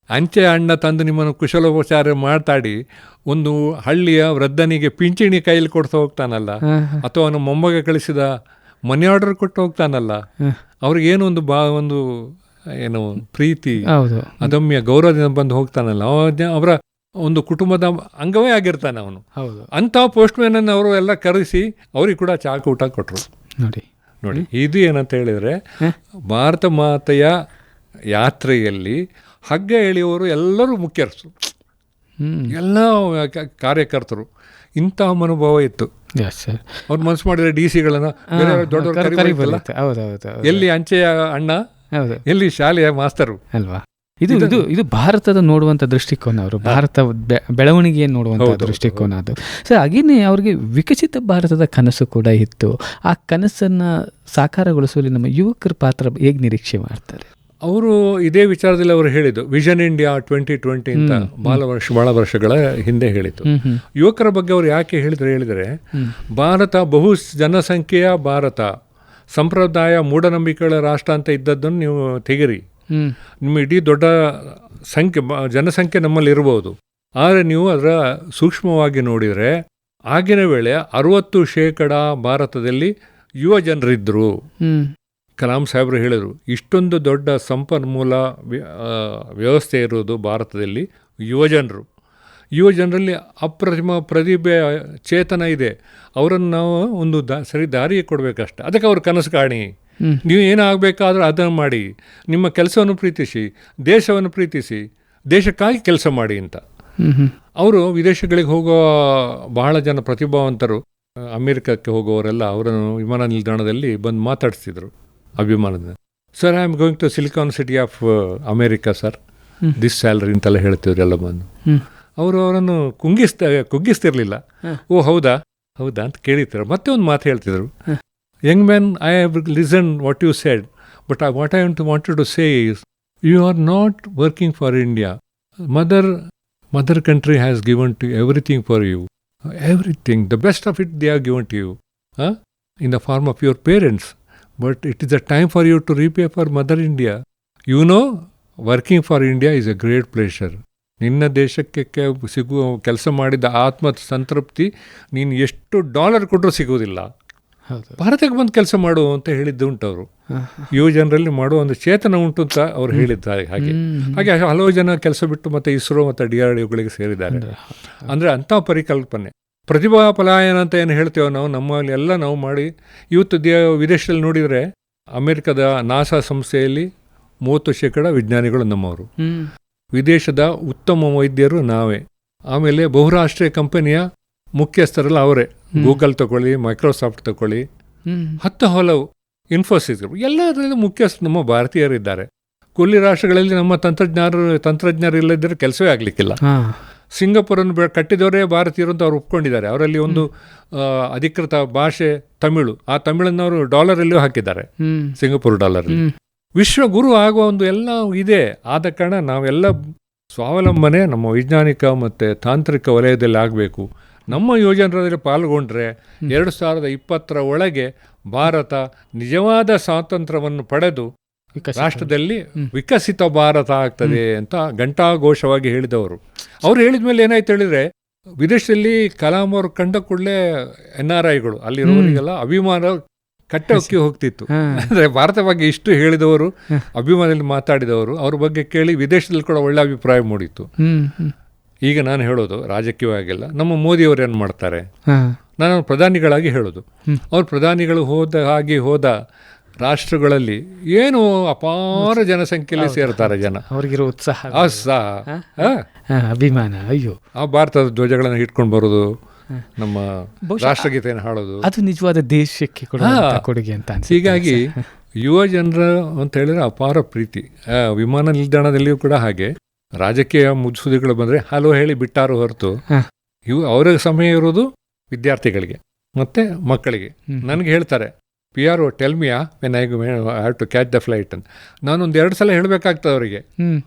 ಅಂಚೆ ಅಣ್ಣ ತಂದು ನಿಮ್ಮನ್ನು ಕುಶಲೋಪಚಾರ ಮಾತಾಡಿ ಒಂದು ಹಳ್ಳಿಯ ವೃದ್ಧನಿಗೆ ಪಿಂಚಣಿ ಕೈಯಲ್ಲಿ ಕೊಡ್ತಾ ಹೋಗ್ತಾನಲ್ಲ, ಅಥವಾ ಅವನ ಮೊಮ್ಮಗ ಕಳಿಸಿದ ಮನಿ ಆರ್ಡರ್ ಕೊಟ್ಟು ಹೋಗ್ತಾನಲ್ಲ, ಅವ್ರಿಗೇನು ಒಂದು ಏನು ಪ್ರೀತಿ, ಅದಮ್ಯ ಗೌರವದಿಂದ ಬಂದು ಹೋಗ್ತಾನಲ್ಲ, ಅವರ ಒಂದು ಕುಟುಂಬದ ಅಂಗವೇ ಆಗಿರ್ತಾನೆ ಅವನು. ಅಂಥ ಪೋಸ್ಟ್ ಮ್ಯಾನನ್ನು ಅವರು ಎಲ್ಲ ಕರೆಸಿ ಅವ್ರಿಗೆ ಕೂಡ ಚಾಕು ಊಟ ಕೊಟ್ಟರು. ನೋಡಿ ಇದು ಏನಂತ ಹೇಳಿದರೆ, ಭಾರತ ಮಾತೆಯ ಯಾತ್ರೆಯಲ್ಲಿ ಹಗ್ಗ ಎಳೆಯುವವರು ಎಲ್ಲರೂ ಮುಖ್ಯಸ್ಥರು, ಎಲ್ಲ ಕಾರ್ಯಕರ್ತರು. ಇಂಥ ಮನೋಭಾವ ಇತ್ತು. ಅವ್ರು ಮನಸ್ಸು ಮಾಡಿದರೆ ಡಿ ಸಿಗಳನ್ನು ದೊಡ್ಡ ಎಲ್ಲಿ ಅಂಚೆಯ ಅಣ್ಣ, ಎಲ್ಲಿ ಶಾಲೆಯ ಮಾಸ್ತರು ಅಲ್ವಾ. ಇದು ಭಾರತದ ನೋಡುವಂಥ ದೃಷ್ಟಿಕೋನ, ಅವರು ಭಾರತ ಬೆಳವಣಿಗೆಯನ್ನು ನೋಡುವಂಥ ದೃಷ್ಟಿಕೋನ ಅದು. ಸೊ ಹಾಗೇನೆ ಅವ್ರಿಗೆ ವಿಕಸಿತ ಭಾರತದ ಕನಸು ಕೂಡ ಇತ್ತು. ಆ ಕನಸನ್ನು ಸಾಕಾರಗೊಳಿಸುವಲ್ಲಿ ನಮ್ಮ ಯುವಕರ ಪಾತ್ರ ಹೇಗೆ ನಿರೀಕ್ಷೆ ಮಾಡ್ತಾರೆ? ಅವರು ಇದೇ ವಿಚಾರದಲ್ಲಿ ಅವರು ಹೇಳಿದ್ದು ವಿಷನ್ ಇಂಡಿಯಾ 2020 ಅಂತ ಬಹಳ ವರ್ಷಗಳ ಹಿಂದೆ ಹೇಳಿತು. ಯುವಕರ ಬಗ್ಗೆ ಅವರು ಯಾಕೆ ಹೇಳಿದರೆ, ಭಾರತ ಬಹು ಜನಸಂಖ್ಯೆಯ ಭಾರತ, ಸಂಪ್ರದಾಯ ಮೂಢನಂಬಿಕೆಗಳ ರಾಷ್ಟ್ರ ಅಂತ ಇದ್ದದ್ದನ್ನು ನೀವು ತೆಗಿರಿ, ನಿಮ್ಮ ಇಡೀ ದೊಡ್ಡ ಜನಸಂಖ್ಯೆ ನಮ್ಮಲ್ಲಿ ಇರ್ಬೋದು, ಆದರೆ ನೀವು ಅದರ ಸೂಕ್ಷ್ಮವಾಗಿ ನೋಡಿದರೆ ಆಗಿನ ವೇಳೆ 60% ಭಾರತದಲ್ಲಿ ಯುವ ಜನರಿದ್ದರು. ಕಲಾಂ ಸಾಹೇಬರು ಹೇಳಿದರು, ಇಷ್ಟೊಂದು ದೊಡ್ಡ ಸಂಪನ್ಮೂಲ ವ್ಯವಸ್ಥೆ ಇರುವುದು ಭಾರತದಲ್ಲಿ ಯುವ ಜನರಲ್ಲಿ ಅಪ್ರತಿಮ ಪ್ರತಿಭೆ ಚೇತನ ಇದೆ, ಅವರನ್ನು ನಾವು ಒಂದು ಸರಿ ದಾರಿಗೆ ಕೊಡಬೇಕಷ್ಟೆ. ಅದಕ್ಕೆ ಅವ್ರ ಕನಸು ಕಾಣಿ, ನೀವು ಏನಾಗಬೇಕಾದ್ರೂ ಅದನ್ನು ಮಾಡಿ, ನಿಮ್ಮ ಕೆಲಸವನ್ನು ಪ್ರೀತಿಸಿ, ದೇಶವನ್ನು ಪ್ರೀತಿಸಿ, ದೇಶಕ್ಕಾಗಿ ಕೆಲಸ ಮಾಡಿ ಅಂತ. ಅವರು ವಿದೇಶಗಳಿಗೆ ಹೋಗೋ ಬಹಳ ಜನ ಪ್ರತಿಭಾವಂತರು, ಅಮೆರಿಕಕ್ಕೆ ಹೋಗೋವರೆಲ್ಲ ಅವರನ್ನು ವಿಮಾನ ನಿಲ್ದಾಣದಲ್ಲಿ ಬಂದು ಮಾತಾಡಿಸ್ತಿದ್ರು ಅಭಿಮಾನದಿಂದ. Sir, I am going to silicon city of America sir, this salary ಅಂತೆಲ್ಲ ಹೇಳ್ತಿದ್ರು ಎಲ್ಲ ಬಂದು. ಅವರು ಅವರನ್ನು ಕುಗ್ಗಿಸ್ತಿರ್ಲಿಲ್ಲ. ಓ ಹೌದಾ ಅಂತ ಕೇಳಿದ್ರು. ಮತ್ತೆ ಒಂದು ಮಾತು ಹೇಳ್ತಿದ್ರು, young man, I have listen what you said, but what I wanted to say is, you are not working for India. Mother country has given to everything for you, everything, the best of it they are given to you in the form of your parents. But it is a time for you to repay for Mother India. You know, working for India is a great pleasure. ನಿನ್ನ ದೇಶಕ್ಕೆ ಸಿಗುವ ಕೆಲಸ ಮಾಡಿದ ಆತ್ಮ ಸಂತೃಪ್ತಿ ನೀನು ಎಷ್ಟು $1 ಕೊಟ್ಟರು ಸಿಗುವುದಿಲ್ಲ. ಭಾರತಕ್ಕೆ ಬಂದು ಕೆಲಸ ಮಾಡು ಅಂತ ಹೇಳಿದ್ದು ಉಂಟು. ಅವರು ಯುವ ಜನರಲ್ಲಿ ಮಾಡುವ ಒಂದು ಚೇತನ ಉಂಟು ಅಂತ ಅವ್ರು ಹೇಳಿದ್ದಾರೆ. ಹಾಗೆ ಹಲವು ಜನ ಕೆಲಸ ಬಿಟ್ಟು ಮತ್ತೆ ಇಸ್ರೋ ಮತ್ತು DRDOಗಳಿಗೆ ಸೇರಿದ್ದಾರೆ. ಅಂದರೆ ಅಂಥ ಪರಿಕಲ್ಪನೆ, ಪ್ರತಿಭಾ ಪಲಾಯನ ಅಂತ ಏನು ಹೇಳ್ತೇವೆ ನಾವು, ನಮ್ಮಲ್ಲಿ ಎಲ್ಲ ನಾವು ಮಾಡಿ ಇವತ್ತು ವಿದೇಶದಲ್ಲಿ ನೋಡಿದರೆ ಅಮೆರಿಕದ ನಾಸಾ ಸಂಸ್ಥೆಯಲ್ಲಿ 30% ವಿಜ್ಞಾನಿಗಳು ನಮ್ಮವರು, ವಿದೇಶದ ಉತ್ತಮ ವೈದ್ಯರು ನಾವೇ, ಆಮೇಲೆ ಬಹುರಾಷ್ಟ್ರೀಯ ಕಂಪನಿಯ ಮುಖ್ಯಸ್ಥರೆಲ್ಲ ಅವರೇ, ಗೂಗಲ್ ತಗೊಳ್ಳಿ, ಮೈಕ್ರೋಸಾಫ್ಟ್ ತಗೊಳ್ಳಿ, ಹಲವು ಇನ್ಫೋಸಿಸ್, ಎಲ್ಲದರಲ್ಲೂ ಮುಖ್ಯಸ್ಥರು ನಮ್ಮ ಭಾರತೀಯರಿದ್ದಾರೆ. ಕೊಲ್ಲಿ ರಾಷ್ಟ್ರಗಳಲ್ಲಿ ನಮ್ಮ ತಂತ್ರಜ್ಞರು ಇಲ್ಲದಿದ್ದರೆ ಕೆಲಸವೇ ಆಗಲಿಕ್ಕಿಲ್ಲ. ಸಿಂಗಪುರನ್ನು ಕಟ್ಟಿದವರೇ ಭಾರತೀಯರು ಅಂತ ಅವ್ರು ಒಪ್ಕೊಂಡಿದ್ದಾರೆ. ಅವರಲ್ಲಿ ಒಂದು ಅಧಿಕೃತ ಭಾಷೆ ತಮಿಳು, ಆ ತಮಿಳನ್ನು ಅವರು $allೂ ಹಾಕಿದ್ದಾರೆ, ಸಿಂಗಪುರ್ $. ವಿಶ್ವಗುರು ಆಗುವ ಒಂದು ಎಲ್ಲ ಇದೆ. ಆದ ಕಾರಣ ನಾವೆಲ್ಲ ಸ್ವಾವಲಂಬನೆ ನಮ್ಮ ವೈಜ್ಞಾನಿಕ ಮತ್ತು ತಾಂತ್ರಿಕ ವಲಯದಲ್ಲಿ ಆಗಬೇಕು. ನಮ್ಮ ಯೋಜನೆಗಳಲ್ಲಿ ಪಾಲ್ಗೊಂಡ್ರೆ 2020 ಒಳಗೆ ಭಾರತ ನಿಜವಾದ ಸ್ವಾತಂತ್ರ್ಯವನ್ನು ಪಡೆದು ರಾಷ್ಟ್ರದಲ್ಲಿ ವಿಕಸಿತ ಭಾರತ ಆಗ್ತದೆ ಅಂತ ಘಂಟಾಘೋಷವಾಗಿ ಹೇಳಿದವರು. ಅವ್ರು ಹೇಳಿದ ಮೇಲೆ ಏನಾಯ್ತು ಹೇಳಿದ್ರೆ, ವಿದೇಶದಲ್ಲಿ ಕಲಾಂ ಅವರು ಕಂಡ ಕೂಡಲೇ NRIಗಳು ಅಲ್ಲಿರೋರಿಗೆಲ್ಲ ಅಭಿಮಾನ ಕಟ್ಟೋಕ್ಕಿ ಹೋಗ್ತಿತ್ತು. ಅಂದರೆ ಭಾರತ ಬಗ್ಗೆ ಇಷ್ಟು ಹೇಳಿದವರು, ಅಭಿಮಾನದಲ್ಲಿ ಮಾತಾಡಿದವರು, ಅವ್ರ ಬಗ್ಗೆ ಕೇಳಿ ವಿದೇಶದಲ್ಲಿ ಕೂಡ ಒಳ್ಳೆ ಅಭಿಪ್ರಾಯ ಮೂಡಿತ್ತು. ಈಗ ನಾನು ಹೇಳೋದು ರಾಜಕೀಯವಾಗಿಲ್ಲ, ನಮ್ಮ ಮೋದಿಯವರು ಏನು ಮಾಡ್ತಾರೆ, ನಾನು ಪ್ರಧಾನಿಗಳಾಗಿ ಹೇಳೋದು, ಅವ್ರು ಪ್ರಧಾನಿಗಳು ಹೋದ ರಾಷ್ಟ್ರಗಳಲ್ಲಿ ಏನು ಅಪಾರ ಜನಸಂಖ್ಯೆಯಲ್ಲಿ ಸೇರ್ತಾರೆ ಜನ, ಅವ್ರಿಗಿರೋ ಉತ್ಸಾಹ, ಅಭಿಮಾನ. ಅಯ್ಯೋ, ಆ ಭಾರತದ ಧ್ವಜಗಳನ್ನು ಇಟ್ಕೊಂಡು ಬರೋದು, ನಮ್ಮ ರಾಷ್ಟ್ರಗೀತೆಯನ್ನು ಹಾಡೋದು, ಅದು ನಿಜವಾದ ದೇಶಕ್ಕೆ ಕೊಡುಗೆ ಅಂತ. ಹೀಗಾಗಿ ಯುವ ಜನರ ಅಂತ ಹೇಳಿದ್ರೆ ಅಪಾರ ಪ್ರೀತಿ. ವಿಮಾನ ನಿಲ್ದಾಣದಲ್ಲಿಯೂ ಕೂಡ ಹಾಗೆ ರಾಜಕೀಯ ಮುಸುದಿಗಳು ಬಂದರೆ ಹಲೋ ಹೇಳಿ ಬಿಟ್ಟಾರು ಹೊರತು, ಅವರ ಸಮಯ ಇರೋದು ವಿದ್ಯಾರ್ಥಿಗಳಿಗೆ ಮತ್ತೆ ಮಕ್ಕಳಿಗೆ. ನನಗೆ ಹೇಳ್ತಾರೆ, PRO tell me when I have to catch the flight ಅಂತ. ನಾನೊಂದು 2 ಸಲ ಹೇಳಬೇಕಾಗ್ತದೆ ಅವರಿಗೆ.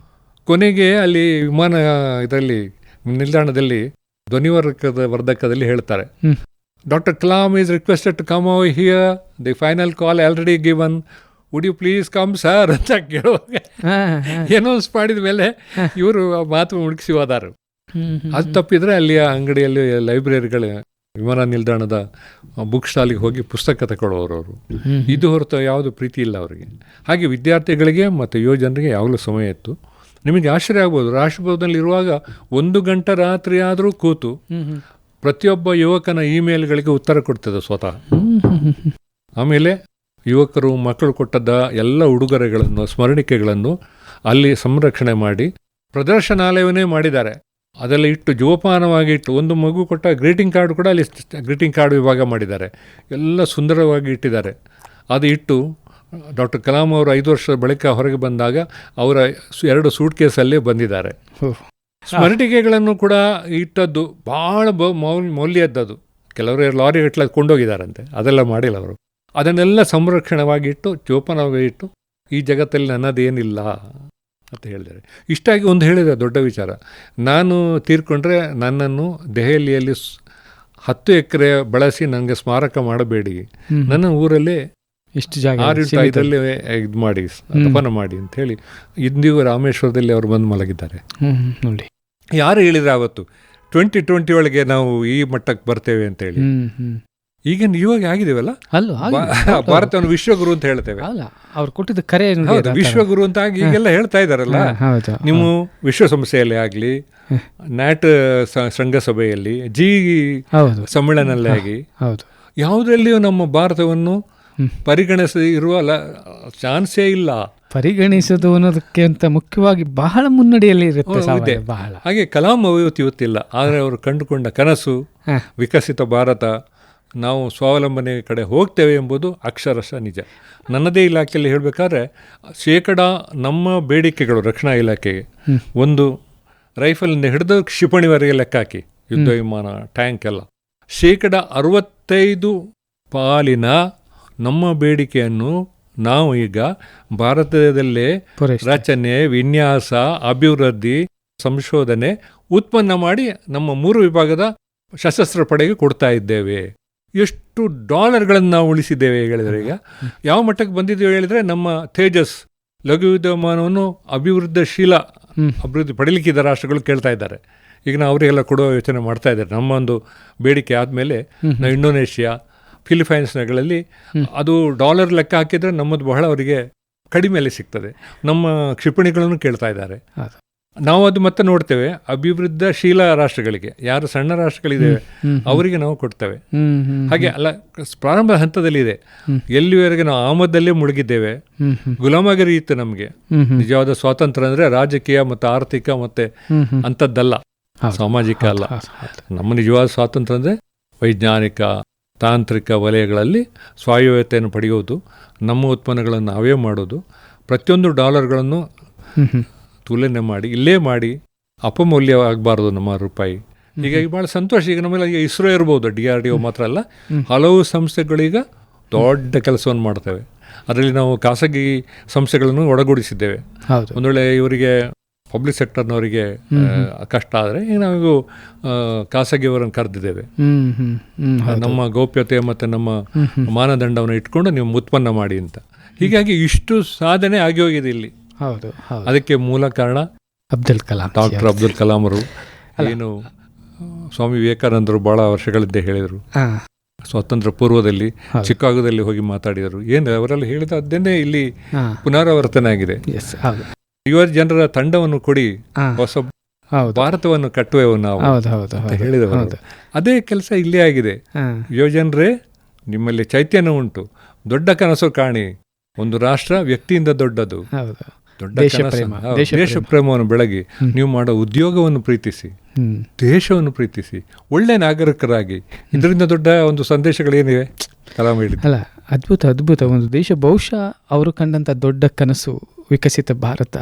ಕೊನೆಗೆ ಅಲ್ಲಿ ವಿಮಾನ ಇದರಲ್ಲಿ ನಿಲ್ದಾಣದಲ್ಲಿ ಧ್ವನಿವರ್ಧಕದಲ್ಲಿ ಹೇಳ್ತಾರೆ, doctor Kalam is requested to come over here, the final call already given, would you please come sir ಅಂತ ಕೇಳುವಾಗ ಏನೋನ್ಸ್ ಮಾಡಿದ ಮೇಲೆ ಇವರು ಮಾತು ಮುಗಿಸಿ ಹೋದಾರು. ಅದು ತಪ್ಪಿದ್ರೆ ಅಲ್ಲಿಯ ಅಂಗಡಿಯಲ್ಲಿ ಲೈಬ್ರರಿಗಳ ವಿಮಾನ ನಿಲ್ದಾಣದ ಬುಕ್ ಸ್ಟಾಲಿಗೆ ಹೋಗಿ ಪುಸ್ತಕ ತಗೊಳ್ಳೋರು ಅವರು. ಇದು ಹೊರತು ಯಾವುದು ಪ್ರೀತಿ ಇಲ್ಲ ಅವರಿಗೆ. ಹಾಗೆ ವಿದ್ಯಾರ್ಥಿಗಳಿಗೆ ಮತ್ತು ಯುವ ಜನರಿಗೆ ಯಾವಾಗಲೂ ಸಮಯ ಇತ್ತು. ನಿಮಗೆ ಆಶ್ಚರ್ಯ ಆಗ್ಬೋದು, ರಾಷ್ಟ್ರಭವನದಲ್ಲಿ ಇರುವಾಗ 1 ಗಂಟೆ ರಾತ್ರಿ ಆದರೂ ಕೂತು ಪ್ರತಿಯೊಬ್ಬ ಯುವಕನ ಇಮೇಲ್ಗಳಿಗೆ ಉತ್ತರ ಕೊಡ್ತದೆ ಸ್ವತಃ. ಆಮೇಲೆ ಯುವಕರು ಮಕ್ಕಳು ಕೊಟ್ಟದ್ದ ಎಲ್ಲ ಉಡುಗೊರೆಗಳನ್ನು ಸ್ಮರಣಿಕೆಗಳನ್ನು ಅಲ್ಲಿ ಸಂರಕ್ಷಣೆ ಮಾಡಿ ಪ್ರದರ್ಶನಾಲಯವನ್ನೇ ಮಾಡಿದ್ದಾರೆ. ಅದೆಲ್ಲ ಇಟ್ಟು ಜೋಪಾನವಾಗಿ ಇಟ್ಟು, ಒಂದು ಮಗು ಕೊಟ್ಟ ಗ್ರೀಟಿಂಗ್ ಕಾರ್ಡ್ ಕೂಡ ಅಲ್ಲಿ ಗ್ರೀಟಿಂಗ್ ಕಾರ್ಡ್ ವಿಭಾಗ ಮಾಡಿದ್ದಾರೆ, ಎಲ್ಲ ಸುಂದರವಾಗಿ ಇಟ್ಟಿದ್ದಾರೆ. ಅದು ಇಟ್ಟು ಡಾಕ್ಟರ್ ಕಲಾಂ ಅವರು 5 ವರ್ಷದ ಬಳಿಕ ಹೊರಗೆ ಬಂದಾಗ ಅವರ 2 ಸೂಟ್ ಕೇಸಲ್ಲೇ ಬಂದಿದ್ದಾರೆ. ಸ್ಮರಣಿಕೆಗಳನ್ನು ಕೂಡ ಇಟ್ಟದ್ದು ಭಾಳ ಮೌಲ್ಯದ್ದದು. ಕೆಲವರು ಲಾರಿ ಗಟ್ಟಲೆ ಕೊಂಡೋಗಿದ್ದಾರಂತೆ, ಅದೆಲ್ಲ ಮಾಡಿಲ್ಲ ಅವರು. ಅದನ್ನೆಲ್ಲ ಸಂರಕ್ಷಣವಾಗಿ ಇಟ್ಟು ಜೋಪಾನವಾಗಿ ಇಟ್ಟು, ಈ ಜಗತ್ತಲ್ಲಿ ನನ್ನದೇನಿಲ್ಲ ಅಂತ ಹೇಳಿದ್ದಾರೆ. ಇಷ್ಟಾಗಿ ಒಂದು ಹೇಳಿದೆ ದೊಡ್ಡ ವಿಚಾರ, ನಾನು ತೀರ್ಕೊಂಡ್ರೆ ನನ್ನನ್ನು ದೆಹಲಿಯಲ್ಲಿ 10 ಎಕರೆ ಬಳಸಿ ನನಗೆ ಸ್ಮಾರಕ ಮಾಡಬೇಡಿ, ನನ್ನ ಊರಲ್ಲೇ ಇಷ್ಟು ಜಾಗ 6-5 ಇದು ಮಾಡಿ ದಫನ ಮಾಡಿ ಅಂತ ಹೇಳಿ ಇಂದಿಗೂ ರಾಮೇಶ್ವರದಲ್ಲಿ ಅವರು ಬಂದು ಮಲಗಿದ್ದಾರೆ. ನೋಡಿ, ಯಾರು ಹೇಳಿದ್ರೆ ಆವತ್ತು 2020 ಒಳಗೆ ನಾವು ಈ ಮಟ್ಟಕ್ಕೆ ಬರ್ತೇವೆ ಅಂತ ಹೇಳಿ. ಈಗ ಇವಾಗ ಆಗಿದ್ದೇವಲ್ಲ, ಭಾರತವನ್ನು ವಿಶ್ವಗುರು ಅಂತ ಹೇಳ್ತೇವೆ. ಅವ್ರು ಕೊಟ್ಟಿದ್ದ ಕರೆ ವಿಶ್ವಗುರು ಅಂತ ಆಗಿ ಈಗೆಲ್ಲ ಹೇಳ್ತಾ ಇದ್ದಾರಲ್ಲ. ನೀವು ವಿಶ್ವಸಂಸ್ಥೆಯಲ್ಲಿ ಆಗಲಿ, ನ್ಯಾಟ್ ಶೃಂಗಸಭೆಯಲ್ಲಿ, G ಸಮ್ಮೇಳನಲ್ಲೇ ಆಗಿ ಯಾವುದರಲ್ಲಿಯೂ ನಮ್ಮ ಭಾರತವನ್ನು ಪರಿಗಣಿಸಿರುವ ಚಾನ್ಸೇ ಇಲ್ಲ. ಪರಿಗಣಿಸೋದು ಅನ್ನೋದಕ್ಕೆ ಅಂತ ಮುಖ್ಯವಾಗಿ ಬಹಳ ಮುನ್ನಡೆಯಲ್ಲಿ ಇರುತ್ತೆ ಬಹಳ. ಹಾಗೆ ಕಲಾಂ ಇವತ್ತಿಲ್ಲ, ಆದರೆ ಅವರು ಕಂಡುಕೊಂಡ ಕನಸು ವಿಕಸಿತ ಭಾರತ, ನಾವು ಸ್ವಾವಲಂಬನೆ ಕಡೆ ಹೋಗ್ತೇವೆ ಎಂಬುದು ಅಕ್ಷರಶಃ ನಿಜ. ನನ್ನದೇ ಇಲಾಖೆಯಲ್ಲಿ ಹೇಳಬೇಕಾದ್ರೆ ನಮ್ಮ ಬೇಡಿಕೆಗಳು ರಕ್ಷಣಾ ಇಲಾಖೆಗೆ, ಒಂದು ರೈಫಲಿಂದ ಹಿಡಿದು ಕ್ಷಿಪಣಿವರೆಗೆ ಲೆಕ್ಕ ಹಾಕಿ, ಯುದ್ಧ ವಿಮಾನ, ಟ್ಯಾಂಕ್ ಎಲ್ಲ, 65% ಪಾಲಿನ ನಮ್ಮ ಬೇಡಿಕೆಯನ್ನು ನಾವು ಈಗ ಭಾರತದಲ್ಲೇ ರಚನೆ, ವಿನ್ಯಾಸ, ಅಭಿವೃದ್ಧಿ, ಸಂಶೋಧನೆ, ಉತ್ಪನ್ನ ಮಾಡಿ ನಮ್ಮ 3 ವಿಭಾಗದ ಸಶಸ್ತ್ರ ಪಡೆಗೆ ಕೊಡ್ತಾ ಇದ್ದೇವೆ. ಎಷ್ಟು ಡಾಲರ್ಗಳನ್ನು ನಾವು ಉಳಿಸಿದ್ದೇವೆ ಹೇಳಿದರೆ, ಈಗ ಯಾವ ಮಟ್ಟಕ್ಕೆ ಬಂದಿದ್ದೇವೆ ಹೇಳಿದರೆ, ನಮ್ಮ ತೇಜಸ್ ಲಘು ಯುದ್ಧ ವಿಮಾನವನ್ನು ಅಭಿವೃದ್ಧಿ ಪಡೀಲಿಕ್ಕಿದ್ದ ರಾಷ್ಟ್ರಗಳು ಕೇಳ್ತಾ ಇದ್ದಾರೆ. ಈಗ ನಾವು ಅವರಿಗೆಲ್ಲ ಕೊಡುವ ಯೋಚನೆ ಮಾಡ್ತಾ ಇದ್ದಾರೆ. ನಮ್ಮೊಂದು ಬೇಡಿಕೆ ಆದಮೇಲೆ ನಾವು ಇಂಡೋನೇಷ್ಯಾ, ಫಿಲಿಪೈನ್ಸ್ಗಳಲ್ಲಿ ಅದು ಡಾಲರ್ ಲೆಕ್ಕ ಹಾಕಿದರೆ ನಮ್ಮದು ಬಹಳ ಅವರಿಗೆ ಕಡಿಮೆಯಲ್ಲಿ ಸಿಗ್ತದೆ. ನಮ್ಮ ಕ್ಷಿಪಣಿಗಳನ್ನು ಕೇಳ್ತಾ ಇದ್ದಾರೆ. ನಾವು ಅದು ಮತ್ತೆ ನೋಡ್ತೇವೆ, ಅಭಿವೃದ್ಧಿಶೀಲ ರಾಷ್ಟ್ರಗಳಿಗೆ, ಯಾರು ಸಣ್ಣ ರಾಷ್ಟ್ರಗಳಿದ್ದೇವೆ ಅವರಿಗೆ ನಾವು ಕೊಡ್ತೇವೆ. ಹಾಗೆ ಅಲ್ಲ, ಪ್ರಾರಂಭ ಹಂತದಲ್ಲಿದೆ. ಎಲ್ಲಿವರೆಗೆ ನಾವು ಆಮದಲ್ಲೇ ಮುಳುಗಿದ್ದೇವೆ, ಗುಲಾಮಗಿರಿ ಇತ್ತು ನಮಗೆ. ನಿಜವಾದ ಸ್ವಾತಂತ್ರ್ಯ ಅಂದರೆ ರಾಜಕೀಯ ಮತ್ತು ಆರ್ಥಿಕ ಮತ್ತೆ ಅಂಥದ್ದಲ್ಲ, ಸಾಮಾಜಿಕ ಅಲ್ಲ. ನಮ್ಮ ನಿಜವಾದ ಸ್ವಾತಂತ್ರ್ಯ ಅಂದರೆ ವೈಜ್ಞಾನಿಕ, ತಾಂತ್ರಿಕ ವಲಯಗಳಲ್ಲಿ ಸ್ವಾಯತ್ತತೆಯನ್ನು ಪಡೆಯೋದು, ನಮ್ಮ ಉತ್ಪನ್ನಗಳನ್ನು ನಾವೇ ಮಾಡೋದು, ಪ್ರತಿಯೊಂದು ಡಾಲರ್ಗಳನ್ನು ತುಲನೆ ಮಾಡಿ ಇಲ್ಲೇ ಮಾಡಿ ಅಪಮೌಲ್ಯ ಆಗಬಾರ್ದು ನಮ್ಮ ರೂಪಾಯಿ. ಹೀಗಾಗಿ ಭಾಳ ಸಂತೋಷ. ಈಗ ನಮ್ಮಲ್ಲಿ ಇಸ್ರೋ ಇರ್ಬೋದು, DRDO ಮಾತ್ರ ಅಲ್ಲ, ಹಲವು ಸಂಸ್ಥೆಗಳೀಗ ದೊಡ್ಡ ಕೆಲಸವನ್ನು ಮಾಡ್ತೇವೆ. ಅದರಲ್ಲಿ ನಾವು ಖಾಸಗಿ ಸಂಸ್ಥೆಗಳನ್ನು ಒಳಗೂಡಿಸಿದ್ದೇವೆ. ಒಂದೊಳ್ಳೆ ಇವರಿಗೆ ಪಬ್ಲಿಕ್ ಸೆಕ್ಟರ್ನವರಿಗೆ ಕಷ್ಟ ಆದರೆ ಈಗ ನಾವು ಖಾಸಗಿಯವರನ್ನು ಕರೆದಿದ್ದೇವೆ. ನಮ್ಮ ಗೌಪ್ಯತೆ ಮತ್ತು ನಮ್ಮ ಮಾನದಂಡವನ್ನು ಇಟ್ಕೊಂಡು ನೀವು ಉತ್ಪನ್ನ ಮಾಡಿ ಅಂತ. ಹೀಗಾಗಿ ಇಷ್ಟು ಸಾಧನೆ ಆಗಿ ಹೋಗಿದೆ ಇಲ್ಲಿ. ಹೌದು ಹೌದು. ಅದಕ್ಕೆ ಮೂಲ ಕಾರಣ ಅಬ್ದುಲ್ ಕಲಾಂ, ಡಾಕ್ಟರ್ ಅಬ್ದುಲ್ ಕಲಾಂ ಅವರು. ಏನು ಸ್ವಾಮಿ ವಿವೇಕಾನಂದರು ಬಹಳ ವರ್ಷಗಳಿಂದ ಹೇಳಿದರು, ಸ್ವಾತಂತ್ರ್ಯ ಪೂರ್ವದಲ್ಲಿ ಚಿಕಾಗೋದಲ್ಲಿ ಹೋಗಿ ಮಾತಾಡಿದರು. ಏನು ಅವರೆಲ್ಲ ಹೇಳಿದ ಅದನ್ನೇ ಇಲ್ಲಿ ಪುನರಾವರ್ತನೆ ಆಗಿದೆ. ಯುವ ಜನರ ತಂಡವನ್ನು ಕೊಡಿ, ಹೊಸ ಭಾರತವನ್ನು ಕಟ್ಟುವೆವು ನಾವು ಅಂತ ಹೇಳಿದವರು. ಅದೇ ಕೆಲಸ ಇಲ್ಲೇ ಆಗಿದೆ. ಯುವಜನರೇ, ನಿಮ್ಮಲ್ಲಿ ಚೈತನ್ಯ ಉಂಟು, ದೊಡ್ಡ ಕನಸು ಕಾಣಿ. ಒಂದು ರಾಷ್ಟ್ರ ವ್ಯಕ್ತಿಯಿಂದ ದೊಡ್ಡದು. ದೊಡ್ಡ ದೇಶ ಪ್ರೇಮವನ್ನು ಬೆಳಗಿ, ನೀವು ಮಾಡೋ ಉದ್ಯೋಗವನ್ನು ಪ್ರೀತಿಸಿ, ದೇಶವನ್ನು ಪ್ರೀತಿಸಿ, ಒಳ್ಳೆ ನಾಗರಿಕರಾಗಿ. ಇದರಿಂದ ದೊಡ್ಡ ಒಂದು ಸಂದೇಶಗಳೇನಿವೆ ಕಲಾಂ ಹೇಳಿದ್ದು. ಅಲ್ಲ, ಅದ್ಭುತ ಅದ್ಭುತ. ಒಂದು ದೇಶ, ಬಹುಶಃ ಅವರು ಕಂಡಂಥ ದೊಡ್ಡ ಕನಸು ವಿಕಸಿತ ಭಾರತ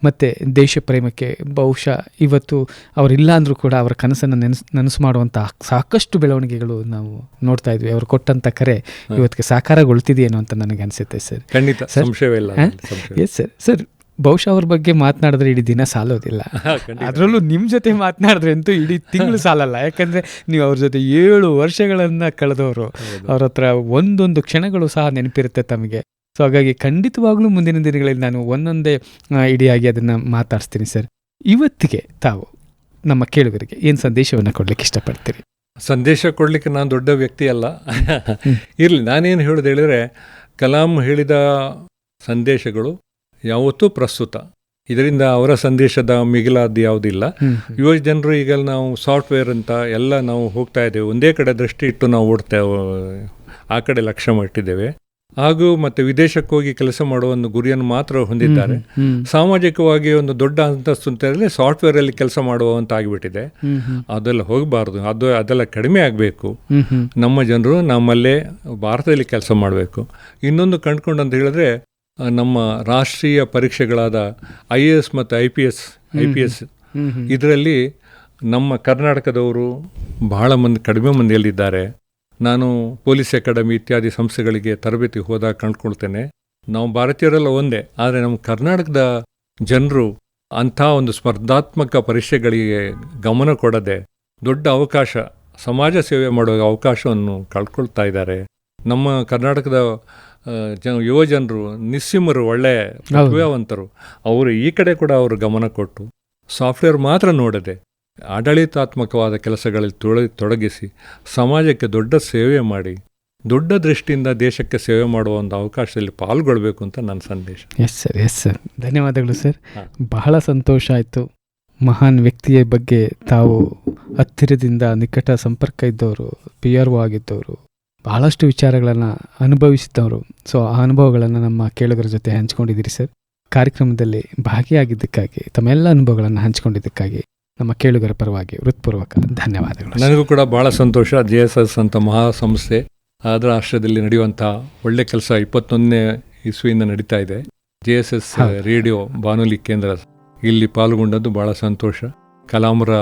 ಮತ್ತು ದೇಶ ಪ್ರೇಮಕ್ಕೆ ಬಹುಶಃ ಇವತ್ತು ಅವರಿಲ್ಲ ಅಂದರೂ ಕೂಡ ಅವರ ಕನಸನ್ನು ನನಸು ಮಾಡುವಂಥ ಸಾಕಷ್ಟು ಬೆಳವಣಿಗೆಗಳು ನಾವು ನೋಡ್ತಾ ಇದ್ವಿ. ಅವರು ಕೊಟ್ಟಂಥ ಕರೆ ಇವತ್ತಿಗೆ ಸಾಕಾರಗೊಳ್ತಿದೆಯೇನೋ ಅಂತ ನನಗೆ ಅನಿಸುತ್ತೆ ಸರ್. ಖಂಡಿತ, ಸಂಶಯವಿಲ್ಲ. Yes sir. ಸರ್, ಬಹುಶಃ ಅವ್ರ ಬಗ್ಗೆ ಮಾತನಾಡಿದ್ರೆ ಇಡೀ ದಿನ ಸಾಲೋದಿಲ್ಲ. ಅದರಲ್ಲೂ ನಿಮ್ಮ ಜೊತೆ ಮಾತನಾಡಿದ್ರೆ ಅಂತೂ ಇಡೀ ತಿಂಗಳು ಸಾಲಲ್ಲ. ಯಾಕಂದರೆ ನೀವು ಅವ್ರ ಜೊತೆ 7 ವರ್ಷಗಳನ್ನು ಕಳೆದವರು. ಅವ್ರ ಹತ್ರ ಒಂದೊಂದು ಕ್ಷಣಗಳು ಸಹ ನೆನಪಿರುತ್ತೆ ತಮಗೆ. ಸೊ ಹಾಗಾಗಿ ಖಂಡಿತವಾಗ್ಲೂ ಮುಂದಿನ ದಿನಗಳಲ್ಲಿ ನಾನು ಒಂದೊಂದೇ ಇಡಿಯಾಗಿ ಅದನ್ನು ಮಾತಾಡಿಸ್ತೀನಿ ಸರ್. ಇವತ್ತಿಗೆ ತಾವು ನಮ್ಮ ಕೇಳುಗರಿಗೆ ಏನು ಸಂದೇಶವನ್ನು ಕೊಡಲಿಕ್ಕೆ ಇಷ್ಟಪಡ್ತೀರಿ? ಸಂದೇಶ ಕೊಡಲಿಕ್ಕೆ ನಾನು ದೊಡ್ಡ ವ್ಯಕ್ತಿ ಅಲ್ಲ. ಇರಲಿ, ನಾನೇನು ಹೇಳೋದು ಹೇಳಿದರೆ, ಕಲಾಂ ಹೇಳಿದ ಸಂದೇಶಗಳು ಯಾವತ್ತೂ ಪ್ರಸ್ತುತ. ಇದರಿಂದ ಅವರ ಸಂದೇಶದ ಮಿಗಿಲಾದ ಯಾವುದಿಲ್ಲ. ಯುವ ಜನರು ಈಗ ನಾವು ಸಾಫ್ಟ್ವೇರ್ ಅಂತ ಎಲ್ಲ ನಾವು ಹೋಗ್ತಾ ಇದ್ದೇವೆ, ಒಂದೇ ಕಡೆ ದೃಷ್ಟಿ ಇಟ್ಟು ನಾವು ಓಡ್ತೇವೆ, ಆ ಕಡೆ ಲಕ್ಷ್ಯ ಮಾಡಿದ್ದೇವೆ. ಹಾಗೂ ಮತ್ತು ವಿದೇಶಕ್ಕೆ ಹೋಗಿ ಕೆಲಸ ಮಾಡುವ ಒಂದು ಗುರಿಯನ್ನು ಮಾತ್ರ ಹೊಂದಿದ್ದಾರೆ. ಸಾಮಾಜಿಕವಾಗಿ ಒಂದು ದೊಡ್ಡ ಅಂತಸ್ತು ಅಂತಂದರೆ ಸಾಫ್ಟ್ವೇರಲ್ಲಿ ಕೆಲಸ ಮಾಡುವಂತ ಆಗಿಬಿಟ್ಟಿದೆ. ಅದೆಲ್ಲ ಹೋಗಬಾರ್ದು, ಅದೆಲ್ಲ ಕಡಿಮೆ ಆಗಬೇಕು. ನಮ್ಮ ಜನರು ನಮ್ಮಲ್ಲೇ ಭಾರತದಲ್ಲಿ ಕೆಲಸ ಮಾಡಬೇಕು. ಇನ್ನೊಂದು ಕಂಡುಕೊಂಡು ಅಂತ ಹೇಳಿದ್ರೆ, ನಮ್ಮ ರಾಷ್ಟ್ರೀಯ ಪರೀಕ್ಷೆಗಳಾದ IAS ಮತ್ತು IPS ಇದರಲ್ಲಿ ನಮ್ಮ ಕರ್ನಾಟಕದವರು ಬಹಳ ಕಡಿಮೆ ಮಂದಿಯಲ್ಲಿದ್ದಾರೆ. ನಾನು ಪೊಲೀಸ್ ಅಕಾಡೆಮಿ ಇತ್ಯಾದಿ ಸಂಸ್ಥೆಗಳಿಗೆ ತರಬೇತಿ ಹೋದಾಗ ಕಂಡುಕೊಳ್ತೇನೆ, ನಾವು ಭಾರತೀಯರೆಲ್ಲ ಒಂದೇ, ಆದರೆ ನಮ್ಮ ಕರ್ನಾಟಕದ ಜನರು ಅಂಥ ಒಂದು ಸ್ಪರ್ಧಾತ್ಮಕ ಪರೀಕ್ಷೆಗಳಿಗೆ ಗಮನ ಕೊಡದೆ ದೊಡ್ಡ ಅವಕಾಶ, ಸಮಾಜ ಸೇವೆ ಮಾಡುವ ಅವಕಾಶವನ್ನು ಕಳ್ಕೊಳ್ತಾ ಇದ್ದಾರೆ. ನಮ್ಮ ಕರ್ನಾಟಕದ ಯುವ ಜನರು ನಿಸ್ಸೀಮರು, ಒಳ್ಳೆಯ ಪ್ರತಿಭಾವಂತರು. ಅವರು ಈ ಕಡೆ ಕೂಡ ಅವರು ಗಮನ ಕೊಟ್ಟು ಸಾಫ್ಟ್ವೇರ್ ಮಾತ್ರ ನೋಡದೆ ಆಡಳಿತಾತ್ಮಕವಾದ ಕೆಲಸಗಳಲ್ಲಿ ತೊಡಗಿಸಿ ಸಮಾಜಕ್ಕೆ ದೊಡ್ಡ ಸೇವೆ ಮಾಡಿ, ದೊಡ್ಡ ದೃಷ್ಟಿಯಿಂದ ದೇಶಕ್ಕೆ ಸೇವೆ ಮಾಡುವ ಒಂದು ಅವಕಾಶದಲ್ಲಿ ಪಾಲ್ಗೊಳ್ಬೇಕು ಅಂತ ನನ್ನ ಸಂದೇಶ. ಎಸ್ ಸರ್, ಎಸ್ ಸರ್, ಧನ್ಯವಾದಗಳು ಸರ್. ಬಹಳ ಸಂತೋಷ ಆಯಿತು. ಮಹಾನ್ ವ್ಯಕ್ತಿಯ ಬಗ್ಗೆ ತಾವು ಹತ್ತಿರದಿಂದ ನಿಕಟ ಸಂಪರ್ಕ ಇದ್ದವರು, PRO ಆಗಿದ್ದವರು, ಬಹಳಷ್ಟು ವಿಚಾರಗಳನ್ನು ಅನುಭವಿಸಿದ್ದವರು. ಸೊ ಆ ಅನುಭವಗಳನ್ನು ನಮ್ಮ ಕೇಳುಗರ ಜೊತೆ ಹಂಚ್ಕೊಂಡಿದ್ದೀರಿ ಸರ್. ಕಾರ್ಯಕ್ರಮದಲ್ಲಿ ಭಾಗಿಯಾಗಿದ್ದಕ್ಕಾಗಿ, ತಮ್ಮೆಲ್ಲ ಅನುಭವಗಳನ್ನು ಹಂಚಿಕೊಂಡಿದ್ದಕ್ಕಾಗಿ ನಮ್ಮ ಕೇಳುಗರ ಪರವಾಗಿ ಹೃತ್ಪೂರ್ವಕ ಧನ್ಯವಾದಗಳು. ನನಗೂ ಕೂಡ ಬಹಳ ಸಂತೋಷ. JSS ಅಂತ ಮಹಾ ಸಂಸ್ಥೆ, ಅದರ ಆಶ್ರಯದಲ್ಲಿ ನಡೆಯುವಂಥ ಒಳ್ಳೆ ಕೆಲಸ 21ನೇ ಇಸ್ವಿಯಿಂದ ನಡೀತಾ ಇದೆ. JSS ರೇಡಿಯೋ ಬಾನುಲಿ ಕೇಂದ್ರ ಇಲ್ಲಿ ಪಾಲ್ಗೊಂಡದ್ದು ಬಹಳ ಸಂತೋಷ. ಕಲಾಂರ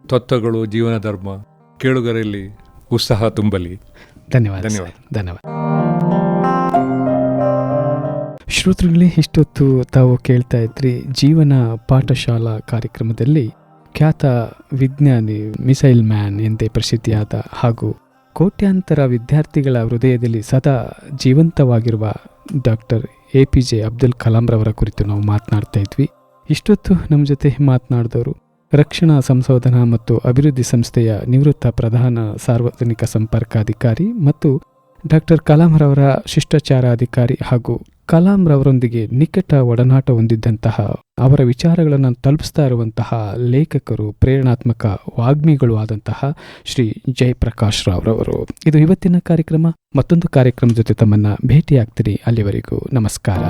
ತತ್ವಗಳು, ಜೀವನ ಧರ್ಮ ಕೇಳುಗರಲ್ಲಿ ಉತ್ಸಾಹ ತುಂಬಲಿ. ಧನ್ಯವಾದ. ಶ್ರೋತೃಗಳೇ, ಇಷ್ಟೊತ್ತು ತಾವು ಕೇಳ್ತಾ ಇದ್ರಿ ಜೀವನ ಪಾಠಶಾಲಾ ಕಾರ್ಯಕ್ರಮದಲ್ಲಿ ಖ್ಯಾತ ವಿಜ್ಞಾನಿ, ಮಿಸೈಲ್ ಮ್ಯಾನ್ ಎಂದೇ ಪ್ರಸಿದ್ಧಿಯಾದ ಹಾಗೂ ಕೋಟ್ಯಾಂತರ ವಿದ್ಯಾರ್ಥಿಗಳ ಹೃದಯದಲ್ಲಿ ಸದಾ ಜೀವಂತವಾಗಿರುವ ಡಾಕ್ಟರ್ APJ ಅಬ್ದುಲ್ ಕಲಾಂರವರ ಕುರಿತು ನಾವು ಮಾತನಾಡ್ತಾ ಇದ್ವಿ. ಇಷ್ಟೊತ್ತು ನಮ್ಮ ಜೊತೆ ಮಾತನಾಡಿದವರು ರಕ್ಷಣಾ ಸಂಶೋಧನಾ ಮತ್ತು ಅಭಿವೃದ್ಧಿ ಸಂಸ್ಥೆಯ ನಿವೃತ್ತ ಪ್ರಧಾನ ಸಾರ್ವಜನಿಕ ಸಂಪರ್ಕಾಧಿಕಾರಿ ಮತ್ತು ಡಾಕ್ಟರ್ ಕಲಾಂರವರ ಶಿಷ್ಟಾಚಾರಾಧಿಕಾರಿ ಹಾಗೂ ಕಲಾಂರವರೊಂದಿಗೆ ನಿಕಟ ಒಡನಾಟ ಹೊಂದಿದ್ದಂತಹ, ಅವರ ವಿಚಾರಗಳನ್ನು ತಲುಪಿಸ್ತಾ ಇರುವಂತಹ ಲೇಖಕರು, ಪ್ರೇರಣಾತ್ಮಕ ವಾಗ್ಮಿಗಳು ಆದಂತಹ ಶ್ರೀ ಜಯಪ್ರಕಾಶ್ ರಾವ್ರವರು. ಇದು ಇವತ್ತಿನ ಕಾರ್ಯಕ್ರಮ. ಮತ್ತೊಂದು ಕಾರ್ಯಕ್ರಮದ ಜೊತೆ ತಮ್ಮನ್ನು ಭೇಟಿಯಾಗ್ತೀನಿ. ಅಲ್ಲಿವರೆಗೂ ನಮಸ್ಕಾರ.